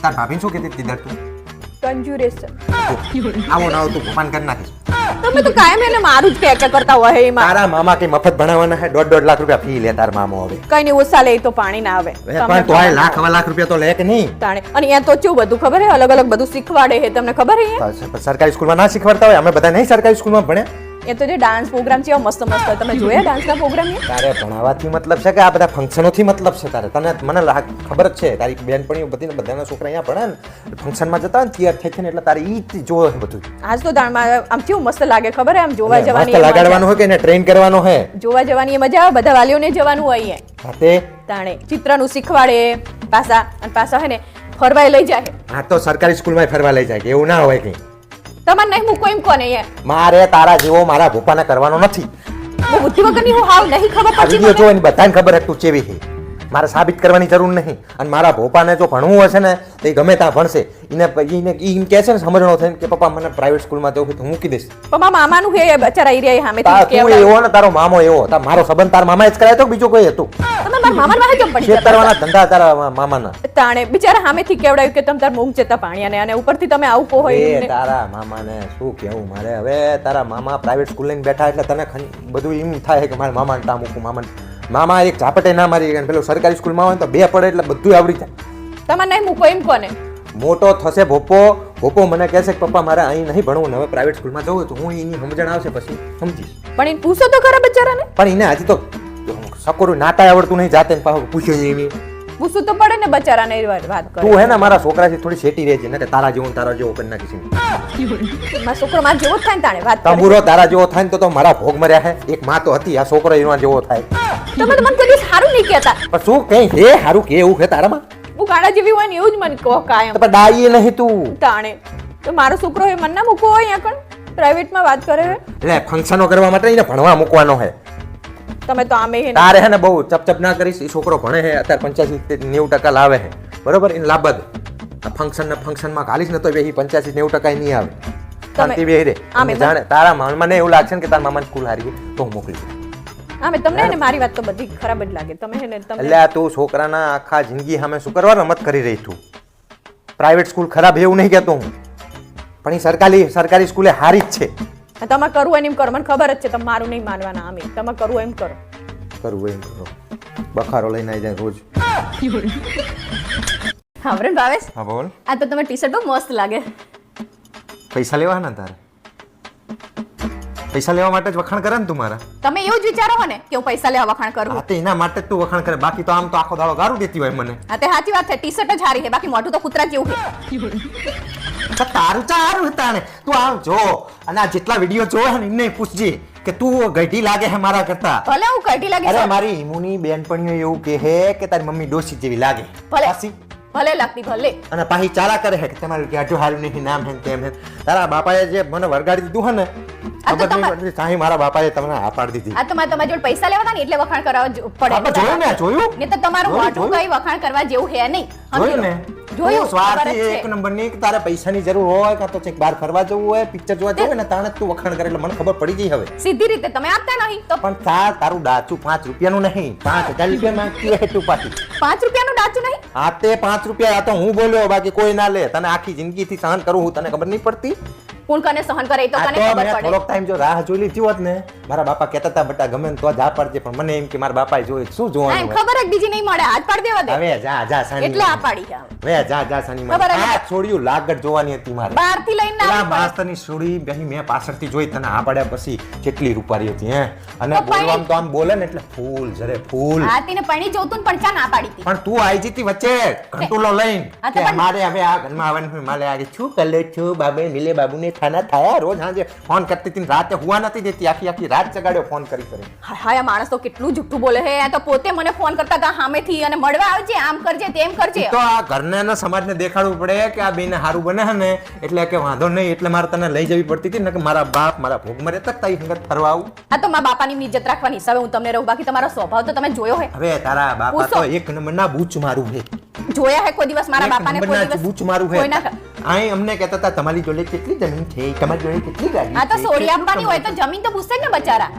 તાર ભાભીને શું કહેતી હતી દર તું કંજુરેશન આવો ના આવો તું ભોપાન કરી નાખીશ તમે તો કાયમ એને મારું જ કે કરતા હોય એમાં તારા મામા કઈ મફત ભણાવવાના હે 1.5 લાખ રૂપિયા ફી લે તાર મામો હવે કઈ નહીં ઓછા લે તો પાણી ના આવે પણ તો આ લાખ 1.5 લાખ રૂપિયા તો લે કે નહીં તાણે અને અહીંયા તો કેવું બધું ખબર હે અલગ અલગ બધું શીખવાડે છે તમને ખબર હે સરકારી સ્કૂલમાં ના શીખવાડતા હોય અમે બધા નહીં સરકારી સ્કૂલમાં ભણે એ તો જે ડાન્સ પ્રોગ્રામ છે મસ્ત મસ્ત હોય તમે જોયા ડાન્સના પ્રોગ્રામ તારે ભણાવવાથી મતલબ છે કે આ બધા ફંક્શનોથી મતલબ છે તારે તને મને ખબર જ છે તારી બેનપણીઓ બધીને બધાના છોકરા અહીંયા ભણે ને ફંક્શનમાં જતા હોય ને તૈયાર થઈ થઈને એટલે તારે ઈ જોવે છે બધું આજ તો દાણમાં આમ કેવું મસ્ત લાગે ખબર હે આમ જોવા મસ્ત જવાની એ લગાડવાનું હોય કે એને ટ્રેન કરવાનો હે મજા. જોવા જવાની એ મજા આવે બધા વાલીઓને જવાનું હોય અહીંયા હા તે તાણે ચિત્રનું શીખવાડે પાછા હે ને ફરવાય લઈ જાય આ તો સરકારી સ્કૂલમાં ફરવા લઈ જાય કે એવું ના હોય કઈ તમારે નહીં મૂકો એમ કોને અહીંયા મારે તારા જેવો મારા ભોપાને કરવાનો નથી બહુ બુદ્ધિ વગરની હું હાવ નહીં ખબર આ પડતી વિડીયો મને. જો એની બધાને ખબર હે તું ચેવી છે મારે સાબિત કરવાની જરૂર નહીં અને મારા ભોપાને જો ભણવું હશે ને તો એ ગમે ત્યાં ભણશે એને ઈ કહે છે ને સમજણો થઈને કે પપ્પા મને પ્રાઇવેટ સ્કૂલમાં જવું છે તો હું મૂકી દઈશ પણ મારા મામાનું હે બચારા એરિયા સામેથી તું કેવડાવે. એવો ને તારો મામો એવો મારો સંબંધ તારા મામા જ કરાય તો બીજુું કોઈ હતું તમે મારા મામાને વાહે કેમ પડી શેર જતા કરવાના ધંધા તારા મામાના તાણે બિચારા સામેથી કેવડાવ્યું કે તમે તાર મૂંગ જતા પાણીયાને અને ઉપરથી તમે આવું કહો એ એમને. તારા મામાને શું કેવું મારે હવે તારા મામા પ્રાઇવેટ સ્કૂલ લઈને બેઠા એટલે તને બધું એમ થાય કે મારા મામાને ટા મૂકું મામા એક ઝાપટે ના મારી અને પેલું સરકારી સ્કૂલમાં હોય ને તો બે પડે એટલે બધું આવડી જાય તમારે નહીં મૂકો એમ કોને મોટો થશે ભોપો મને કહેશે કે પપ્પા મારે અહીં નહીં ભણવું ને હવે પ્રાઇવેટ સ્કૂલમાં જવું તો હું એની સમજણ આવશે પછી સમજીશ પણ એને પૂછો તો ખરા બચારાને પણ એને હજી તો સકોરું નાતા આવડતું નહીં જાતે ને પાછું પૂછ્યું નહીં પૂછવું તો પડે ને બચારાને એ વાત કરે તું હે ને મારા છોકરાથી થોડી શેટી રહેજે ને કે તારા જેવો કરી નાખીશ મારો છોકરો માર જેવો જ થાય ને તાણે વાત કરે. તંબુરો તારા જેવો થાય ને તો મારા ભોગ મર્યા હે એક માં તો હતી આ છોકરો એનો જેવો થાય તમે તો મને કોઈ દિવસ સારું નહીં કહેતા પણ શું કઈ હે હારું કે એવું હે તારામાં હું ગાડા જેવી હોય ને એવું જ મને કહો કાયમ તો પણ ડાઈએ નહીં તું તાણે તો મારો છોકરો એ મન ના મૂકવો હોય અહીંયા કણ પ્રાઇવેટમાં વાત કરે છે. એટલે ફંક્શનો કરવા માટે એને ભણવા મૂકવાનો હે તમે તો આમે હે ને. તારે હે ને બહુ ચપચપ ના કરીશ એ છોકરો ભણે હે અત્યારે 85-90% લાવે હે બરોબર એને લાભ જ આ ફંક્શનમાં ખાલીશ ને તો એ 85-90% નહીં આવે શાંતિ બેહી રે આમે જાણે તારા મને એવું લાગશે ને કે તારા મામાની સ્કૂલ હારી છે તો હું મોકલી દઉં આમે તમને હે ને મારી વાત તો બધી ખરાબ જ લાગે તમે હે ને તમે એટલે આ તું છોકરાના આખા જિંદગી સામે શું કરવા રમત કરી રહી તું પ્રાઇવેટ સ્કૂલ ખરાબ એવું નહીં કહેતો હું પણ એ સરકારી સ્કૂલે હારી જ છે તમે કરવું હોય ને એમ કરો મને ખબર જ છે તમે મારું નહીં માનવાના આમે તમે કરવું હોય એમ કરો કરવું એમ કરો બખારો લઈને આવી જાય રોજ હા વરણ ભાવેશ હા બોલ આ તો તમે ટી-શર્ટ બહુ મસ્ત લાગે પૈસા લેવાના તારે પૈસા લેવા માટે જ વખાણ કરે ને તું મારા તમે એવું જ વિચારો હો ને કે હું પૈસા લેવા વખાણ કરું હા તે એના માટે જ તું વખાણ કરે બાકી તો આમ તો આખો દાડો ગારું દેતી હોય મને હા તે સાચી વાત છે ટી-શર્ટ જ હારી છે બાકી મોઢું તો કૂતરા જેવું છે તો તારું ચારું હતા ને તું આમ જો અને આ જેટલા વિડીયો જોવે ને એમને પૂછજે કે તું ગઢી લાગે છે મારા કરતા ભલે હું કઢી લાગી અરે છું. મારી ઈમુની બેનપણીઓ એવું કહે છે કે તારી મમ્મી ડોસી જેવી લાગે ભલે. પાછી ભલે લાગતી ભલે અને પાછી ચાલા કરે છે કે તમારું ગાઢું હારું નહીં નામ હે ને તેમ હે તારા બાપાએ જે મને વરગાડી દીધું હે ને આ તો ખબર નહીં પડતી સાહી મારા બાપાએ તમને હા પાડી દીધી આ તો તમારા જોડે પૈસા લેવા હતા ને એટલે વખાણ કરવા પડે આપણે જોયું ને જોયું ને તો તમારું જોયું, મોઢું જોયું. કઈ વખાણ કરવા જેવું હે નહીં જોયું ને જોયું, તું સ્વાર્થી ખબર જ છે. એક નંબરની કે તારે પૈસાની જરૂર હોય કાં તો ચેક બહાર ફરવા જવું હોય પિક્ચર જોવા જવું હોય ને તાણે જ તું વખાણ કરે એટલે મને ખબર પડી ગઈ હવે સીધી રીતે તમે આપતા નહીં તો પણ તારું ડાચું 5 રૂપિયાનું નહીં 5000 રૂપિયા માંગતી હોય તું પાછી 5 રૂપિયાનું ડાચું નહીં આ તે 5 રૂપિયા આ તો હું બોલ્યો બાકી કોઈ ના લે તને આખી જિંદગીથી સહન કરું હું તને ખબર નહીં પડતી કોણ કને સહન કરે એ તો આ કને તો ખબર મેં પડે થોડોક ટાઈમ જો રાહ જોઈ લીધી હોત ને મારા બાપા કહેતા હતા બટા ગમે ને તો જ આ પાડજે પણ મને એમ કે મારા બાપાએ જોયું શું હા, એમ જોવાનું હોય? ખબર જ બીજી નહીં મળે હાથ પાડી દેવા દે હવે જા સાની એટલે આ પાડી છે જા સાની ખબર જ આ છોડ્યું લાગડ જોવાની હતી મારે બહાર થી લઈને ના પેલા આવવું પડે. માસ્તરની છોડી બેહી મેં પાછળથી જોઈ તને આ પાડ્યા પછી કેટલી રૂપારી હતી હે અને તો પણ બોલવામાં તો આમ બોલે ને એટલે ફૂલ જરે ફૂલ હા તેને પૈણી જોતું ને પણ ચા ના પાડી હતી પણ તું આઈ જીતી વચ્ચે ઘંટુલો લઈને હા, તો કે પણ- મારે હવે આ ઘરમાં આવવાનું મારે આગે શું કલે છું બાબે નીલે બાબુને ખાના થાયા રોજ હાજે ફોન કરતી હતી ને રાતે હુવા નથી દેતી આખી રાત જગાડ્યો ફોન કરી હા હા આ માણસ તો કેટલું જુઠ્ઠું બોલે છે આ તો પોતે મને ફોન કરતા હતા સામેથી અને મળવા આવજે આમ કરજે તેમ કરજે તો આ ઘરને ને સમાજને દેખાડવું પડે કે આ બેને હારું બને છે ને એટલે કે વાંધો નહીં એટલે મારે તને લઈ જવી પડતી હતી ને કે મારા બાપ મારા ભોગ મરે તક તારી સંગત ફરવા આવું આ તો મારા બાપાની ઇજ્જત રાખવાની હિસાબે હું તમને રહું બાકી તમારો સ્વભાવ તો તમે જોયો હે હવે તારા બાપા પૂછો. તો એક નંબરના બૂચ મારું છે જોયા હે કોઈ દિવસ મારા એક બાપાને કોઈ નંબરના દિવસ બૂચ મારું છે કોઈ ના અહીં અમને કહેતા હતા તમારી જોડે કેટલી જમીન છે તમારી જોડે કેટલી ગાડી આ તો છે? સોરી કેટલું આપવાની હોય તો કમાય? જમીન તો પૂછશે જ ને બચારા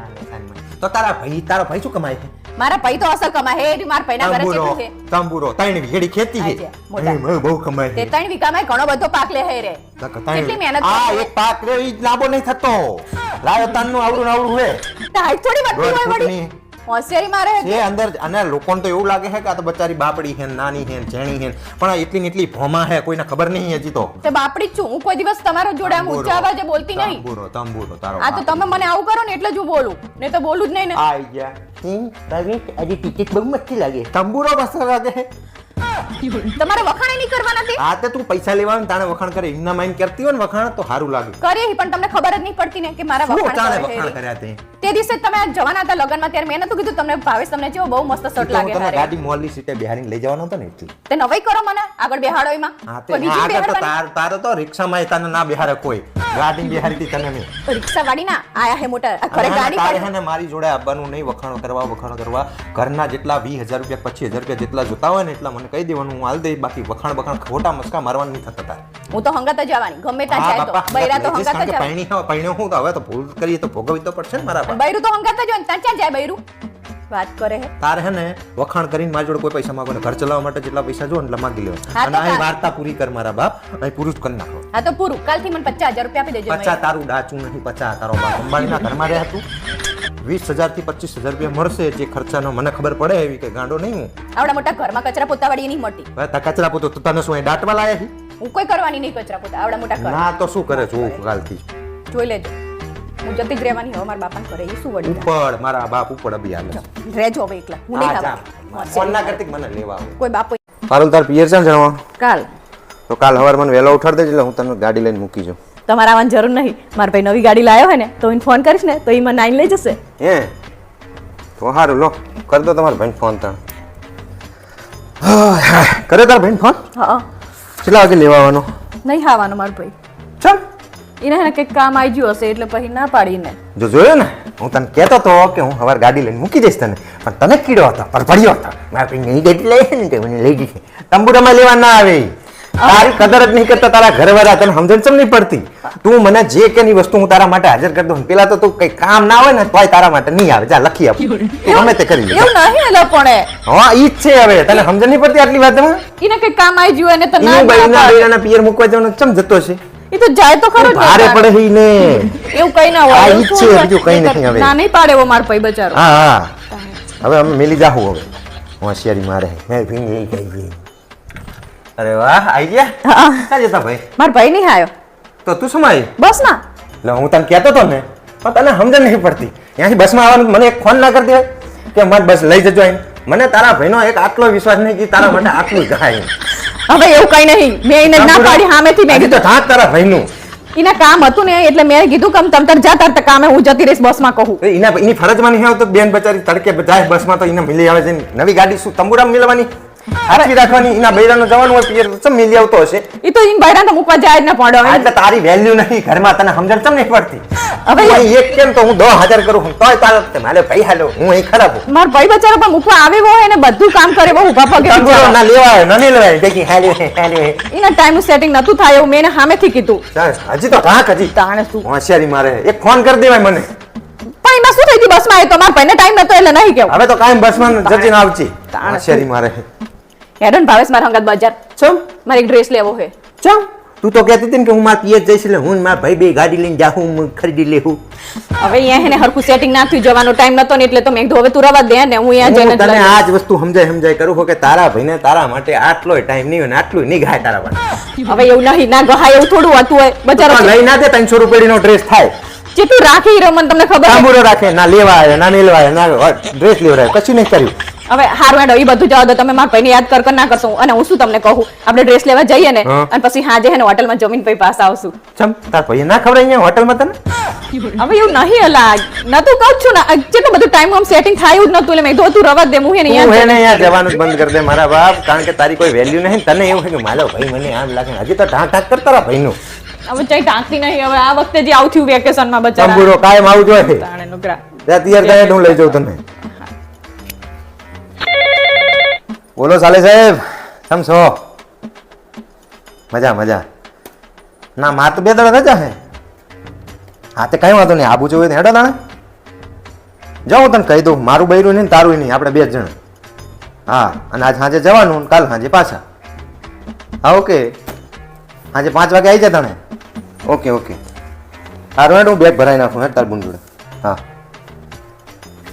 તો તારો ભાઈ શું કમાય છે મારા પૈ તો અસલ કમાય હે મારા પૈના ઘરે કેટલું છે તંબુરો 3 વીઘડી ખેતી હા, છે મોટા. એમાં બહુ કમાય તે છે 3 વીઘામાં ઘણો બધો પાક લે હે રે કેટલી મહેનત આ કરે એક પાક રે ઈ જ લાંબો નહીં થતો રાજસ્થાનનું આવડું ને આવડું હે હાઈટ થોડી વધતી દોઢ હોય વળી ફૂટની હોશિયારી મારે છે અંદર અને લોકોને તો એવું લાગે છે કે આ તો બચારી બાપડી છે ને નાની છે ને ઝેણી છે ને. પણ આ એટલી ને એટલી ભોમા છે કોઈને ખબર નહીં હજી તો તે બાપડી જ છું હું કોઈ દિવસ તમારો જોડે આમ ઊંચા અવાજે બોલતી નહીં તંબુરો તારો આ તો તમે મને આવું કરો ને એટલે જ હું બોલું નહીં તો બોલું જ નહીં ને આઈ ગયા તારી આજે ટિકિટ બહુ મસ્તી લાગે તંબુરો મસ્ત લાગે છે તમારે વખાણે નહીં કરવા નથી આ તે તું પૈસા લેવાનું તાણે વખાણ કરે એમના માઈન કરતી હોય ને વખાણ તો સારું લાગે કરી પણ તમને ખબર જ નહીં પડતી ને કે મારા શું વખાણ તાણે કરે વખાણ છે. કર્યા તે તે દિવસે તમે જવાના હતા લગનમાં ત્યારે મેં નતું કીધું તમને ભાવેશ તમને જેવો બહુ મસ્ત શર્ટ તો હું લાગે તને હારે. ગાડી મોલની સીટે બેહારીને લઈ જવાનો હતો ને એટલે તે નવાઈ કરો મને આગળ બેહાડો એમાં હા તે કોઈ બીજી આગળ તો બેહાડવાની તારો તો રિક્ષામાં તને ના બેહારે કોઈ ગાડી બેહારી હતી તને મેં રિક્ષા વાળી ના આયા હે મોટર આ ખરે અને ગાડી તારે પર હે ને મારી જોડે આવવાનું નહીં વખાણો કરવા ઘરના જેટલા 20,000 રૂપિયા 25,000 રૂપિયા જેટલા જોતા હોય ને એટલા મને કહી દેવાનું હું હાલ દઈ બાકી વખાણ ખોટા મસ્કા મારવાનું નહીં થતા તારે હું તો હંગાત જ જવાની ગમે ત્યાં હા જાય તો બાપા, બૈરા તો લઈ જઈશ, હંગાત કારણ જ કે આવે પૈણ્યો હું તો હવે તો ભૂલ કરીએ તો ભોગવવી તો પડશે ને મારા અને બા. બૈરું તો હંગાત જ હોય ને ત્યાં ક્યાં જાય બૈરું વાત કરે હે તારે હે ને વખાણ કરીને મારી જોડે કોઈ પૈસા માંગો ને ઘર ચલાવવા માટે જેટલા પૈસા જો એટલે માંગી લેવા હા, અને તો અહીં કા- વાર્તા પૂરી કર મારા બાપ અહીં પૂરું જ કરી નાખો હા તો પૂરું કાલથી મને 50,000 રૂપિયા આપી દેજો પચા તારું ડાચું નહીં પચા તારો બાપ અંબાણીના ઘરમાં રહ્યા તું 20,000 થી 25,000 રૂપિયા મળશે જે ખર્ચાનો મને ખબર પડે એવી કે ગાંડો નહીં હું આવડા મોટા ઘરમાં કચરા પોતા વાળી નહીં મળતી હવે તા કચરા પોતો તો તને શું અહીં દાટવા લાયા છે? હું કોઈ કરવાની નહીં કચરા પોતા આવડા મોટા ઘર ના તો શું કરે જોઉં કાલથી જોઈ લેજો હું જતી જ રહેવાની હવે મારા બાપાને કરે એ શું વળી ઉપર મારા બાપ ઉપર અભી હાલે રહેજો હવે એકલા હું નહીં હા, આવવાની. જા. ફોન ના કરતી કે મને લેવા આવો કોઈ બાપો પારુલ તાર પિયર છે ને જણવા કાલ તો કાલ સવાર મને વહેલો ઉઠાડ દેજે એટલે હું તને ગાડી લઈને મૂકી જાઉં તમારે આવવાની જરૂર નહીં મારા ભાઈ નવી ગાડી લાવ્યો હોય ને તો એને ફોન કરીશ ને તો એ મને આઈને લઈ જશે હે તો સારું લો કરી દો તમારા ભાઈને ફોન તાણ કરે તારા ભાઈને ફોન હા કેટલા વાગે લેવા આવવાનો નહીં આવવાનો મારો ભાઈ ચાલ એને હે ને કંઈક કામ આવી ગયું હશે એટલે પછી ના પાડીને જો જોયો ને હું તને કહેતો તો કે હું સવાર ગાડી લઈને મૂકી દઈશ તને પણ તને કીડો હતો પર પડ્યો હતો મારા ભાઈ નહીં ગાડી લઈ ને તે મને લઈ જશે તંબુરામાં લેવા ના આવે તારી કદર જ નહીં કરતા તારા ઘરવાળા તને સમજણ ચમ નહીં પડતી તું મને જે કે ની વસ્તુ હું તારા માટે હાજર કરી દઉં પેલા તો તું કઈ કામ ના હોય ને તોય તારા માટે નહીં આવે જા લખી આપ તું ગમે તે કરી લે એવું નહીં એટલે પણ હા ઈ જ છે હવે તને સમજણ નહીં પડતી આટલી વાતમાં એને કંઈક કામ આવી ગયું એને તો ના ઈ જ ના બૈના પાડે. બૈરાના પિયર મૂકવા જવાનો ચમ જતો છે એ તો જાય તો ખરો જ ને ભારે તારે. પડે છે ઈ ને એવું કઈ ના હોય આ એવું ઈ જ થોડું છે, હોય. બીજું કંઈ નહીંતર નથી હવે. ના નહીં પાડે એવો મારો ભાઈ બચારો હા હા હવે અમે મેલી જાહું હવે હોશિયારી મારે હે ભીંગી ગઈ અરે વાહ આઈ ગયા હા ક્યાં જતા ભાઈ મારો ભાઈ નહીં આવ્યો તો તું શું આવી બસ ના એટલે હું તને કહેતો હતો ને પણ તને સમજણ નહીં પડતી ત્યાંથી બસમાં આવવાનું મને એક ફોન ના કરી દેવાય કે મત બસ લઈ જજો અહીં મને તારા ભાઈનો એક આટલો વિશ્વાસ નહીં કે તારા માટે આટલું જાય હવે એવું કઈ નહીં મેં એને ના પાડી સામેથી મેં હજી તો ધાક તારા ભાઈનું એના કામ હતું ને એટલે મેં કીધું કે તમ તાર જાતા હતા કામે હું જતી રહીશ બસમાં કહું તો એની ફરજમાં નહીં આવતો બેન બચારી તડકે જાય બસમાં તો એને મિલી આવે છે નવી ગાડી શું તંબુરામાં મિલવાની હાથવી રાખવાની એના બૈરાનો જવાનું હોય પિયર ચમ મિલી આવતો હશે એ તો ઈન બૈરાને તો મૂકવા જાય જ ના પડે હવે. એટલે તારી વેલ્યુ નહીં ઘરમાં તને સમજણ ચમ નહીં પડતી હવે હવે એક કેમ તો હું 10,000 કરું છું તોય તારે મારે ભાઈ હાલો હું અહીં ખરાબ છું મારો ભાઈ બચારો પણ મૂકવા આવે એવો હોય ને બધું કામ કરે બહુ ઉભા પગે તંબુરો બિચારો. ના લેવાય ના નહીં લેવાય દેખી હાલ્યો હે હાલ્યો હે એના ટાઈમનું સેટિંગ નતું થાય એવું મેં એને સામેથી કીધું ચાલ, હજી તો ધાક હજી તાણે શું હોશિયારી મારે એક ફોન કરી દેવાય મને પણ એમાં શું થઈ ગયું બસમાં આવ્યો તો મારા ભાઈને ટાઈમ નતો એટલે નહીં કેવું હવે તો કાયમ બસમાં જજીને આવજી તાણે હોશિયારી મારે હેડન ભાવેશ મારા હંગાત બજાર ચમ મારે એક ડ્રેસ લેવો છે ચમ તું તો કહેતી હતી ને કે હું મારા પિયર જઈશ એટલે હું ને મારા ભાઈ બે ગાડી લઈને જાઉં હું ખરીદી લેવું હવે અહીંયા હે ને હરખું સેટિંગ ના થયું જવાનો ટાઈમ નતો ને એટલે તો મેં કીધું હવે તું રવા દે ને હું અહીંયા જઈને હું જ તને લઈ આ જ વસ્તુ સમજાય કરું છું કે તારા ભાઈને તારા માટે આટલોય ટાઈમ નહીં હોય ને આટલું નહીં ગાય તારા માટે હવે એવું નહીં ના ગહાય એવું થોડું હતું હોય બચારો તો લઈ ના દે 300 રૂપિયાનો ડ્રેસ થાય જેટલું રાખી રહ્યો મને તમને ખબર છે. તાંબુરો રાખે ના લેવા આવે ના મેલવા આવે ના ડ્રેસ લેવડાવે કશું નહીં કર્યું હવે હારું હેડો એ બધું જવા દો તમે મારા ભાઈને યાદ કર ના કરશો અને હું શું તમને કહું આપણે ડ્રેસ લેવા જઈએ ને હા. અને પછી હાજે હે ને હોટલમાં જમીન પછી પાછા આવશું ચમ તાર ભાઈ ના ખબર અહીંયા હોટલમાં તને હવે એવું નહીં અલા નતું કહું છું ને જેટલું બધું ટાઈમ આમ સેટિંગ થાય એવું જ નતું એટલે મેં કીધું તું રવા દે હું હે ને તું અહીંયા એને અહીંયા જવાનું જ બંધ કરી દે મારા બાપ કારણ કે તારી કોઈ વેલ્યુ નહીં તને એવું છે કે મારો ભાઈ મને આમ લાગે હજી તો ઢાંક ઢાંક કરતા તારા ભાઈનું હવે ચઈ ટાંકતી નહીં હવે આ વખતે જે આવું થયું વેકેશનમાં બચારા તંબુરો કાયમ આવું જોઈએ તાણે નુકરા ત્યાં તૈયાર થાય એટલે હું લઈ જાઉં તને બોલો સાલે સાહેબ કેમ છો મજા મજા ના માર તો બે દાડા રજા હે હા તે કઈ વાંધો નહીં આબુ જોઈએ હેડો તાણે જાઉં તને કહી દઉં, મારું બૈરું નહીં ને તારું નહીં, આપણે 2 જણ. હા, અને આજ સાંજે જવાનું ને કાલ સાંજે પાછા. હા ઓકે, સાંજે 5 વાગે આવી જા તને. ઓકે ઓકે, તારું હેડ હું બેગ ભરાઈ નાખું હેડ તાર બુન જોડે. હા,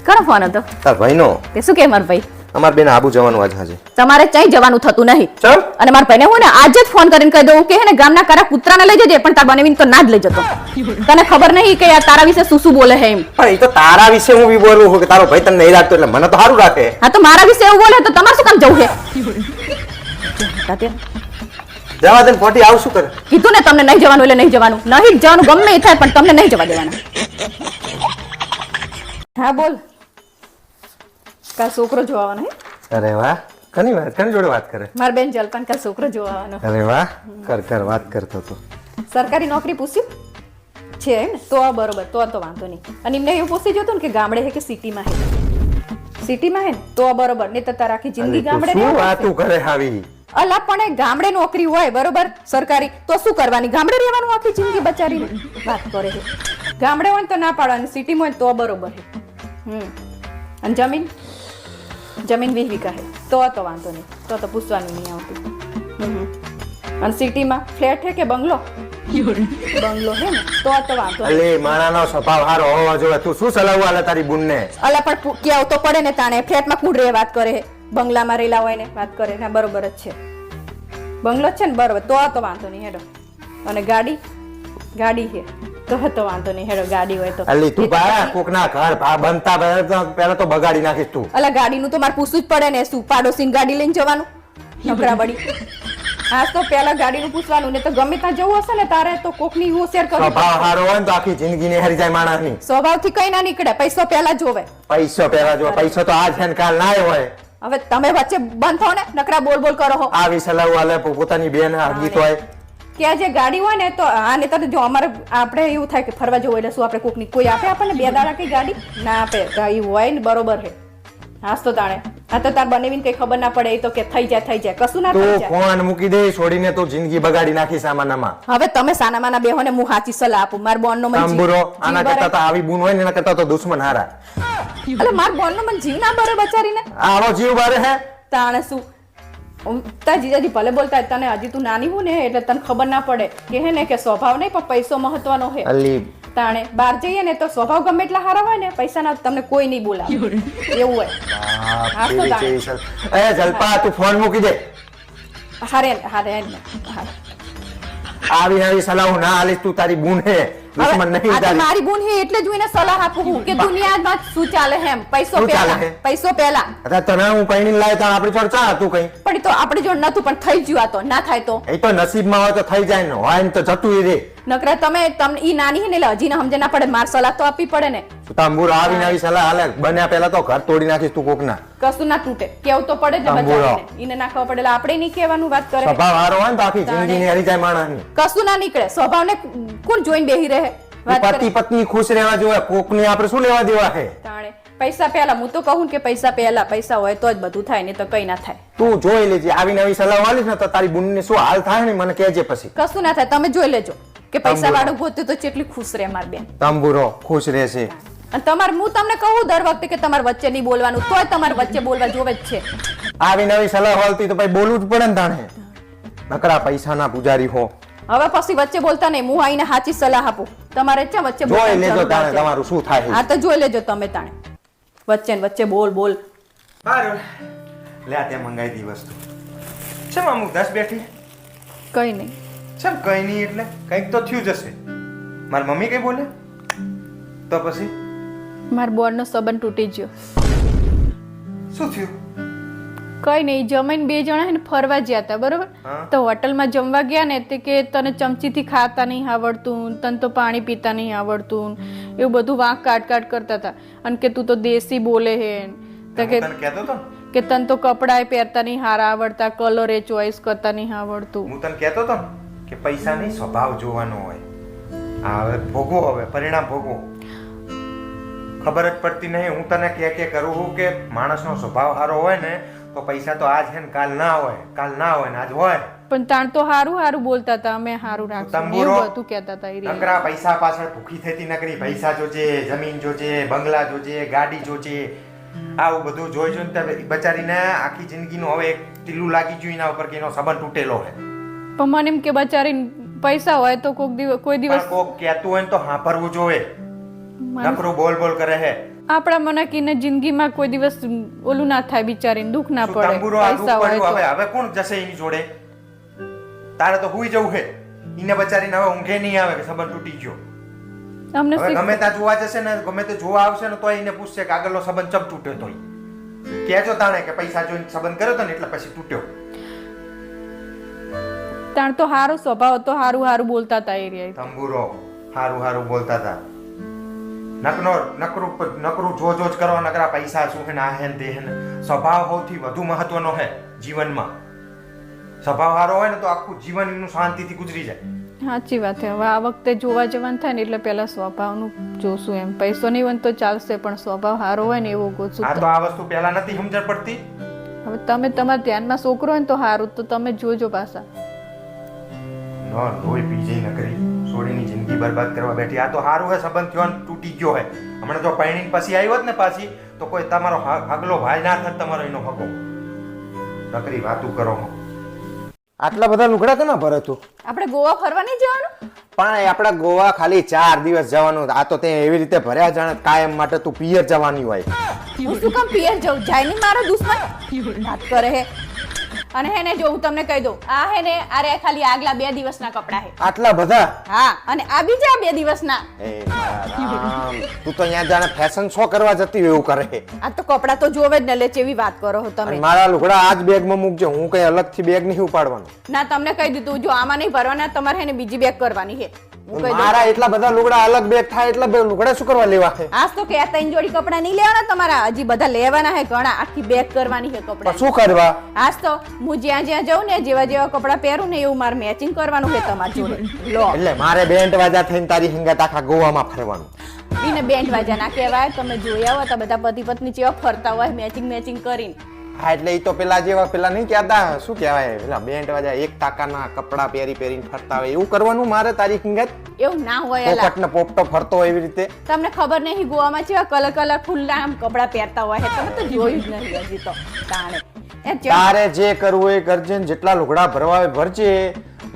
કોનો ફોન હતો? તાર ભાઈનો. તે શું કે મારા ભાઈ? અમારે બેન આબુ જવાનું આજ સાંજે. તમારે ક્યાંય જવાનું થતું નહીં. ચલ. અને મારા ભાઈને હું ને આજે જ ફોન કરીને કહી દઉં કે હે ને ગામના કારા કૂતરાને લઈ જજે, પણ તાર બનેવીને તો ના જ લઈ જતો. તને ખબર નહીં કે આ તારા વિશે શું શું બોલે હે એમ. પણ એ તો તારા વિશે હું બી બોલું છું કે તારો ભાઈ તને નહીં રાખતો એટલે મને તો સારું રાખે. હા તો મારા વિશે એવું બોલે તો તમારે શું કામ જવું છે? જવા દે ને પોટી આવ શું કરે? કીધું ને તમને નહીં જવાનું એટલે નહીં જવાનું. નહીં જવાનું ગમે એ થાય પણ તમને નહીં જવા દેવાના. હા બોલ. કાલ છોકરો જોવા આવવાનો હે? અરે વાહ, કની જોડે વાત કરે? મારા બેન જલપાન કાલ છોકરો જોવા આવવાનો. અરે વાહ, કર વાત કરતો તો. સરકારી નોકરી પૂછ્યું છે એમ ને? તો બરોબર, તો વાંધો નહીં. અને એમને એવું પૂછી જોતું ને કે ગામડે હે કે સિટીમાં હે? સિટીમાં હે ને તો બરોબર, નહીં તો તાર આખી જિંદગી ગામડે શું રહેવાનું વાતું કરે આવી? અલા પણ એ ગામડે નોકરી હોય બરોબર સરકારી, તો શું કરવાની? ગામડે રહેવાનું આખી જિંદગી બચારીને વાત કરે છે. ગામડે હોય ને તો ના પાડવાની, સિટીમાં હોય તો બરોબર છે. અને જમીન 20 વીઘા હે તો વાંધો નહીં, તો પૂછવાનું નહીં આવતું. અને સિટીમાં ફ્લેટ હે કે બંગલો? બંગલો હે ને તો વાંધો નહીં. અલે માણાનો સ્વભાવ હારો હોવો જોઈએ. તું શું સલાહ આલે તારી બુનને? અલા પણ કેવું તો પડે ને તાણે. ફ્લેટમાં કોણ રહે વાત કરે, બંગલામાં રહેલા હોય ને વાત કરે ને? બરોબર જ છે, બંગલો છે ને બરોબર, તો વાંધો નહીં હેડો. અને ગાડી છે તો વાંધો નહીં હેડો, ગાડી હોય તો. અલી તું બા કોકના ઘર બનતા પહેલા તો બગાડી નાખીશ તું. અલા ગાડીનું તો મારે પૂછવું જ પડે ને. શું પાડોશીની ગાડી લઈને જવાનું? નકરા બળી. આજ તો પહેલા ગાડીનું પૂછવાનું, ને તો ગમે ત્યાં જવું હશે ને તારે તો કોકની હોશિયાર કરવી પડે. સ્વભાવ હારો હોય ને તો આખી જિંદગી ને હારી જાય માણસની. સ્વભાવથી કઈ ના નીકળે, પૈસો પહેલા જોવે. પૈસો પહેલા જો, પૈસો તો આજ છે ને કાલ ના હોય. હવે તમે વચ્ચે બંધ થાઓ ને, નકરા બોલ કરો હો. આવી સલાહ આલે પોતાની બેન ગીત હોય કે આ જે ગાડી હોય ને તો આ ને તો જો અમારે આપણે એવું થાય કે ફરવા જવું એટલે શું આપણે કોકની કોઈ આપે આપણને 2 દાડા કઈ ગાડી ના આપે. ગાડી હોય ને બરોબર છે. હાસ તો તાણે આ તો તાર બનેવીને કઈ ખબર ના પડે, એ તો કે થઈ જાય કશું ના થઈ તું જાય. ફોન મૂકી દે, છોડીને તો જિંદગી બગાડી નાખી સામાનામાં. હવે તમે સાનામાના બેહો ને હું સાચી સલાહ આપું. માર બોનનો મન તાંબુરો આના કરતા તો આવી બૂન હોય ને એના કરતા તો દુશ્મન હારા. એટલે માર બોનનો મન જીવ ના બરે બચારીને. આવો જીવ બારે હે તાણે શું તાર જીજાજી ભલે બોલતા તને હજી તું નાની હું ને એટલે તને ખબર ના પડે કે હે ને કે સ્વભાવ નહીં પણ પૈસો મહત્વનો છે. અલી તાણે બહાર જઈએ ને તો સ્વભાવ ગમે એટલા સારા હોય ને પૈસાના તમને કોઈ નહીં બોલાવે એવું હોય. હા તો તાણે એ જલપા તું ફોન મૂકી દે. હારે આવી સલાહ ના આલીશ. તું તારી બૂન હે, દુશ્મન નહીં આ તો તારી. મારી બોન હે એટલે જ હું એને સલાહ આપું છું કે દુનિયામાં શું ચાલે છે એમ. શું ચાલે હે? પૈસો પહેલા. અત્યારે તને હું પૈણી લાય તો આપણી ચર્ચા હતું કઈ. પણ ઈ તો આપણે જોડ નતું પણ થઈ ગયું. આ તો ના થાય તો એ તો નસીબમાં હોય તો થઈ જાય ને, હોય ને તો જતું રે. નકરા તમને ઈ નાની હે ને એટલે હજી ને સમજે ના પડે. માર સલાહ તો આપવી પડે ને. તાંબુરો આવીને આવી સલાહ હાલે બન્યા પહેલા તો ઘર તોડી નાખીશ તું કોકના. કશું ના તૂટે, કેવું તો પડે જ ને બચાવીને. ઈને ના ખબર પડે એટલે આપણે નહીં કહેવાનું વાત કરે. સ્વભાવ હારો હોય ને તો આખી જિંદગી ની હરી જાય માણસની. કશું ના નીકળે. સ્વભાવને કોણ જોઈને બેહી રહે વાત કરે? પતિ પત્ની ખુશ રહેવા જોઈએ, કોકની આપણે શું લેવા દેવા છે? તાણે પૈસા પહેલા. હું તો કહું કે પૈસા પહેલા. પૈસા હોય તો જ બધું થાય, નહીં તો કઈ ના થાય. તું જોઈ લેજે, આવી નવી સલાહ વાલીશ ને તો તારી બુનને શું હાલ થાય ને મને કહેજે પછી. કશું ના થાય, તમે જોઈ લેજો કે પૈસા વાળું ગોત્યું તો કેટલી ખુશ રહે મારી બેન. તાંબુરો ખુશ રહેશે. અને તમારે હું તમને કહું દર વખતે કે તમારે વચ્ચે નહીં બોલવાનું, તોય તમારે વચ્ચે બોલવા જોવે જ છે. આવી નવી સલાહ વાલતી તો ભાઈ બોલવું જ પડે ને તાણે. નકરા પૈસાના પૂજારી હો. હવે પછી વચ્ચે બોલતા નહીં. હું આઈને સાચી સલાહ આપું. તમારે છે વચ્ચે જોઈ લેજો જરૂર તાણે છે. તમારું શું થાય. હા તો જોઈ લેજો તમે તાણે. વચ્ચે ને વચ્ચે બોલ. સારું લે આ તે મંગાઈ દી વસ્તુ. છે અમુક 10 બેઠી. કઈ નહીં. ચમ કઈ નહીં એટલે કંઈક તો થયું જશે. મારી મમ્મી કઈ બોલે તો પછી મારા બોર્ડનો સંબંધ તૂટી ગયો. શું થયું? કઈ નહીં. જમીન 2 જણા હે ને ફરવા ગયા હતા બરોબર. તો હોટલમાં જમવા ગયા ને તે કે તને ચમચીથી ખાતા નહીં આવડતું, તને તો પાણી પીતા નહીં આવડતું, એવું બધું વાંક કાટ કરતા હતા. અને કે તું તો દેશી બોલે હે તો કે તને કહેતો તો કે તને તો કપડાય પહેરતા નહીં હારા આવડતા, કલર એ ચોઈસ કરતા નહીં આવડતું. હું તને કહેતો તો કે પૈસા નહીં સ્વભાવ જોવાનો હોય. આ હવે ભોગવો, હવે પરિણામ ભોગવો. ખબર જ પડતી નહીં. હું તને કે કરું છું કે માણસનો સ્વભાવ સારો હોય ને તો પૈસા તો આજ છે ને કાલ ના હોય, કાલ ના હોય ને આજ હોય. પણ તાણ તો હારું બોલતા હતા, અમે હારું રાખશું તંબુરો, એવું બધું કહેતા હતા એ રહ્યા. નકરા પૈસા પાછળ ભૂખી થતી નકરી પૈસા જોજે, જમીન જોજે, બંગલા જોજે, ગાડી જોજે, આવું બધું જોઈ જોઈને તે બચારીને આખી જિંદગીનું હવે એક ટીલું લાગી ગયું એના ઉપર કે એનો સંબંધ તૂટેલો છે. પણ મને એમ કે બચારી પૈસા હોય તો કોઈ દિવસ પણ કોક કહેતું હોય ને તો સાંભળવું જોવે. નકરું બોલ કરે હે. આપણા મનકીને જિંદગીમાં કોઈ દિવસ ઓલું ના થાય, બિચારીને દુઃખ ના શું પડે તંબુરો આ પૈસા દુઃખ હોય પડ્યું? તો. હવે કોણ જશે એની જોડે? તારે તો હુઈ જવું હે. ઈને બચારીને હવે ઊંઘે નહીં આવે કે સંબંધ તૂટી ગયો. અમને હવે શીખ- ગમે ત્યાં જોવા જશે ને, ગમે તે જોવા આવશે ને તો એને પૂછશે કે આગળનો સંબંધ ચમ તૂટ્યો તોય કહેજો તાણે કે પૈસા જોઈને સંબંધ કર્યો તો ને એટલે પછી તૂટ્યો. તાણ તો હારો સ્વભાવ હતો, હારું બોલતા હતા એ રહ્યા. તંબુરો હારું બોલતા હતા. નકરું જો જ કરવા, નકરા પૈસા શું હે ને આ હે ને તે હે ને. સ્વભાવ સૌથી વધુ મહત્વનો હે જીવનમાં. સ્વભાવ સારો હોય ને તો આખું જીવન એનું શાંતિથી ગુજરી જાય. સાચી વાત છે. હવે આ વખતે જોવા જવાનું થાય ને એટલે પેલા સ્વભાવનું જોશું એમ. પૈસો નહીં હોય ને તો ચાલશે, પણ સ્વભાવ સારો હોય ને એવો ગોતું. આ તો આ વસ્તુ પહેલા નથી સમજણ પડતી. હવે તમે તમારા ધ્યાનમાં છોકરો હોય ને તો સારું, તો તમે જોજો પાછા. લોહી પી જઈ નકરી છોડીની જિંદગી બરબાદ કરવા બેઠી. આ તો સારું હે સંબંધ થયો ને તૂટી ગયો હે. હમણાં જો પરણીને પછી આવ્યો હોત ને પાછી તો કોઈ તમારો હગલો ભાઈ ના થાત તમારો એનો હગો. નકરી વાતું કરો. આટલા બધા લુગડા તો ના ભરે તું. આપણે ગોવા ફરવા નહીં જવાનું? પણ આપડા ગોવા ખાલી 4 દિવસ જવાનું. આ તો તે એવી રીતે ભર્યા જાણે કાયમ માટે તું પિયર જવાની હોય. હું શું કામ પિયર જાઉં? જાય નહીં મારો દુશ્મન વાત કરે હે. અને હે ને જો હું તમને કહી દઉં, આ હે ને અરે ખાલી આગલા 2 દિવસના કપડા હે. આટલા બધા? હા, અને આ બીજા 2 દિવસના. એ મારા રામ, તું તો અહીંયા જાણે ફેશન શો કરવા જતી હોય એવું કરે. આ તો કપડા તો જોવે જ ને, લે ચેવી વાત કરો છો અને તમે. મારા લુગડા આજ બેગમાં મૂકજો. હું કઈ અલગથી બેગ નહીં ઉપાડવાનું. ના, તમને કહી દીધું, જો આમાં નહીં ભરવાના, તમારે હે ને બીજી બેગ કરવાની હે. હું કહી દઉં. મારા એટલા બધા લુગડા અલગ બેગ થાય એટલે બે લુગડા શું કરવા લેવા છે? આજ તો કે આ 3 જોડી કપડા નહીં લેવાના તમારા, હજી બધા લેવાના હે ઘણા. આખી બેગ કરવાની હે કપડા. શું કરવા? આજ તો હું જ્યાં જાઉં ને, જેવા કપડા પહેરું ને એવું મારે મેચિંગ કરવાનું છે તમારી જોડે. લો, એટલે મારે બેન્ડ વાજા થઈને તારી હંગાત આખા ગોવામાં ફરવાનું. એને બેન્ડ વાજા ના કહેવાય. તમે જોયા હોય તો બધા પતિ પત્ની જેવા ફરતા હોય મેચિંગ કરીને. હા, એટલે ઈ તો પેલા જેવા પેલા નહીં કહેતા, શું કહેવાય, પેલા બેન્ડ વાજા એક તાકાના કપડા પહેરીને ફરતા હોય એવું કરવાનું મારે તારી હંગાત? એવું ના હોય એલા. પોપટ ને પોપટો ફરતો હોય એવી રીતે? તમને ખબર નહીં ગોવામાં કેવા કલર ખુલ્લા આમ કપડા પહેરતા હોય છે. તમે તો જોયું જ નહીં હજી તો. તાણે તારે જે કરવું એ કરજે ને જેટલા લુગડા ભરવા હોય ભરજે.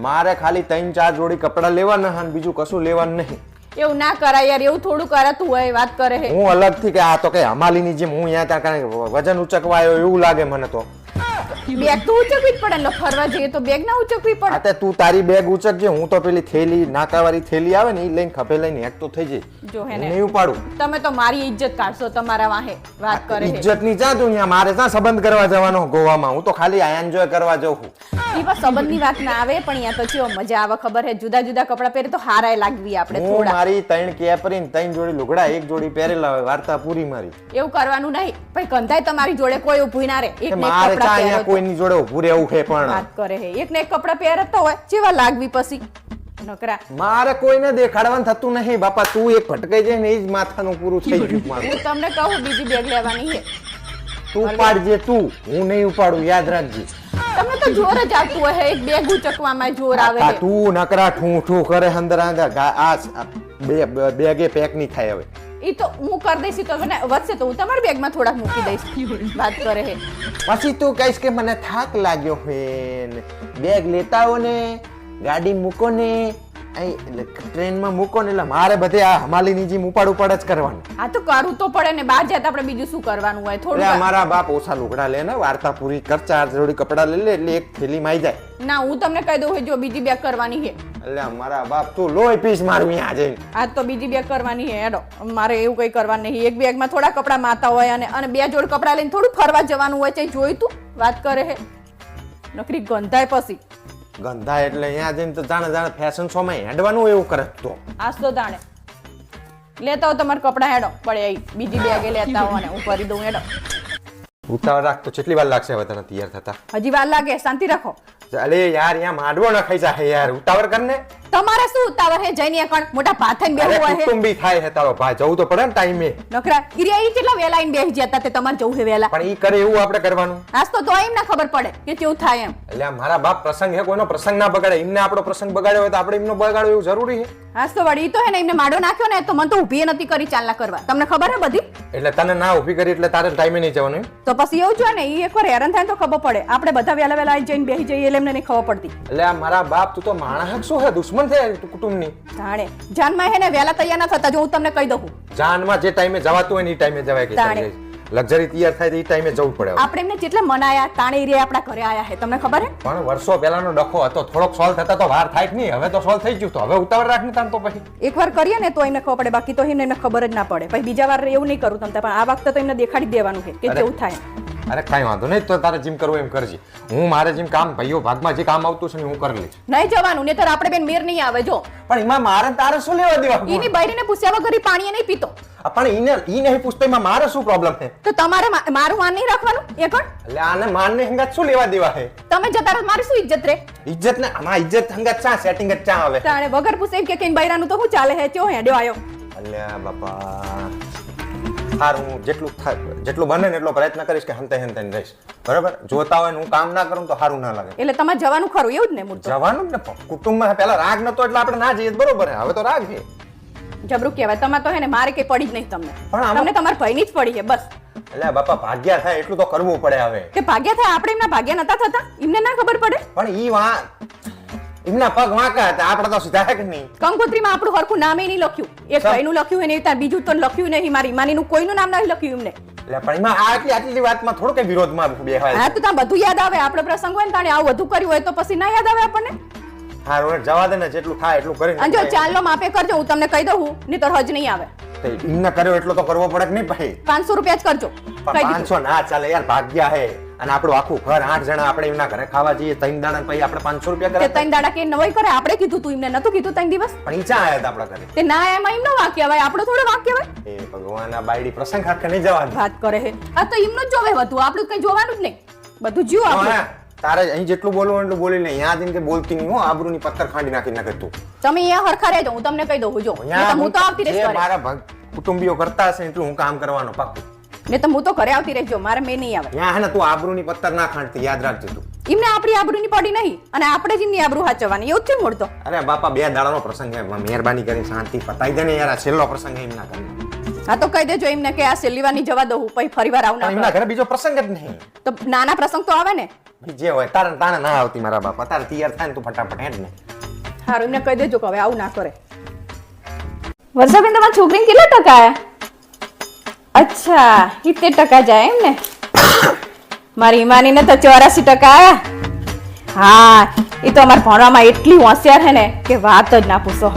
મારે ખાલી 3-4 જોડી કપડા લેવાના અને બીજું કશું લેવાનું નહીં. એવું ના કરાય યાર, એવું થોડું કરાતું હોય. વાત કરે છે હું અલગથી કે આ તો કઈ હમાલીની જેમ હું અહીંયા ત્યાં વજન ઉચકવા આવ્યો એવું લાગે મને તો. બેગ તો ઉચકવી જ પડે ને, ફરવા જઈએ તો બેગ ના ઉચકવી પડે. આ તે તું તારી બેગ ઉચકજે, હું તો પેલી થેલી નાકાવાળી થેલી આવે ને એ લઈને ખભે લઈને હેક તો થઈ જાય. જો હે હું ને, નહીં ઉપાડું. તમે તો મારી ઇજ્જત કાઢશો તમારા વાહે. વાત કરે છે ઇજ્જત ની જા તું અહીંયા મારે ત્યાં સંબંધ કરવા જવાનો ગોવામાં. હું તો ખાલી આ એન્જોય કરવા જઉં છું. ઈ બસ સંબંધની વાત ના આવે, પણ અહીંયા તો ચેવો મજા આવે ખબર હે. જુદા જુદા કપડા પહેરે તો હારાય લાગવી આપણે હું થોડા. મારી 3 કેપરીને 3 જોડી લુગડા 1 જોડી પહેરેલા હોય, વાર્તા પૂરી મારી. એવું કરવાનું નહીં ભાઈ. કંધાય તમારી જોડે કોઈ ઊભું ના રહે. એક કે ને એક મારે કપડા ત્યાં અહીંયા પહેરો તો. કોઈની જોડે ઊભું રહેવું છે પણ વાત કરે હે. એક ને એક કપડા પહેરતા હોય જેવા લાગવી પછી નકરા. મારે કોઈને દેખાડવાનું થતું નહીં બાપા. તું એક ભટકાઈ જાય ને એ જ માથાનું પૂરું થઈ ગયું મારું. હું તમને કહું બીજી બેગ લેવાની છે. તું ઉપાડજે તું, હું નહીં ઉપાડું, યાદ રાખજે. તમને તો જોર જ આવતું હોય. એક બેગ ઉચકવામાં જોર આવે આ છે. તું નકરા ઠું ઠું કરે અંદર આ બેગે પેક નહીં થાય હવે. ઈ તો હું કરી દઈશ, તો વધશે તો હું તમારી બેગમાં થોડાક મૂકી દઈશ. વાત કરે હે. પછી તું કહીશ કે મને થાક લાગ્યો હે ને બેગ લેતા હો ને ગાડી મૂકો ને ટ્રેનમાં મૂકો ને એટલે મારે બધે આ હમાલીની જેમ ઉપાડ જ કરવાનું. આ તો કરવું તો પડે ને. બહાર જતા આપણે બીજું શું કરવાનું હોય? એટલે થોડું મારા બાપ ઓછા લુગડા લે ને, વાર્તા પૂરી કર. 4 જોડી કપડા લઈ લે એટલે એક થેલીમાં આવી જાય. ના, હું તમને કહી દઉં જો બીજી બેગ કરવાની છે. એટલે મારા બાપ તું લોહી પીસ મારું અહીંયા જઈને. આજ તો બીજી બેગ કરવાની છે. હેડો, મારે એવું કઈ કરવાનું નહીં. એક બેગમાં થોડા કપડા માતા હોય અને 2 જોડ કપડા લઈને થોડું ફરવા જવાનું હોય છે. જોયું તું? વાત કરે છે નકરી ગંધાય પછી. ગંધા એટલે અહીંયા જઈને તો જાણે ફેશન શો માં હેડવાનું એવું કરે તો. આજ તો જાણે લેતા હો તમારા કપડા. હેડો પડે બીજી બેગે લેતા હો અને હું કરી દઉં. હેડો. ઉતાવળ રાખ તો કેટલી વાર લાગશે હવે તને તૈયાર થતા? હજી વાર લાગે, શાંતિ રાખો. અરે યાર અહીંયા માંડવો ન ખાઈ જાય યાર, ઉતાવળ કર ને. તમારે શું ઉતાવળ હે જઈને કણ મોટા પાથન અરે બેહવું હે કુટુંબી થાય છે તારો ભાઈ, જવું તો પડે ને ટાઈમે. નકરા ઈરિયા ઈ કેટલા વેલા આઈને બેહી જતા તે તમારે જવું હે વેલા પણ ઈ કરે એવું આપણે કરવાનું. આજ તો એમ ના ખબર પડે કે કેવું થાય એમ એટલે આ મારા બાપ પ્રસંગ હે, કોઈનો પ્રસંગ ના બગાડે. એમને આપણો પ્રસંગ બગાડ્યો હોય તો આપણે એમનો બગાડો એવું જરૂરી છે? આજ તો વળી ઈ તો હે ને એમને માડો નાખ્યો ને તો મને તો ઊભી નથી કરી ચાલના કરવા. તમને ખબર હે બધી? એટલે તને ના ઊભી કરી એટલે તારે ટાઈમે નહીં જવાનું એમ? તો પછી એવું જોઈએ ને ઈ એકવાર હેરાન થાય તો ખબર પડે. આપણે બધા વેલા વેલા આઈ જઈને બેહી જઈએ એટલે એમને નહીં ખબર પડતી. એટલે આ મારા બાપ તું તો માણસ શું હે, દુશ્મન છે કુટુંબની. જાણે જાનમાં હે ને વેલા તૈયાર ના થતા જો હું તમને કહી દઉં. જાનમાં જે ટાઈમે જવાતું હોય ને એ ટાઈમે જવાય કે તાણે. લક્ઝરી તૈયાર થાય તો એ ટાઈમે જવું પડે. આપણે એમને જેટલા મનાયા તાણે ઈ રે આપણા ઘરે આયા હે તમને ખબર હે? પણ વર્ષો પહેલાનો ડખો હતો, થોડોક સોલ્વ થતા તો વાર થાય જ નહીં. હવે તો સોલ્વ થઈ ગયું, તો હવે ઉતાવળ રાખ ને તાન તો પછી. એકવાર કરીએ ને તો એમને ખબર પડે, બાકી તો એમને ખબર જ ના પડે. પછી બીજા વાર એવું નહીં કરું તમને, પણ આ વખતે તો એમને દેખાડી જ દેવાનું છે કે અરે. કેવું થાય. અરે કાંઈ વાંધો નહીં, તો તારે જેમ કરવું એમ કરજે. હું મારે જેમ કામ ભાઈઓ ભાગમાં જે કામ આવતું છે ને હું કરી લઈશ. નહીં જવાનું નહીતર આપણે બેન મેર નહીં આવે. જો પણ એમાં મારે ને તારે શું લેવા દેવા? એની બૈરીને પૂછ્યા વગર ઈ પાણી નહીં પીતો. પણ ઈ નહીં પૂછતો એમાં મારે શું પ્રોબ્લેમ છે? તો તમારે મારું માન નહીં રાખવાનું એ કોણ? એટલે આને માનને હંગાત શું લેવા દેવા છે? તમે જતા રહો મારી શું ઇજ્જત રે? ઇજ્જત ને આમાં ઇજ્જત હંગાત ચા સેટિંગ જ ચા આવે. તાણે વગર પૂછે એમ કે કઈ બૈરાનું તો શું ચાલે હે? ચો હેડ્યો આયો. અલ્યા બાપા, હારું હું જેટલું બને ને એટલો પ્રયત્ન કરીશ કે હંતે હંતે રહીશ. બરાબર? જોતા હોય ને હું કામ ના કરું તો સારું ના લાગે. એટલે તમારે જવાનું ખરું એવું જ ને મૂળ તો? જવાનું જ ને. કુટુંબમાં પહેલા રાગ નતો એટલે આપણે ના જઈએ તો બરોબર હે. હવે તો રાગ છે. જબરું કહેવાય. તમારે તો હે ને મારે કઈ પડી જ નહીં તમને. પણ આમાં- તમને તમારા ભાઈની જ પડી છે બસ. એટલે બાપા ભાગ્યા થાય એટલું તો કરવું પડે હવે. કે ભાગ્યા થાય આપણે એમના ભાગ્યા નતા થતા એમને ના ખબર પડે? પણ એમના પગ વાંકા હતા, આપણે તો સીધા હે કે નહીં? કંકોત્રીમાં આપણું હરખું નામે નહીં લખ્યું. એક ભાઈનું લખ્યું હોય ને તાર બીજું તો લખ્યું નહીં. મારી ઈમાનીનું કોઈનું નામ નહીં લખ્યું એમને. એટલે પણ એમાં આટલી વાતમાં થોડું કઈ વિરોધમાં બેહાય. હા તો ત્યાં બધું યાદ આવે. આપણે પ્રસંગ હોય ને તાણે આવું બધું કર્યું હોય તો પછી ના યાદ આવે આપણને. હારું જવા દે ને, જેટલું થાય એટલું કરીને. અને જો ચાલો માપે કરજો, હું તમને કહી દઉં નહીતર હજ નહીં આવે. એમને કર્યો એટલો તો કરવો પડે કે નહીં ભાઈ? 500 રૂપિયા જ કરજો. પણ કહી દીધું. 500 ના ચાલે યાર, ભાગ્યા હે. અને આપણું આખું ઘર 8 જણા આપણે એમના ઘરે ખાવા જઈએ 3 દાડા પછી આપણે 500 રૂપિયા તે કરે. 3 દાડા કે નવાઈ કરે. આપણે કીધું તું એમને નતું કીધું 3 દિવસ. પણ ઈ ચા આયા હતા આપણા ઘરે. તે ના એમાં એમનો વાક્ય હોય, આપણો થોડો વાક્ય હોય. એ ભગવાન, આ બાયડી પ્રસંગ હાથ નહીં જવાનું. વાત કરે છે આ તો એમનું જ જોવે હતું. આપણું કઈ જોવાનું જ નહીં. બધું જીવ આપણે. તારે અહીં જેટલું બોલવું એટલું બોલી લે. અહીંયા જઈને કે બોલતી નહીં હો, આબરૂની પથ્થર ખાંડી નાખી નાખે તું. તમે અહીંયા હરખા રહેજો, હું તમને કહી દઉં. જો અહીંયા હું તો આવતી રહીશ જે ઘરે. મારા કુટુંબીઓ કરતા હશે એટલું હું કામ કરવાનો પાક્કું. ને તો હું તો ઘરે આવતી રહેજો. મારે મેં નહીં આવે. અહીંયા હે ને તું આબરૂની પથ્થર ના ખાંડતી, યાદ રાખજે તું. એમને આપણી આબરૂની પડી નહીં અને આપણે જ એમની આબરૂ હાચવવાની. એવું જ છે મૂળ તો. અરે બાપા, 2 દાડાનો પ્રસંગ છે, મહેરબાની કરીને શાંતિ પતાઈ દે ને યાર. આ છેલ્લો પ્રસંગ છે એમના ઘરનો. હા તો કહી દેજો એમને કે આ છેલ્લી વાર ની જવા દઉં, પછી ફરી વાર આવું પણ ના એમના કરું. ઘરે બીજો પ્રસંગ જ નહીં. તો નાના પ્રસંગ તો આવે ને. જે હોય તારે ના આવતી મારા બાપા. તારે તૈયાર થાય ને તું ફટાફટ હેડ ને. સારું એમને કહી દેજો કે હવે આવું ના કરે. વર્ષાબેન તમારી છોકરીને કેટલા ટકા આયા? અચ્છા 70% જાય એમ ને? મારી ઈમાનીને તો 84% આયા. હા એ તો અમારે ભણવામાં એટલી હોશિયાર છે ને કે વાત જ ના પૂછો.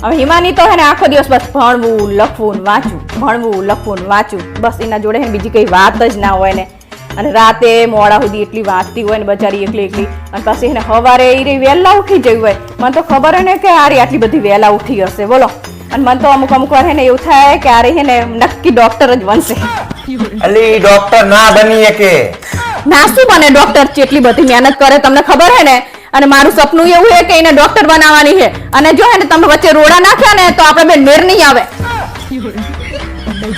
હવે હિમાની તો હે ને આખો દિવસ બસ ભણવું લખવું ને વાંચવું, ભણવું લખવું ને વાંચવું, બસ એના જોડે હે બીજી કઈ વાત જ ના હોય ને. અને રાતે મોડા સુધી એટલી વાંચતી હોય ને બચારી એકલી. અને પછી એને સવારે એ વહેલા ઉઠી જવી હોય. મને તો ખબર ને કે આરી આટલી બધી વહેલા ઉઠી હશે બોલો. અને મને તો અમુક વાર હે ને એવું થાય કે આરે હે ને નક્કી ડોક્ટર જ બનશે. અલી ડોક્ટર ના બની કે ના શું બને ડોક્ટર? કેટલી બધી મહેનત કરે તમને ખબર હે ને. અને મારું સપનું એવું છે કે એને ડોક્ટર બનાવવાની છે. અને જો હે ને તમે વચ્ચે રોડા નાખ્યા ને તો આપણે બેન મેર નહીં આવે.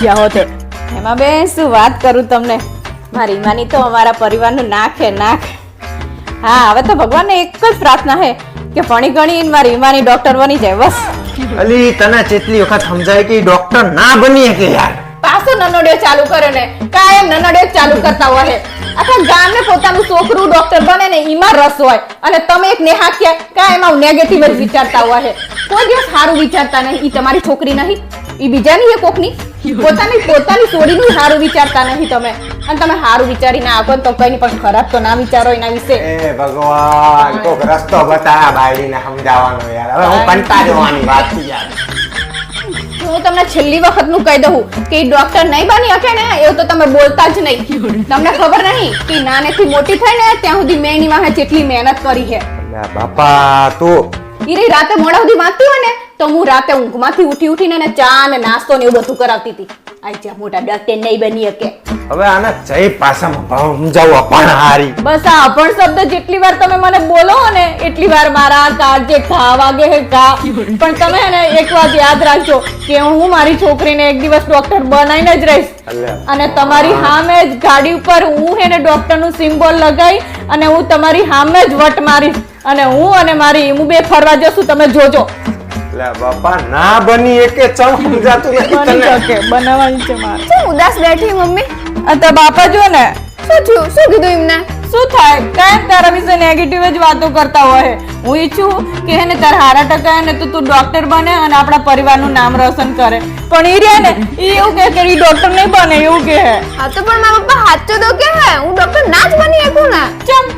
જ્યાં હોતે એમાં બેન શું વાત કરું તમને. મારી ઈમાની તો અમારા પરિવારનું નાખે નાખ. હા હવે તો ભગવાનને એક જ પ્રાર્થના છે કે ભણી ગણી મારી ઈમાની ડોક્ટર બની જાય બસ. અલી તને કેટલી વખત સમજાય કે ડોક્ટર ના બની કે યાર. પાછો નનડ્યો ચાલુ કરે ને કાયમ નનડ્યો ચાલુ કરતા હોય. આખા ગામને પોતાનું છોકરું ડોક્ટર બને ને એમાં રસ હોય અને તમે એક નેહાક્યા કાયમ આવું નેગેટિવ જ વિચારતા હોય. કોઈ દિવસ સારું વિચારતા નહીં. ઈ તમારી છોકરી નહીં, ઈ બીજાની એ કોકની. પોતાની છોડીનું સારું વિચારતા નહીં તમે. અને તમે સારું વિચારીને આપો તો કઈ નહીં, પણ ખરાબ તો ના વિચારો એના વિશે. એ ભગવાન, કોક રસ્તો બતાયા બાયડીને સમજાવવાનો યાર. હવે હું કંટાળવાની વાત થી યાર. હું તમને છેલ્લી વખત નું કહી દઉં કે ડોક્ટર નહીં બની શકે ને એવું તો તમે બોલતા જ નહીં. તમને ખબર નહીં કે નાનેથી મોટી થઈ ને ત્યાં સુધી મેં એની વાહે જેટલી મહેનત કરી છે. બાપા તું ઈ રાતે મોડા સુધી વાંચતી હોય ને તો હું રાતે ઊંઘમાંથી ઉઠીને એને ચા ને નાસ્તો ને એવું બધું કરાવતી હતી. આઈ જા મોટા ડોક્ટર નહીં બની શકે. હવે આના જય પાસામાં ભાવ સમજાવવા પણ હારી. બસ આ અપણ શબ્દ જેટલી વાર તમે મને બોલો ને એટલી વાર મારા કાળજે ઘા વાગે હે ઘા. પણ તમે હે ને એક વાત યાદ રાખજો કે હું મારી છોકરીને એક દિવસ ડોક્ટર બનાવીને જ રહીશ. અલ્યા. અને તમારી સામે જ ગાડી ઉપર હું હે ને ડોક્ટરનું સિમ્બોલ લગાવી અને હું તમારી સામે જ વટ મારીશ અને હું અને મારી ઈમુ બે ફરવા જશું. તમે જોજો. અલ્યા બાપા ના બની એકે ચમ સમજાતું નથી બની તને. શકે બનાવવાની છે મારે. શું ઉદાસ બેઠી મમ્મી? આ તો બાપા જો ને શું થયું? શું કીધું એમને? શું થાય કાંઈ તારા વિશે નેગેટિવ જ વાતો કરતા હોય. હું ઈચ્છું કે હે ને તારા હારા ટકા હે ને તો તું ડોક્ટર બને અને આપણા પરિવારનું નામ રોશન કરે. પણ ઈ રે ને ઈ એવું કે ઈ ડોક્ટર નહીં બને એવું કે હે. હા તો પણ મારા પપ્પા સાચું તો કે હે હું ડોક્ટર ના જ બની શકું ને.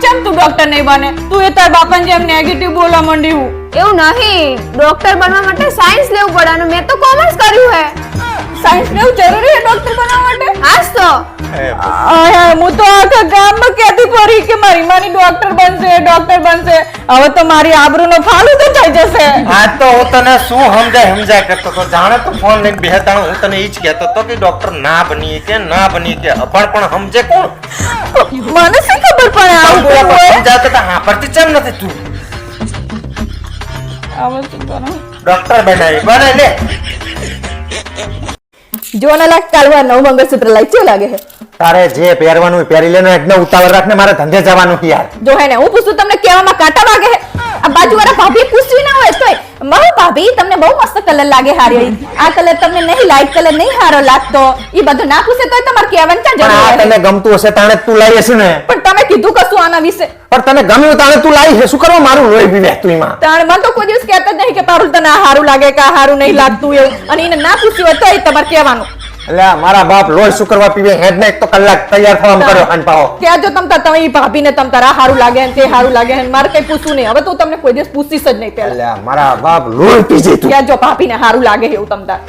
ચમ તું ડોક્ટર નહીં બને? તું એ તાર બાપાને જેમ નેગેટિવ બોલવા માંડી હું. એવું નહીં, ડોક્ટર બનવા માટે સાયન્સ લેવું પડે અને મેં તો કોમર્સ કર્યું હે. સાયન્સ લેવું જરૂરી છે ડોક્ટર બનવા માટે? હાસ તો હું તો આખા ગામમાં કહેતી ફરી કે મારી માની ડોક્ટર બનશે. હવે તો મારી આબરૂનો ફાલું તો થઈ જશે. આ તો હું તને શું સમજાય કરતો તો જાણે તો ફોન લઈને બેહતાણો હું તને ઈ જ કહેતો તો કે ડોક્ટર ના બની કે અભણ પણ સમજે કોણ? મને શી ખબર પડે આવું કેવું હોય? સમજાતો તો હા પરથી ચમ નથી તું આવું શું કરું? ડોક્ટર બને લે. જો ને લાગ કાલવા નવ મંગળસૂત્ર લાઈ કેવું લાગે છે? તારે જે પહેરવાનું હોય પહેરી લેનો એકદમ ઉતાવળ રાખને મારે ધંધે જવાનું છે યાર. જો હે ને હું પૂછું તમને કહેવામાં કાંટા વાગે છે? આ બાજુવાળા ભાભી પૂછવી ના હોય તોય મારો ભાભી તમને બહુ મસ્ત કલર લાગે હારી. આ કલર તમને નહીં, લાઈટ કલર નહીં હારો લાગતો. ઈ બધું ના પૂછે તોય તમારે કહેવાની ક્યાં પણ આ જરૂર તને છે? ગમતું હશે તાણે તું લાવી હશે ને. પણ તમે કીધું કશું આના વિશે? પણ તને ગમ્યું તાણે તું લાવી છે. શું કરવા મારું લોહી પીવે તું એમાં? તાણ મને તો કોઈ દિવસ કહેતા જ નહીં કે પારુલ તને આ હારું લાગે કે આ હારું નહીં લાગતું એવું. અને એને ના પૂછ્યું હોય તોય તમારે કહેવાનું. એટલે મારા બાપ લોહી શું કરવા પીવે હેડ ને એક તો કલાક તૈયાર થવામાં કર્યો હાન પાહો. કહેજો તમે ઈ ભાભીને તમ તારા હારું લાગે ને તે હારું લાગે ને મારે કઈ પૂછવું નહીં. હવે તો તમને કોઈ દિવસ પૂછીશ જ નહીં પહેલા. એટલે મારા બાપ લોહી પીજે તું. કહેજો ભાભીને હારું લાગે એવું તમ તાર.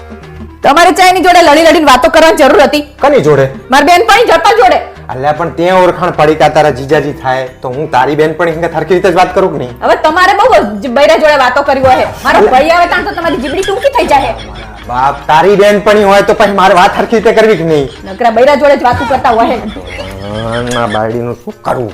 તમારે ચાઈની જોડે લડીને વાતો કરવાની જરૂર હતી? કની જોડે? મારી બેનપણી જતા જોડે. અલ્યા પણ ત્યાં ઓળખાણ પડી કે તારા જીજાજી થાય તો હું તારી બેનપણી સાથે સરખી રીતે જ વાત કરું કે નહીં? હવે તમારે બહુ બૈરા જોડે વાતો કરવી હોય. મારો ભાઈ આવે ત્યાં તો તમારી જીબડી ટૂંકી થઈ જાય. બાપ તારી બેનપણી હોય તો પછી મારે વાત સરખી રીતે કરવી કે નહીં? નકરા બૈરા જોડે જ વાતો કરતા હોય. ના બાયડીનું શું કરવું?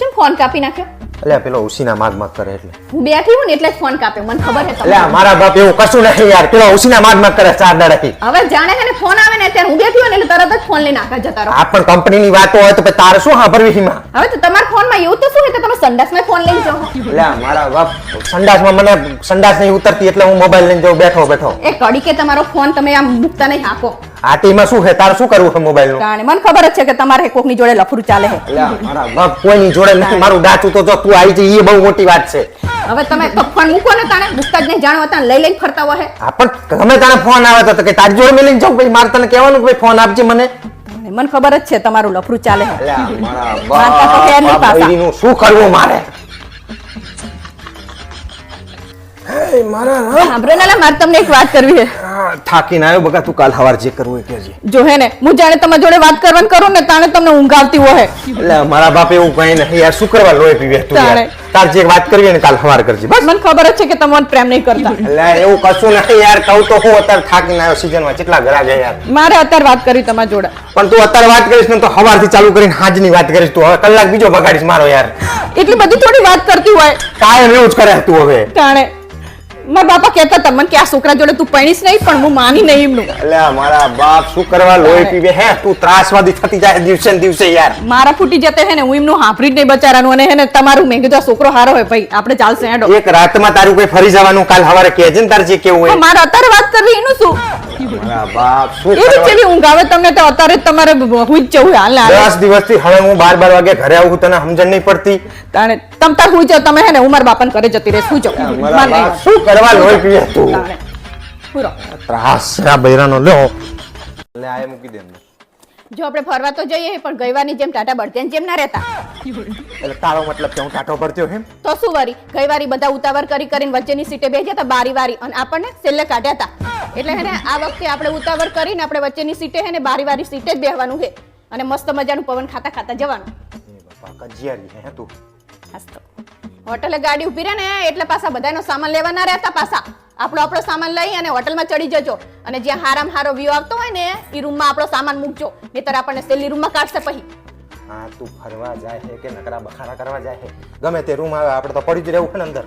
કેમ ફોન કાપી નાખ્યો? અલ્યા પેલો ઉસીના માગ કરે એટલે. હું બેઠી હું ને એટલે જ ફોન કાપ્યો. મને ખબર છે અલ્યા મારા બાપ એવું કશું નહીં યાર. પેલો ઉસીના માગ કરે 4 દાડાથી. હવે જાણે છે ને ફોન આવે ને ત્યારે હું બેઠી હોય ને એટલે તરત જ ફોન લઈને આખા જતા રહો. આ પણ કંપનીની વાતો હોય તો પછી તારે શું સાંભળવી એમાં? હવે તો તમારા ફોનમાં એવું તો શું છે કે તમે સંડાસમાં ફોન લઈને જાઓ? અલ્યા મારા બાપ સંડાસમાં મને સંડાસ નહીં ઉતરતી એટલે હું મોબાઈલ લઈને જાઉં બેઠો. એ કડી કે તમારો ફોન તમે આમ મૂકતા નહીં હાકો. આ ટીમાં શું છે તારે શું કરવું છે મોબાઈલનું? કારણ મને ખબર જ છે કે તમારે કોકની જોડે લફરું ચાલે છે. અલ્યા મારા બાપ કોઈની જોડે નથી. મારું દાચું તો જો તું આવી જઈ એ બહુ મોટી વાત છે. હવે તમે તો ફોન મૂકો ને તાણે મૂકતા જ નહીં જાણો હતા લઈ લઈને ફરતા હોય. આ પણ ગમે તારે ફોન આવે તો કે તારી જોડે મેં લઈને જાઉં પછી મારે તને કહેવાનું કે ભાઈ ફોન આપજે મને. મને ખબર જ છે તમારું લફરું ચાલે છે. અલ્યા મારા માનતા તો છે નહીં બાપ પાછા. બૈરીનું શું કરવું મારે? સાંભળો ને મારે તમને એક વાત કરવી છે. થાકીને આવ્યો બગા તું કાલ સવાર જે કરવું એ કહેજે. જો હે ને હું જાણે તમારી જોડે વાત કરવાનું કરું ને તાણે તમને ઊંઘ આવતી હોય. એટલે મારા બાપ એવું કઈ નહીં યાર. શું કરવા લોહી પીવે તું યાર? તારે. તાર જે વાત કરવી હોય ને કાલ સવાર કરજે બસ. મને ખબર જ છે કે તમે મને પ્રેમ નહીં કરતા. એટલે એવું કશું નથી યાર. કહું તો હું અત્યારે થાકીને આવ્યો સીઝનમાં કેટલા ઘરા ગયા યાર. મારે અત્યારે વાત કરવી તમારી જોડે. પણ તું અત્યારે વાત કરીશ ને તો સવારથી ચાલુ કરીને હાજની વાત કરીશ તું. હવે કલાક બીજો બગાડીશ મારો યાર. એટલી બધી થોડી વાત કરતી હોય. કાયમ એવું જ કરે તું હવે. તાણે મારા બાપા કહેતા હતા મને કે આ છોકરા જોડે તું પૈણીશ નહીં પણ હું માની નહીં એમનું. એટલે મારા બાપ શું કરવા લોહી પીવે હે? તું ત્રાસવાદી થતી જાય દિવસે ને દિવસે યાર. મારા ફૂટી જતે હે ને હું એમનું હાંભળી જ નહીં બચારાનું. અને હે ને તમારું મેં કીધું આ છોકરો હારો હોય ભાઈ આપણે ચાલશે હેડો. એક રાતમાં તારું કોઈ ફરી જવાનું કાલ સવારે કહેજે ને તારે જે કેવું હોય. મારે અત્યારે વાત કરવી એનું શું? મારા બાપ શું એવી કરવા? કેવી ઊંઘ આવે તમને તો અત્યારે જ તમારે હુઈ જ જવું હાલ ને હાલ. 10 દિવસથી હવે હું 12 વાગે ઘરે આવું તને સમજણ નહીં પડતી. તાણે તમ તાર હુઈ જાવ તમે હે ને હું મારા બાપાને ઘરે જતી રહીશ. હુઈ જાવ. મારા બાપ શું કરવા લોહી પીવે તું? તાણે. હુઈ રહો. ત્રાસ છે આ બૈરાનો લ્યો. લે આ મૂકી દે એમને. જો આપણે ફરવા તો જઈએ પણ ગઈવારની જેમ ટાટા બળતેની જેમ ના રહેતા. એટલે તારો મતલબ કે હું ટાટો પડત્યો એમ? તો શું વરી ગઈવારી બધા ઉતાવળ કરીને વચ્ચેની સીટે બેસ્યા હતા બારી વારી અને આપણને છેલ્લે કાઢ્યા હતા. એટલે હે ને આ વખતે આપણે ઉતાવળ કરીને આપણે વચ્ચેની સીટે હે ને બારી વારી સીટે જ બેહવાનું છે અને મસ્ત મજાનું પવન ખાતા ખાતા જવાનું. બાપા કજિયારી હે તું. હોટલે ગાડી ઉભી રહે ને એટલે પાછા બધાનો સામાન લેવા ના રહેતા પાછા. આપણો સામાન લઈ અને હોટલમાં ચડી જજો અને જ્યાં હારામાં હારો વ્યૂ આવતો હોય ને એ રૂમમાં આપણો સામાન મૂકજો નહીતર આપણને સેલી રૂમમાં કાઢશે પછી હા તું ફરવા જાય છે કે નકરા બખાડા કરવા જાય છે ગમે તે રૂમ આવે આપણે તો પડી જ રહેવું છે ને અંદર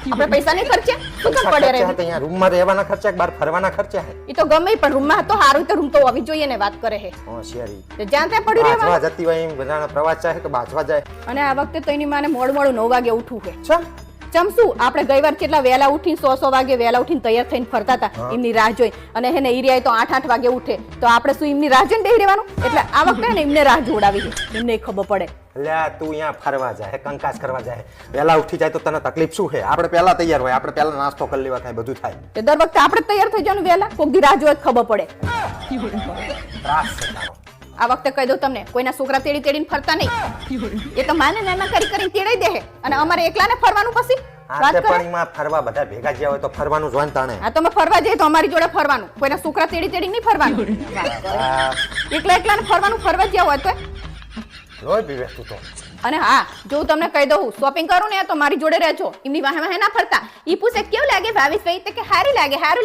આપણે પૈસા નહીં ખર્ચે શું કામ પડે ખર્ચા રહે તો અહીંયા રૂમમાં રહેવાના ખર્ચા કે બહાર ફરવાના ખર્ચા છે એ તો ગમે પણ રૂમમાં તો હારું તો રૂમ તો હોવી જોઈએ ને વાત કરે હે હોશિયારી તો જ્યાં ત્યાં પડી રહેવાનું બાજવા જતી હોય એમ બધાના પ્રવાસ જાય કે બાજવા જાય અને આ વખતે તો એની માને મોડું 9 વાગે ઉઠવું છે ચમ ચમસુ આપણે ગઈ વાર કેટલા વહેલા ઉઠીને 100 વાગે વહેલા ઉઠીને તૈયાર થઈને ફરતા હતા એમની રાહ જોઈ અને હેને ઈરિયાએ તો 8 વાગે ઉઠે તો આપણે શું એમની રાહ જોઈને બેહી રહેવાનું એટલે આ વખતે ને એમને રાહ જોડાવી છે એમને ખબર પડે લ્યા તું અહીંયા ફરવા જાય કંકાસ કરવા જાય વહેલા ઉઠી જાય તો તને તકલીફ શું છે આપણે પહેલા તૈયાર હોય આપણે પહેલા નાસ્તો કરી લેવા થાય બધું થાય તે દર વખતે આપણે તૈયાર થઈ જવાનું વહેલા કોક દી રાહ જોવે ખબર પડે ત્રાસ છે તારો. આ વખતે કહી દઉં તમને કોઈના છોકરા તેડીને ફરતા નહીં એ તો માને નાના કરીને તેડાઈ દે છે અને અમારે એકલાને ફરવાનું પછી આ વાત તે કરે પાણીમાં ફરવા બધા ભેગા જ્યાં હોય તો ફરવાનું જોન તાણે હા તમે ફરવા જઈએ તો અમારી જોડે ફરવાનું કોઈના છોકરા તેડી નહીં ફરવાનું આ એકલાને ફરવાનું ફરવા જ્યાં હોય તો લોહી પીવે તું તો અને હા જો હું તમને કહી દઉં શોપિંગ કરું ને તો મારી જોડે રહેજો એમની વાહે વાહે ના ફરતા ઈ પૂછે કેવું લાગે ભાવેશભાઈ તો કે સારું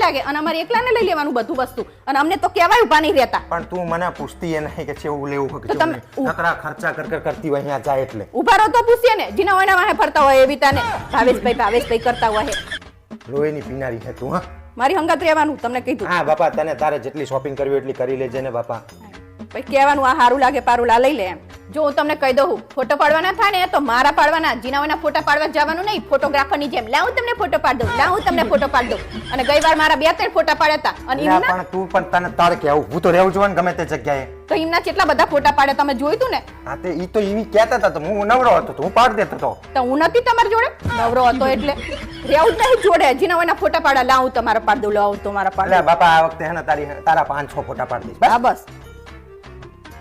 લાગે અને અમારે એકલાને લઈ લેવાનું બધું વસ્તુ અને અમને તો કહેવાય ઉભા નહીં રહેતા પણ તું મને પૂછતી એ નહીં કે કેવું લેવું હોય કે તો તમે- કેવું નહીં. નકરા ખર્ચા કરતી હોય અહીંયા જાય એટલે ઉભા રહો તો પૂછીએ ને જીના હોય વાહે ફરતા હોય એવી તાને ભાવેશભાઈ કરતા હોય લોહીની પીનારી છે તું હા મારી હંગાત રહેવાનું તમને કીધું હા બાપા તને તારે જેટલી શોપિંગ કરવી હોય એટલી કરી લેજે ને બાપા ભાઈ કહેવાનું આ સારું લાગે પારું લા લઈ લે એમ જો હું તમને કહી દઉં ફોટો પાડવાના થાય ને તો મારા પાડવાના જીનાવાના ફોટા પાડવા જવાનું નહીં ફોટોગ્રાફરની જેમ લાવું તમને ફોટો પાડ દઉં અને ગઈ વાર મારા 2-3 ફોટા પાડ્યા હતા અને લ્યા, એમના પણ તું પણ તને તારે કેવું હું તો રહેવું જોઈએ ને ગમે તે જગ્યાએ તો એમના કેટલા બધા ફોટા પાડ્યા તમે જોયું તું ને હા તે ઈ તો એવી કહેતા હતા તો હું નવરો હતો તો હું પાડી દેતો હતો તો હું નથી તમારી જોડે નવરો હતો એટલે રહેવું જ નહીં જોડે જીનાવાના ફોટા પાડા લાવું તમારા પાડ દઉં લાવું તમારા પાડ એટલે દઉં બાપા આ વખતે હે ને તારા 5-6 ફોટા પાડી દઈશ હા બસ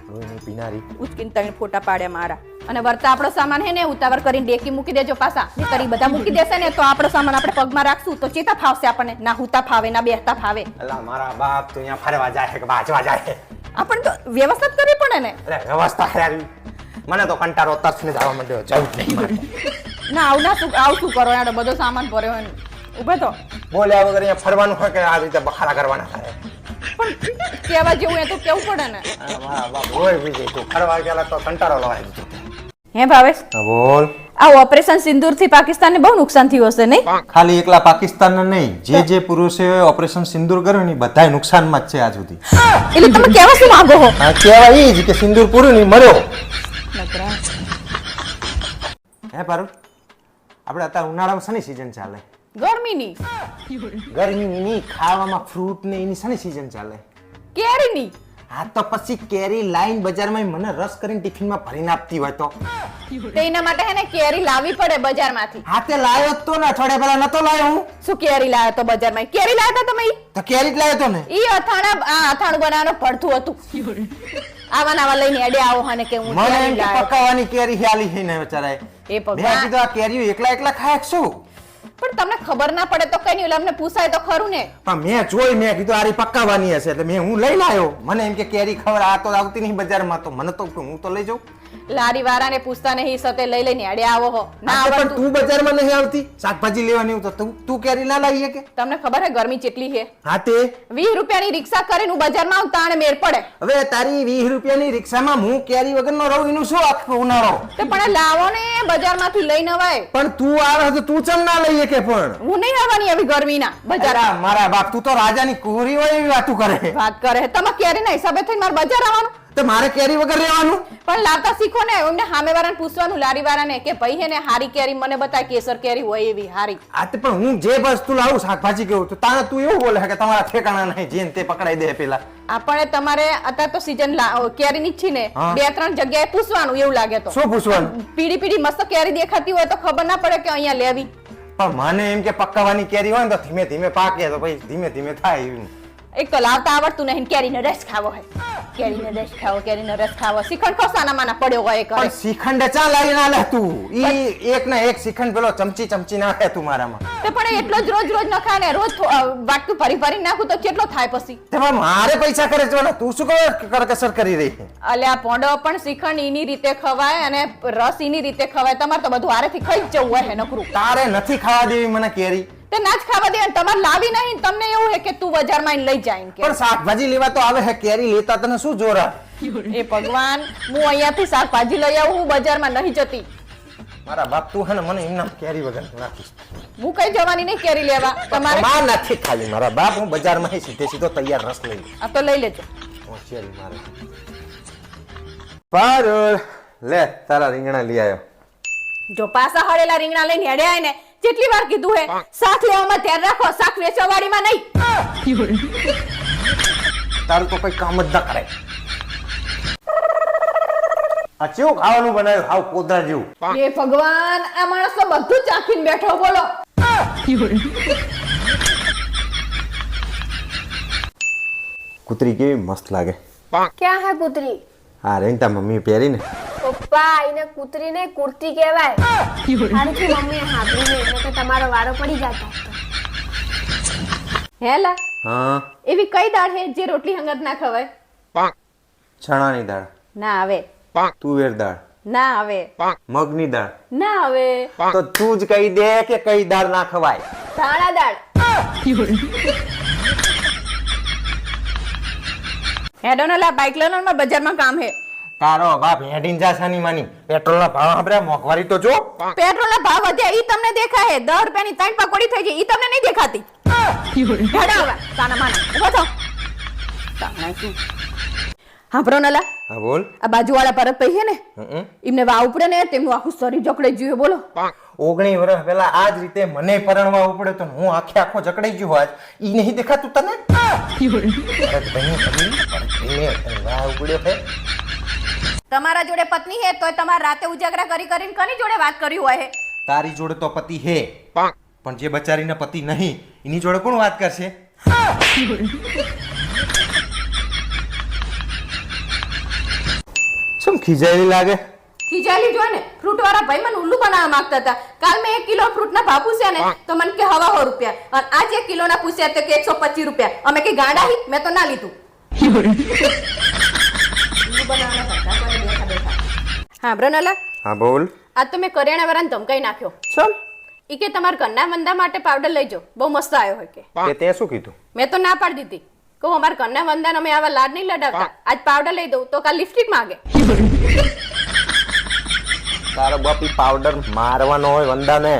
લોહીની પીનારી ઉચકીને 3 ફોટા પાડ્યા મારા અને વર્તા આપણો સામાન હે ને ઉતાવળ કરીને ડેકી મૂકી દેજો પાછા નહીંતર ઈ બધા મૂકી દેશે ને તો આપણો સામાન આપણે પગમાં રાખશું તો ચેતા ફાવશે આપણને ના હુતા ફાવે ના બેહતા ફાવે અલા મારા બાપ તો અહીંયા ફરવા જાય છે કે બાજવા જાય છે આપણને તો વ્યવસ્થિત કરવી પડે ને અરે વ્યવસ્થા યાર મને તો કંટાળો તરસને જવા માંડ્યો જવું જ નહીં મારે. ના આવું શું કરો યાર બધો સામાન ભર્યો હોય ને ઉભા તો બોલ્યા વગર અહીંયા ફરવાનું હોય કે આ રીતે બખાડા કરવાના થાય પણ કહેવા જેવું એ તો કેવું પડે ને અરે મારા બાપ હોય બીજી તું ફરવા ગયેલા તો કંટાળો લવાય દીધો હે ભાવેશ બોલ આ ઓપરેશન સિંદૂર થી પાકિસ્તાનને બહુ નુકસાન થયું હશે નહીં ખાલી એકલા પાકિસ્તાનને નહીં જે પુરુષે ઓપરેશન સિંદૂર કર્યું ને બધાય નુકસાનમાં જ છે આજ સુધી એટલે તમે કેવા શું માંગો હો આ કહેવાય ઈ જ કે સિંદૂર પૂરું નહીં મર્યો હે પારુલ આપણે અત્યારે ઉનાળામાં શની સીઝન ચાલે ગરમીની ગરમીની નહીં ખાવામાં ફ્રૂટ ને એની શની સીઝન ચાલે કેરીની હા તો પછી કેરી લાઈન બજારમાં મને રસ કરીને ટિફિનમાં ભરીને આપતી હોય તો તે એના માટે હે ને કેરી લાવવી પડે બજારમાંથી હા તે લાયો જ તો ને અઠવાડિયા પહેલા નતો લાયો હું શું કેરી લાવ્યો તો બજારમાં કેરી લાવ્યા હતા તમે ઈ? તો કેરી જ લાયો તો ને ઈ અથાણું બનાવવાનું પડતું હતું આવા લઈને એડે આવો હને કે હું મને કેરી એમ કે લાવ્યો. પકાવવાની કેરી હેલી છે ને બચારાએ એ ભગવાન. મેં કીધું આ કેરીઓ એકલા ખાય કે શું પણ તમને ખબર ના પડે તો કઈ નહીં અમને પૂછાય તો ખરું ને પણ મેં જોઈ મેં કીધું આરી પકાવવાની હશે એટલે મેં હું લઈને આવ્યો મને એમ કે કેરી ખબર આ તો આવતી નહીં બજારમાં તો મને તો હું તો લઈ જાઉં લારી વાળાને પૂછતા નહીં સતે લઈને એડે આવો હો ના હા, તો પણ આવડતું તું બજારમાં નહીં આવતી શાકભાજી લેવાની હોય તો તું કેરી ના લાવીએ કે તમને ખબર હે ગરમી કેટલી છે હા તે 20 રૂપિયાની રિક્ષા કરીને હું બજારમાં આવતા અને મેળ પડે હવે તારી 20 રૂપિયાની રિક્ષામાં હું કેરી વગરનો રહું એનું શું આખો ઉનાળો તો પણ લાવો ને બજારમાંથી લઈને અવાય પણ તું આવે તો તું ચમ ના લઈએ કે પણ હું નહીં આવવાની આવી ગરમીના બજાર અલા, મારા બાપ તું તો રાજાની કુંવરી હોય એવી વાતું કરે વાત કરે તમે કેરીના હિસાબે થઈને મારે બજાર આવવાનું તો મારે કેરી વગર રહેવાનું પણ લાવતા શીખો ને એમને સામે વાળાને પૂછવાનું લારી વાળાને કે ભાઈ હે ને હારી કેરી મને બતાય કેસર કેરી હોય એવી હારી આ તે પણ હું જે વસ્તુ લાવું શાકભાજી કેવું તો તારે તું એવું બોલે કે તમારા ઠેકાણા નહીં જેને તે પકડાઈ દે પેલા આપણે તમારે અત્યારે તો સીઝન કેરીની જ છે ને હા. 2-3 જગ્યાએ પૂછવાનું એવું લાગે તો શું પૂછવાનું પીડી પીડી મસ્ત કેરી દેખાતી હોય તો ખબર ના પડે કે અહીંયા લેવી પણ મને એમ કે પકાવવાની કેરી હોય ને તો ધીમે ધીમે પાકે તો પછી ધીમે ધીમે થાય એવું એક તો લાવતા આવડતું નહીં કેરીનો રસ ખાવો હે કેરીનો રસ ખાવો શ્રીખંડ ખોસાના માના પડ્યો હોય કરે પણ શ્રીખંડ ચા લાવી ના લે તું ઈ એક ને એક શ્રીખંડ પેલો ચમચી નાખે તું મારામાં તે પણ એટલો જ રોજ ન ખાય ને રોજ વાટકું ભરી નાખું તો કેટલો થાય પછી તેમાં મારે પૈસા કરે છે તું શું કરકસર કરી રહી છે અલ્યા પોંડો પણ શ્રીખંડ ઈની રીતે ખવાય અને રસ ઈની રીતે ખવાય તમારે તો બધું હારેથી ખાઈ જ જવું હોય હે નકરું તારે નથી ખાવા દેવી મને કેરી તે ના જ ખાવા દે અને તમારે લાવી નહીં તમને એવું હે કે તું બજારમાં લઈ જાય એમ કે પણ શાકભાજી લેવા તો આવે હે, કેરી લેતા તને શું જોરા? એ ભગવાન હું અહીંયાથી શાકભાજી લઈ આવું હું બજારમાં નહીં જતી મારા બાપ તું હે ને મને એમના કેરી વગર નાખીશ. હું કઈ જવાની નહીં કેરી લેવા તમારે માં નથી ખાલી મારા બાપ, હું બજારમાં હી સીધો તૈયાર રસ લઈ લઉં. આ તો લઈ લેજો હોશિયારી મારે. પારુલ લે તારા રીંગણા લઈ આવ્યો. જો પાસા હળેલા રીંગણા લઈને હેડે આય ને જેટલી વાર કીધું હે શાક લેવામાં ધ્યાન રાખો, શાક વેચવાવાળીમાં નહીં. તારું તો કોઈ કામ જ ના કરે. આ કેવું ખાવાનું બનાવ્યું? હાવ પોદરા જેવું. એ ભગવાન આ માણસ તો બધું ચાખીને બેઠો બોલો. કૂતરી કેવી મસ્ત લાગે. ક્યાં હે કૂતરી? હા રેંગતા મમ્મી પહેરી ને. પપ્પા એને કૂતરી ને કુર્તી કહેવાય. હારુથી મમ્મીએ સાંભળ્યું નહીં, એટલે કે તમારો વારો પડી જતો. હેલા હા એવી કઈ દાળ હે જે રોટલી હંગત ના ખવાય? ચણાની દાળ, ના આવે, તુવેર દાળ, ના આવે, મગની દાળ. ના આવે. તો તું જ કહી દે કે કઈ દાળ ના ખવાય. ધાણા દાળ. હેડોનલા બાઇક લેનો માં બજારમાં કામ હે. તારો બાપ હેડીન જાસાની માની. પેટ્રોલ ના ભાવ આપણે મોંઘવારી તો જો. પેટ્રોલ ના ભાવ વધ્યા ઈ તમને દેખાય? 10 રૂપિયાની 3 પકોડી થઈ ગઈ ઈ તમને નહીં દેખાતી? હેડો હવે તાના માના ઉભો થો. તાણા શું હાંભળો નલા, હા બોલ. આ બાજુવાળા ભરતભાઈ છે ને એમને વાવ ઉપડે ને તેમનું આખું શરીર જકડાઈ ગયું બોલો. 19 વર્ષ પહેલા આ જ રીતે મને પરણવા ઉપડ્યો તો હું આખો જકડાઈ ગયો. આજ ઈ નહીં દેખાતું તને? ઉપડ્યો છે. તમારા જોડે પત્ની હે તોય તમારે રાતે ઉજાગરા કરી કરીને કની જોડે વાત કરી હોય હે? તારી જોડે તો પતિ હે, પણ જે બચારીના પતિ નહીં એની જોડે કોણ વાત કરશે? શું ખીજાયેલી લાગે? ખીજાયેલી જો ને ફ્રૂટ વાળા ભાઈ મને ઉલ્લુ બનાવવા માંગતા હતા. કાલ મેં 1 કિલો ફ્રૂટ ના ભાવ પૂછ્યા ને તો મને કે હવા 100 રૂપિયા અને આજ 1 કિલો ના પૂછ્યા તો કે 125 રૂપિયા. અમે કે ગાંડા હી મેં તો ના લીધું. હા બ્રનલા, હા બોલ. આજ તો મેં કરિયાણા વાળાને ધમકાઈ નાખ્યો. ચલ ઈ કે તમારા ઘરના મંદા માટે પાવડર લઈ જાઓ, બહુ મસ્ત આવ્યો હોય કે. કે તે શું કીધું? મેં તો ના પાડી દીધી. કહું અમારા ઘરના વંદાને અમે આવા લાડ નહીં લડાવતા, આજ પાવડર લઈ દઉં તો કાલ લિપસ્ટિક માંગે. તારો બાપી પાવડર મારવાનો હોય વંદાને.